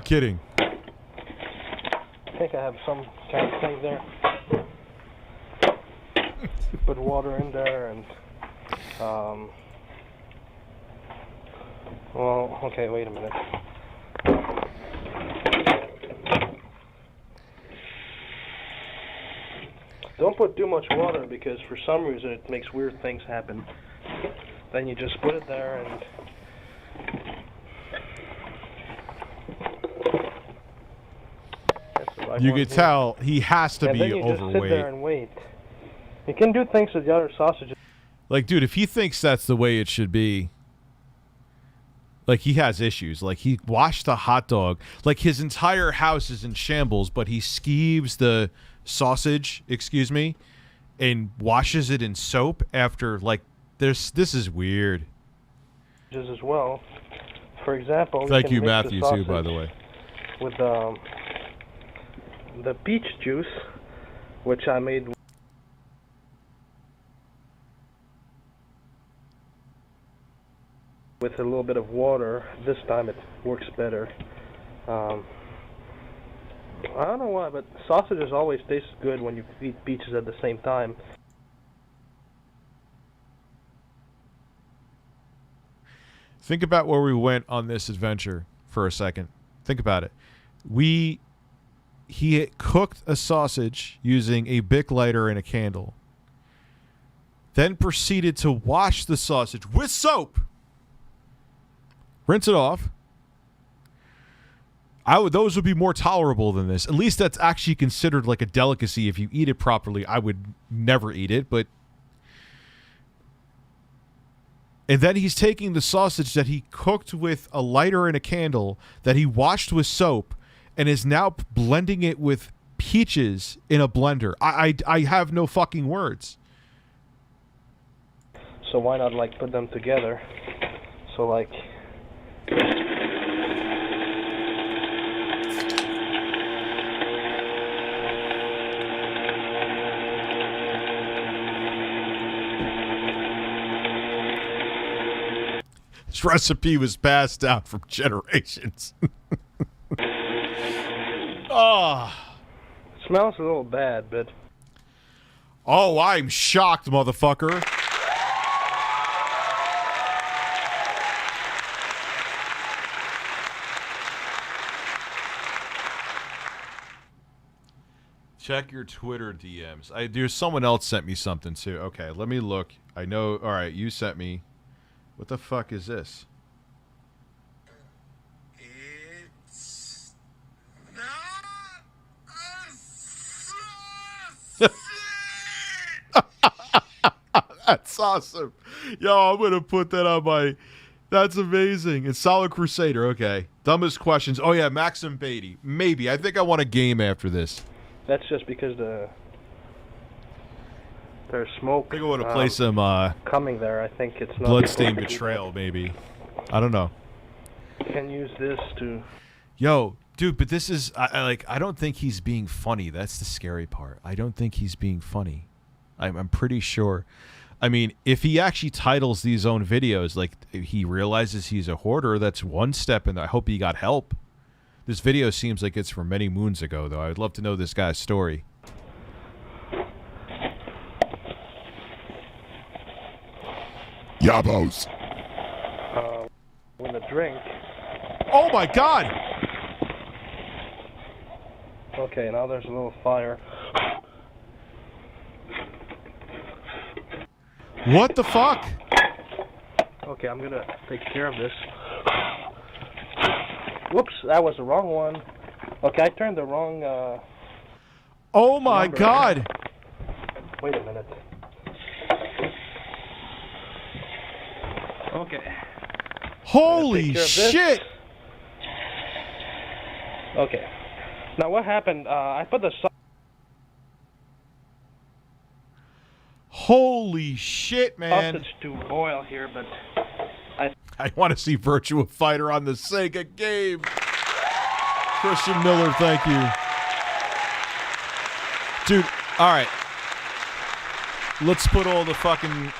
kidding. I think I have some kind of thing there. Put water in there and... well, okay, wait a minute. Don't put too much water because for some reason it makes weird things happen. Then you just put it there and... You could tell he has to be then you just sit overweight. there and wait. You can do things with the other sausages. Like, dude, if he thinks that's the way it should be, like, he has issues. Like, he washed a hot dog. Like, his entire house is in shambles, but he skeeves the sausage, excuse me, and washes it in soap after, like, this is weird. As well. For example, Thank can you, mix the Matthew, too, sausage by the way. with the peach juice, which I made with a little bit of water. This time it works better. I don't know why, but sausages always taste good when you eat peaches at the same time. Think about where we went on this adventure for a second. Think about it. He had cooked a sausage using a Bic lighter and a candle. Then proceeded to wash the sausage with soap. Rinse it off. Those would be more tolerable than this. At least that's actually considered like a delicacy if you eat it properly. I would never eat it, but... And then he's taking the sausage that he cooked with a lighter and a candle that he washed with soap and is now blending it with peaches in a blender. I have no fucking words. So why not, like, put them together? So, like... This recipe was passed down from generations. Oh. Smells a little bad, but... Oh, I'm shocked, motherfucker. Check your Twitter DMs. There's someone else sent me something too. Okay, let me look. I know. All right, you sent me. What the fuck is this? It's not That's awesome. Yo, I'm gonna put that on my... That's amazing. It's Solid Crusader. Okay. Dumbest questions. Oh yeah, Maxim Beatty. Maybe. I think I want a game after this. That's just because there's smoke. I think I want to play some coming there. I think it's not Bloodstained Betrayal, maybe. I don't know. You can use this to... Yo, dude, but this is... I don't think he's being funny. That's the scary part. I don't think he's being funny. I'm pretty sure. I mean, if he actually titles these own videos, like, he realizes he's a hoarder, that's one step, and I hope he got help. This video seems like it's from many moons ago, though. I'd love to know this guy's story. Yabos. With a drink. Oh my god! Okay, now there's a little fire. What the fuck? Okay, I'm gonna take care of this. Whoops, that was the wrong one. Okay, I turned the wrong, Oh my number. god! Wait a minute. Okay. Holy Take care of this. shit! Okay. Now what happened, I put the Holy shit, man. sausage to boil here, but I want to see Virtua Fighter on the Sega game. Christian Miller, thank you. Dude, alright. Let's put all the fucking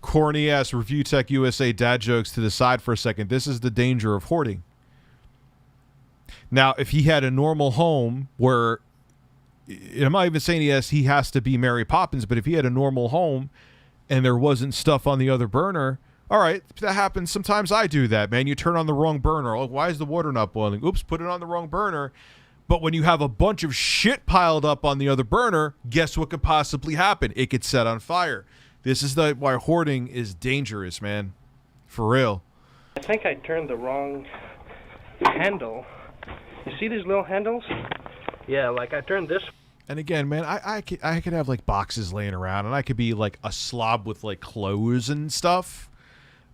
corny-ass Review Tech USA dad jokes to the side for a second. This is the danger of hoarding. Now, if he had a normal home where... I'm not even saying he has to be Mary Poppins, but if he had a normal home and there wasn't stuff on the other burner, all right, that happens. Sometimes I do that, man. You turn on the wrong burner. Like, why is the water not boiling? Oops, put it on the wrong burner. But when you have a bunch of shit piled up on the other burner, guess what could possibly happen? It gets set on fire. This is why hoarding is dangerous, man. For real. I think I turned the wrong handle. You see these little handles? Yeah, like I turned this. And again, man, I could have like boxes laying around, and I could be like a slob with like clothes and stuff,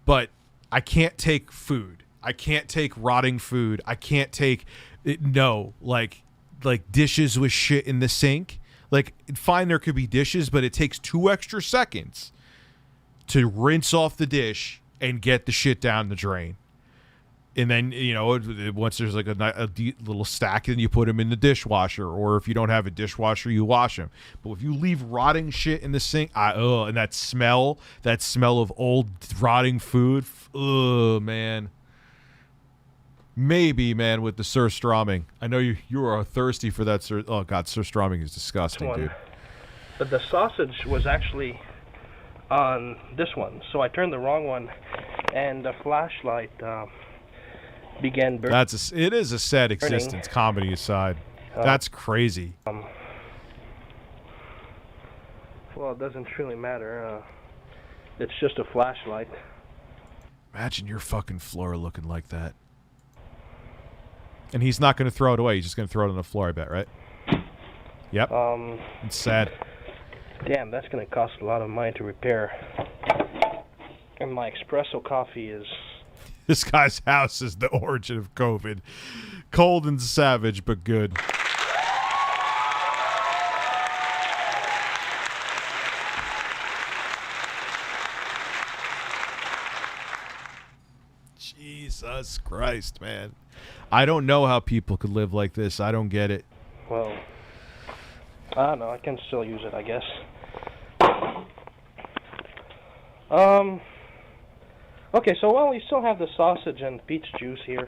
but I can't take food. I can't take rotting food. I can't take like dishes with shit in the sink. Like, fine, there could be dishes, but it takes 2 extra seconds to rinse off the dish and get the shit down the drain. And then, you know, once there's like a little stack, then you put them in the dishwasher. Or if you don't have a dishwasher, you wash them. But if you leave rotting shit in the sink, and that smell of old rotting food, man. Maybe, man, with the surströmming. I know you are thirsty for that. Oh God, surströmming is disgusting, dude. But the sausage was actually on this one, so I turned the wrong one, and the flashlight began burning. It is a sad existence, comedy aside. That's crazy. Well, it doesn't really matter. It's just a flashlight. Imagine your fucking floor looking like that. And he's not going to throw it away. He's just going to throw it on the floor, I bet, right? Yep. It's sad. Damn, that's going to cost a lot of money to repair. And my espresso coffee is... This guy's house is the origin of COVID. Cold and savage, but good. Jesus Christ, man. I don't know how people could live like this. I don't get it. Well, I don't know. I can still use it, I guess. Okay, so while we still have the sausage and peach juice here,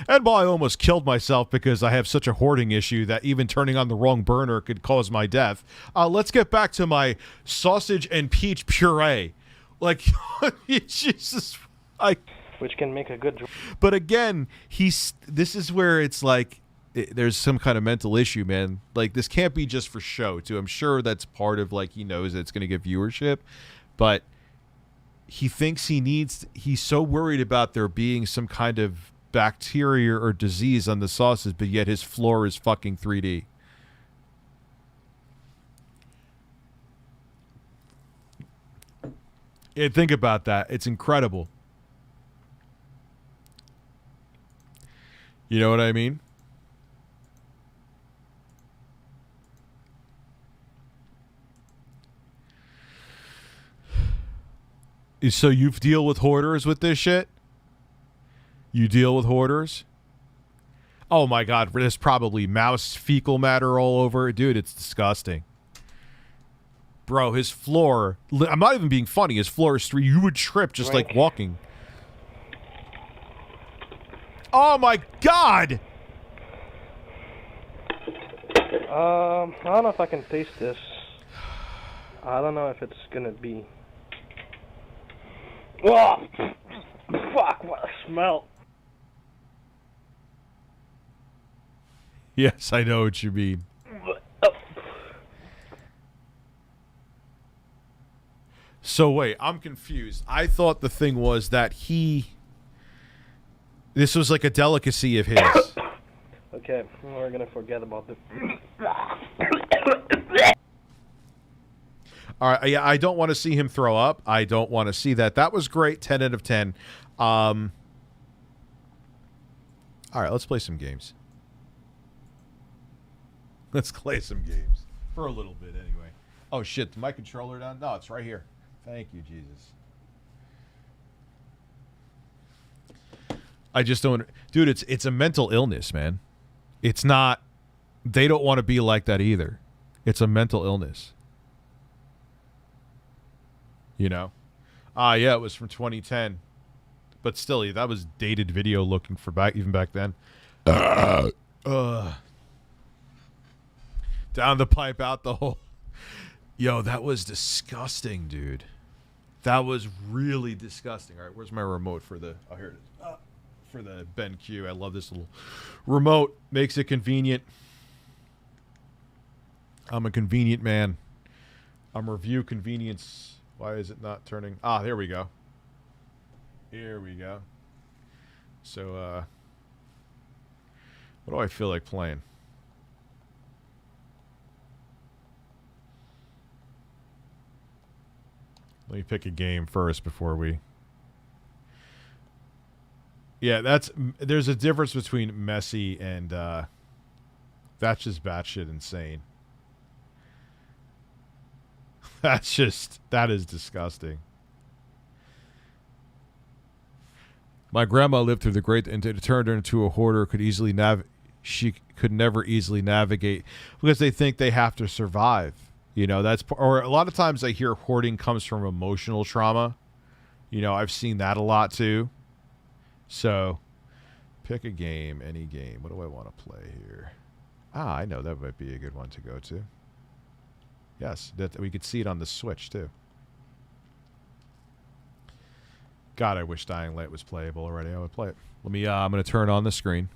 and while I almost killed myself because I have such a hoarding issue that even turning on the wrong burner could cause my death, let's get back to my sausage and peach puree. Like, Jesus, which can make a good... But again, this is where it's like, there's some kind of mental issue, man. Like, this can't be just for show, too. I'm sure that's part of, like, he knows that it's going to get viewership, but he thinks he's so worried about there being some kind of bacteria or disease on the sausage, but yet his floor is fucking 3D. Yeah, think about that. It's incredible. You know what I mean? So you deal with hoarders with this shit? You deal with hoarders? Oh my God, there's probably mouse fecal matter all over it. Dude, it's disgusting. Bro, his floor, I'm not even being funny, his floor is 3. You would trip just like walking. Oh my God! I don't know if I can taste this. I don't know if it's gonna be... Oh, fuck, what a smell. Yes, I know what you mean. So wait, I'm confused. I thought the thing was that this was like a delicacy of his. Okay, we're gonna forget about this. All right, yeah, I don't want to see him throw up. I don't want to see that. That was great, 10 out of 10. All right, let's play some games. Let's play some games for a little bit, anyway. Oh shit, is my controller down? No, it's right here. Thank you, Jesus. I just don't, dude. It's a mental illness, man. It's not. They don't want to be like that either. It's a mental illness. You know? Yeah, it was from 2010. But still, that was dated video looking for even back then. Down the pipe, out the hole. Yo, that was disgusting, dude. That was really disgusting. All right, where's my remote for the... Oh, here it is. For the BenQ. I love this little remote. Makes it convenient. I'm a convenient man. I'm review convenience... Why is it not turning? Ah, there we go. Here we go. So, what do I feel like playing? Let me pick a game first before we... Yeah, there's a difference between messy and, that's just batshit insane. That is disgusting. My grandma lived through the great, and it turned her into a hoarder. She could never easily navigate because they think they have to survive. You know, or a lot of times I hear hoarding comes from emotional trauma. You know, I've seen that a lot too. So, pick a game, any game. What do I want to play here? Ah, I know that might be a good one to go to. Yes, that we could see it on the Switch too. God, I wish Dying Light was playable already. I would play it. Let me. I'm going to turn on the screen.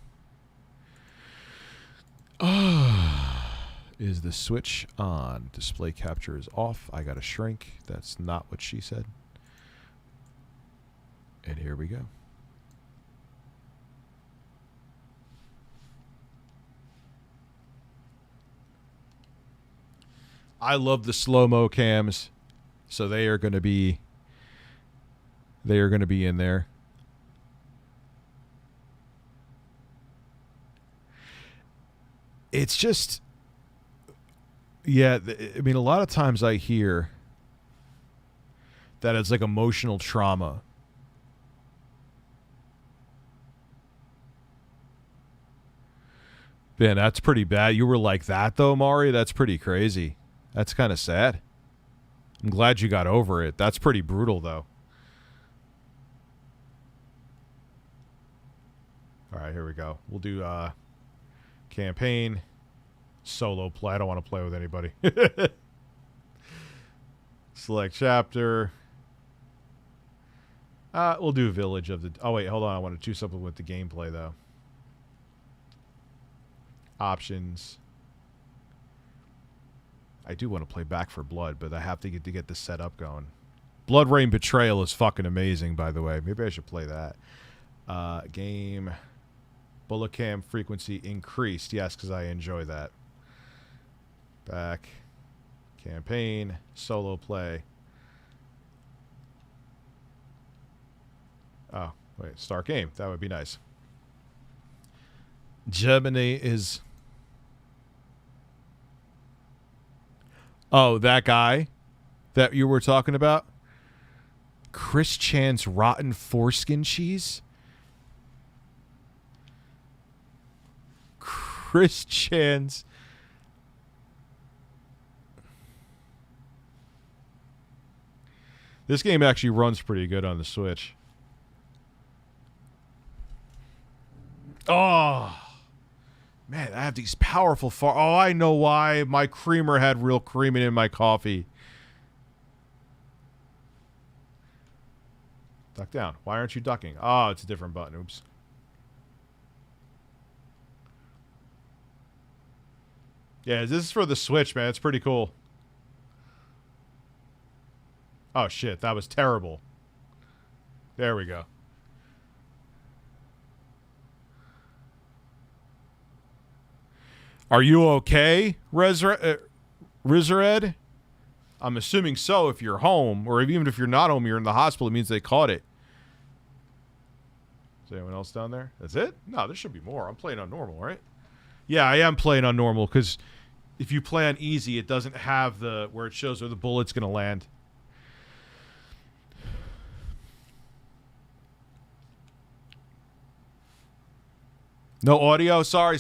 Is the Switch on? Display capture is off. I got to shrink. That's not what she said. And here we go. I love the slow-mo cams, so they are going to be in there. It's just, yeah, I mean, a lot of times I hear that it's like emotional trauma. Man, that's pretty bad. You were like that, though, Mari? That's pretty crazy. That's kind of sad. I'm glad you got over it. That's pretty brutal, though. All right, here we go. We'll do campaign, solo play. I don't want to play with anybody. Select chapter. We'll do Village of the... Oh, wait, hold on. I want to do something with the gameplay, though. Options. I do want to play Back for Blood, but I have to get this set up going. Blood Rain Betrayal is fucking amazing, by the way. Maybe I should play that. Game. Bullet cam frequency increased. Yes, because I enjoy that. Back. Campaign. Solo play. Oh, wait. Start game. That would be nice. Germany is... Oh, that guy that you were talking about? Chris Chan's Rotten Foreskin Cheese? Chris Chan's... This game actually runs pretty good on the Switch. Oh... Man, I have these powerful Oh, I know why. My creamer had real creaming in my coffee. Duck down. Why aren't you ducking? Oh, it's a different button. Oops. Yeah, this is for the Switch, man. It's pretty cool. Oh, shit. That was terrible. There we go. Are you okay, Rizered? I'm assuming so if you're home, or even if you're not home, you're in the hospital, it means they caught it. Is anyone else down there? That's it? No, there should be more. I'm playing on normal, right? Yeah, I am playing on normal, because if you play on easy, it doesn't have the where it shows where the bullet's going to land. No audio? Sorry.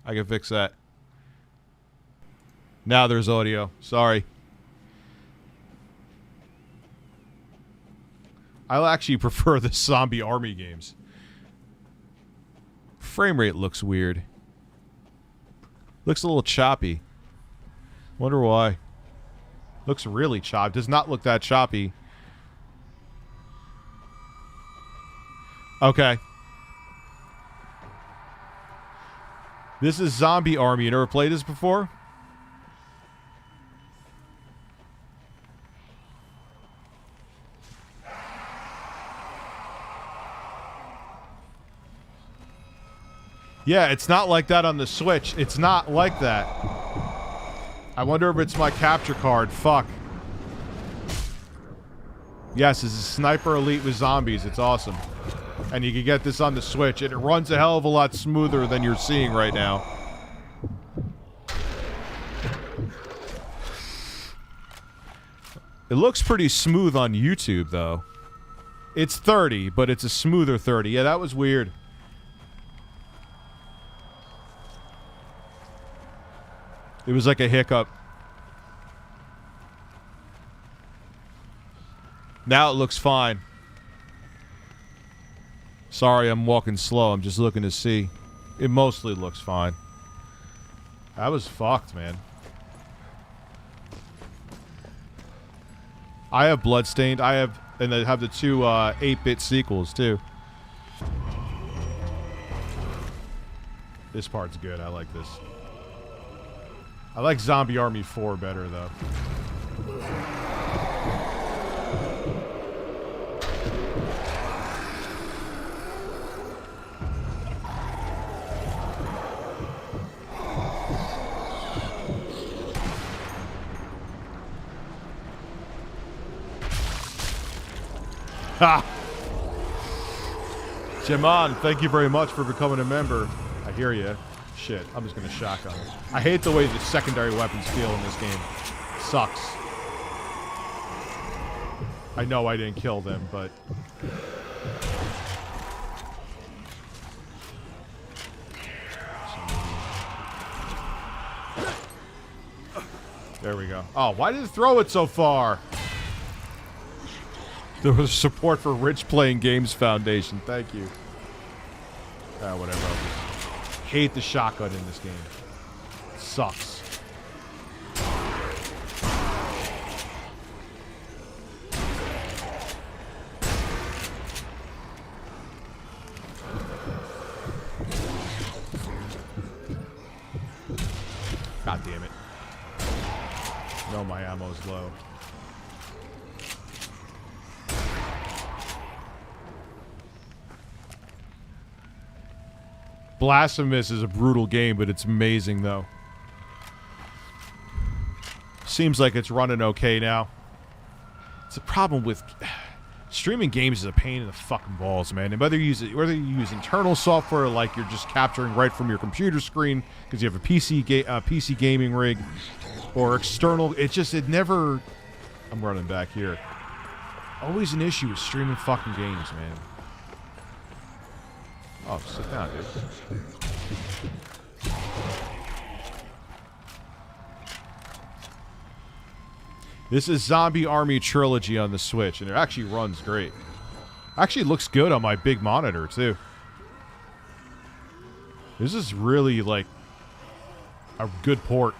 I can fix that. Now there's audio. Sorry. I actually prefer the zombie army games. Frame rate looks weird. Looks a little choppy. Wonder why. Looks really choppy. Does not look that choppy. Okay. This is Zombie Army. You never played this before? Yeah, it's not like that on the Switch. It's not like that. I wonder if it's my capture card. Fuck. Yes, this is Sniper Elite with zombies. It's awesome. And you can get this on the Switch, and it runs a hell of a lot smoother than you're seeing right now. It looks pretty smooth on YouTube, though. It's 30, but it's a smoother 30. Yeah, that was weird. It was like a hiccup. Now it looks fine. Sorry, I'm walking slow. I'm just looking to see. It mostly looks fine. That was fucked, man. I have Bloodstained. I have, and I have the two 8-bit sequels too. This part's good. I like this. I like Zombie Army 4 better though. Ha! Jaman, thank you very much for becoming a member. I hear you. Shit, I'm just gonna shotgun it. I hate the way the secondary weapons feel in this game. It sucks. I know I didn't kill them, but... There we go. Oh, why did it throw it so far? There was support for Rich Playing Games Foundation. Thank you. Whatever. I just hate the shotgun in this game. It sucks. God damn it. No, my ammo's low. Blasphemous is a brutal game, but it's amazing, though. Seems like it's running okay now. It's a problem with... streaming games is a pain in the fucking balls, man. And whether you use internal software, like you're just capturing right from your computer screen, because you have a PC gaming rig, or external... It never... I'm running back here. Always an issue with streaming fucking games, man. Oh, sit down, dude. This is Zombie Army Trilogy on the Switch, and it actually runs great. Actually looks good on my big monitor, too. This is really, like, a good port.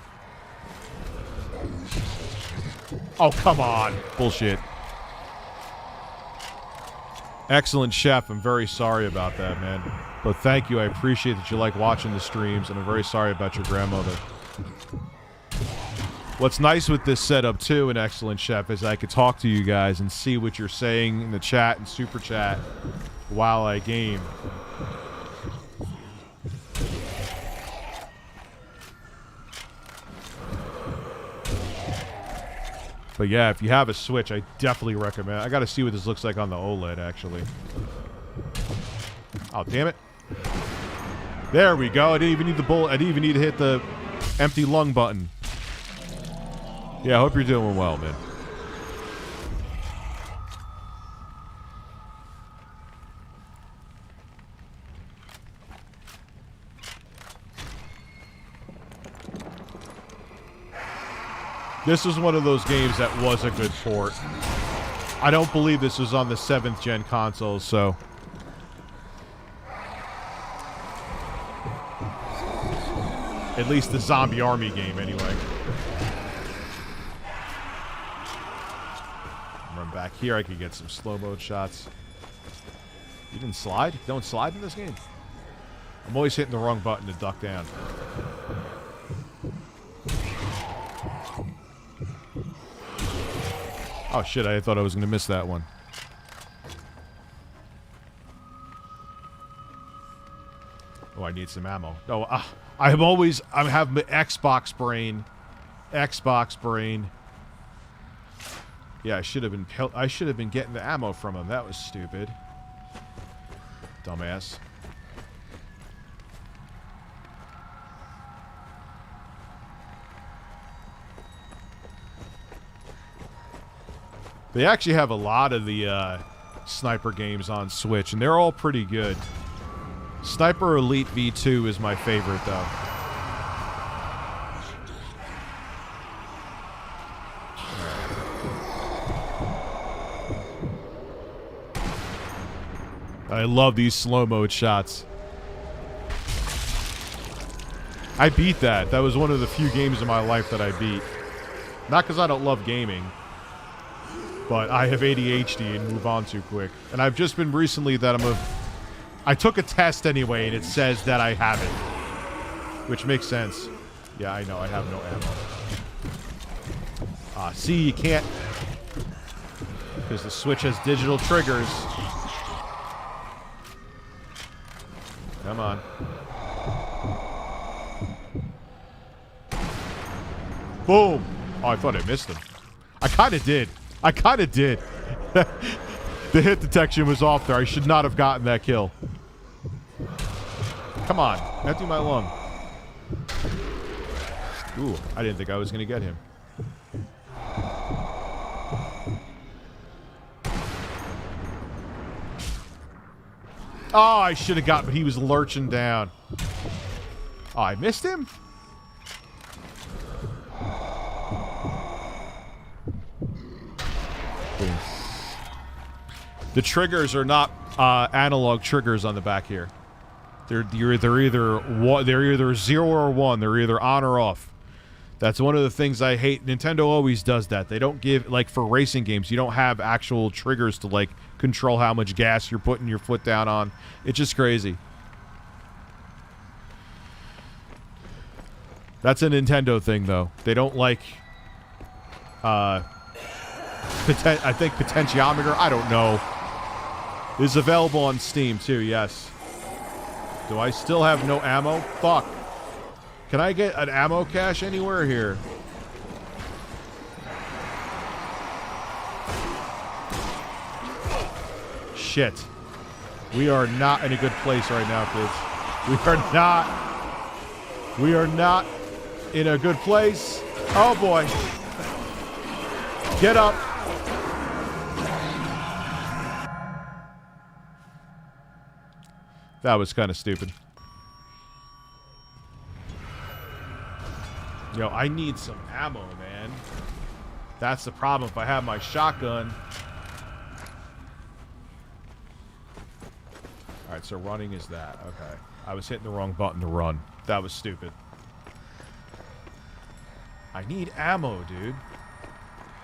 Oh, come on. Bullshit. Excellent, Chef. I'm very sorry about that, man. But thank you. I appreciate that you like watching the streams, and I'm very sorry about your grandmother. What's nice with this setup, too, an excellent chef, is I could talk to you guys and see what you're saying in the chat and super chat while I game. But yeah, if you have a Switch, I definitely recommend. I got to see what this looks like on the OLED, actually. Oh, damn it. There we go. I didn't even need the bullet. I didn't even need to hit the empty lung button. Yeah, I hope you're doing well, man. This was one of those games that was a good port. I don't believe this was on the 7th gen consoles, so... At least the Zombie Army game, anyway. Run back here, I could get some slow-mo shots. You didn't slide? You don't slide in this game? I'm always hitting the wrong button to duck down. Oh shit, I thought I was going to miss that one. Oh, I need some ammo. No, I have my Xbox brain. Xbox brain. Yeah, I should have been getting the ammo from him. That was stupid. Dumbass. They actually have a lot of the sniper games on Switch, and they're all pretty good. Sniper Elite V2 is my favorite, though. I love these slow-mo shots. I beat that. That was one of the few games in my life that I beat. Not because I don't love gaming, but I have ADHD and move on too quick. And I've just been recently that I took a test anyway, and it says that I have it. Which makes sense. Yeah, I know, I have no ammo. See, you can't... Because the Switch has digital triggers. Come on. Boom! Oh, I thought I missed him. I kind of did. I kind of did. The hit detection was off there. I should not have gotten that kill. Come on. Empty my lung. Ooh, I didn't think I was going to get him. Oh, I should have got, but he was lurching down. Oh, I missed him? Boom. The triggers are not analog triggers on the back here. They're either 0 or 1. They're either on or off. That's one of the things I hate. Nintendo always does that. They don't give, like, for racing games, you don't have actual triggers to, like, control how much gas you're putting your foot down on. It's just crazy. That's a Nintendo thing, though. They don't like, I think potentiometer. I don't know. It's available on Steam, too, yes. Do I still have no ammo? Fuck. Can I get an ammo cache anywhere here? Shit. We are not in a good place right now, kids. We are not in a good place. Oh, boy. Get up. That was kind of stupid. Yo, I need some ammo, man. That's the problem if I have my shotgun. Alright, so running is that. Okay. I was hitting the wrong button to run. That was stupid. I need ammo, dude.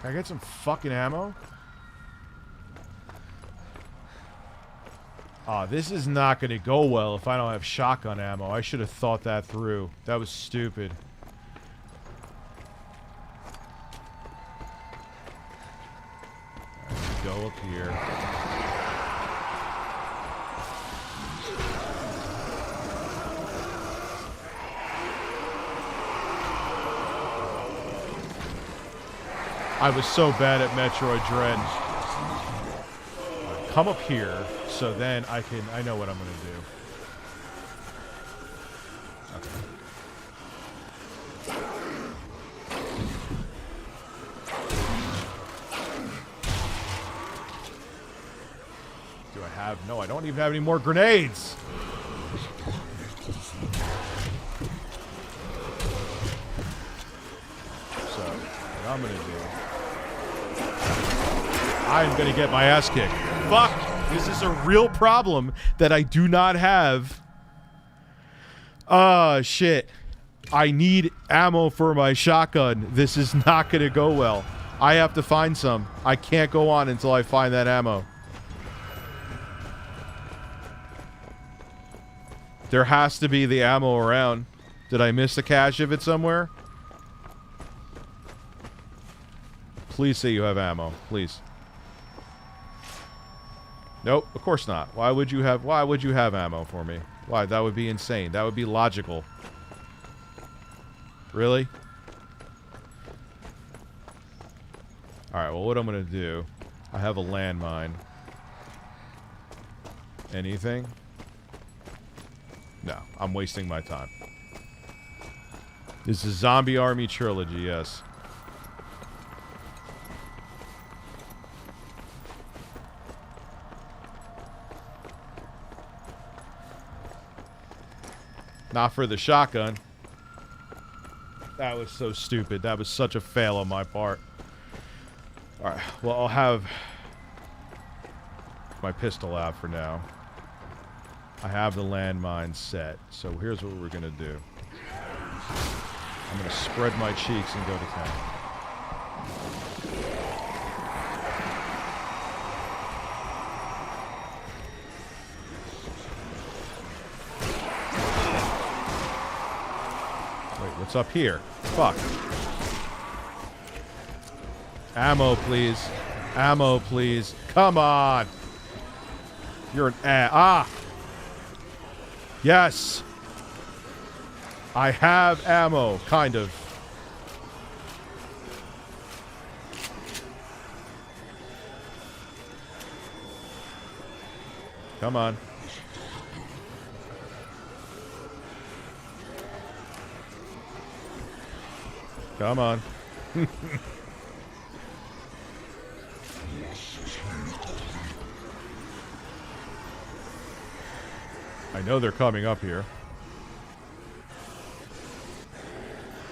Can I get some fucking ammo? Aw, this is not going to go well if I don't have shotgun ammo. I should have thought that through. That was stupid. go up here. I was so bad at Metroid Dread. Come up here, so then I know what I'm gonna do. Do I have... No, I don't even have any more grenades! So, what I'm gonna do... I'm gonna get my ass kicked. Fuck! This is a real problem that I do not have. Shit. I need ammo for my shotgun. This is not gonna go well. I have to find some. I can't go on until I find that ammo. There has to be the ammo around. Did I miss a cache of it somewhere? Please say you have ammo. Please. Nope, of course not. Why would you have ammo for me? Why? That would be insane. That would be logical. Really? Alright, well, what I'm gonna do... I have a landmine. Anything? No, I'm wasting my time. This is Zombie Army Trilogy, yes. Not for the shotgun. That was so stupid. That was such a fail on my part. Alright, well, I'll have my pistol out for now. I have the landmine set, so here's what we're gonna do. I'm gonna spread my cheeks and go to town. What's up here? Fuck. Ammo, please. Ammo, please. Come on. You're an ah. Yes. I have ammo, kind of. Come on. Come on. I know they're coming up here.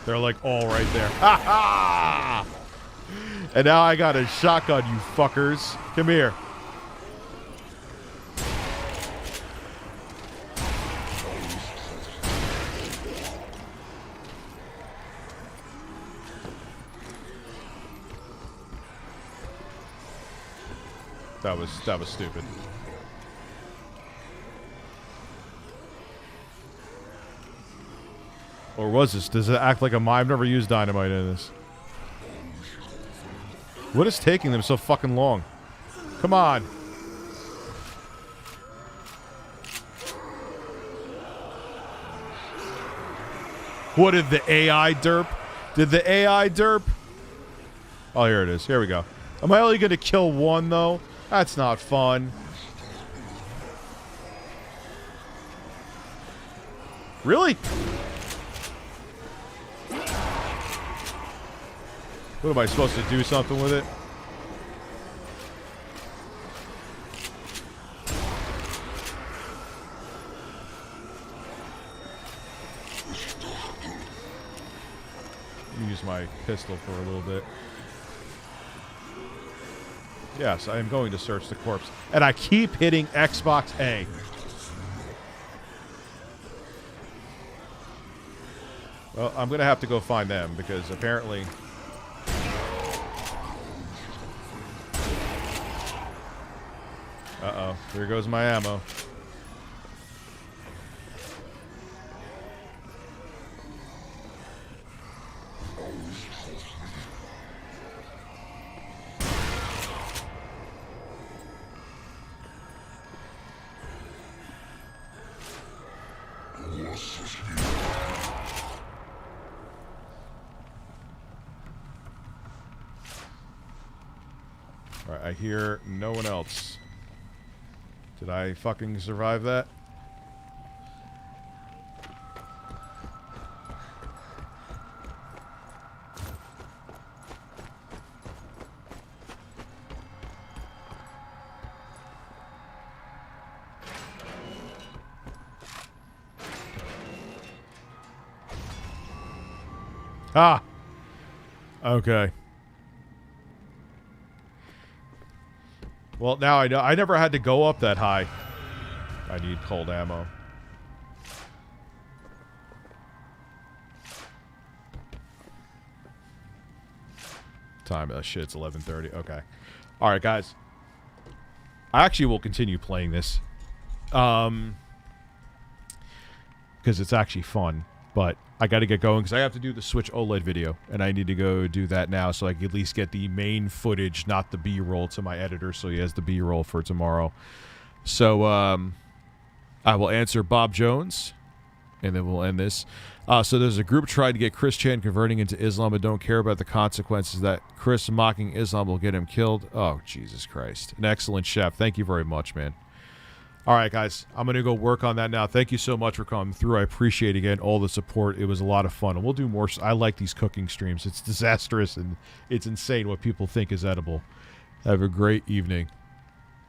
They're like all right there. Ha ha! And now I got a shotgun, you fuckers. Come here. That was stupid. Or was this? Does it act like a mine? I've never used dynamite in this. What is taking them so fucking long? Come on. What did the AI derp? Did the AI derp? Oh, here it is. Here we go. Am I only going to kill one, though? That's not fun. Really? What am I supposed to do something with it? Use my pistol for a little bit. Yes, I am going to search the corpse. And I keep hitting Xbox A. Well, I'm going to have to go find them because apparently... Uh-oh. Here goes my ammo. I hear no one else. Did I fucking survive that? Ah! Okay. Well, now I know. I never had to go up that high. I need cold ammo. Time. Oh, shit, it's 11:30. Okay. All right, guys. I actually will continue playing this. Because it's actually fun. But I got to get going because I have to do the Switch OLED video. And I need to go do that now so I can at least get the main footage, not the B-roll, to my editor so he has the B-roll for tomorrow. So, I will answer Bob Jones, and then we'll end this. So there's a group trying to get Chris Chan converting into Islam but don't care about the consequences that Chris mocking Islam will get him killed. Oh, Jesus Christ. An excellent chef. Thank you very much, man. All right, guys. I'm going to go work on that now. Thank you so much for coming through. I appreciate, again, all the support. It was a lot of fun. And we'll do more. I like these cooking streams. It's disastrous, and it's insane what people think is edible. Have a great evening.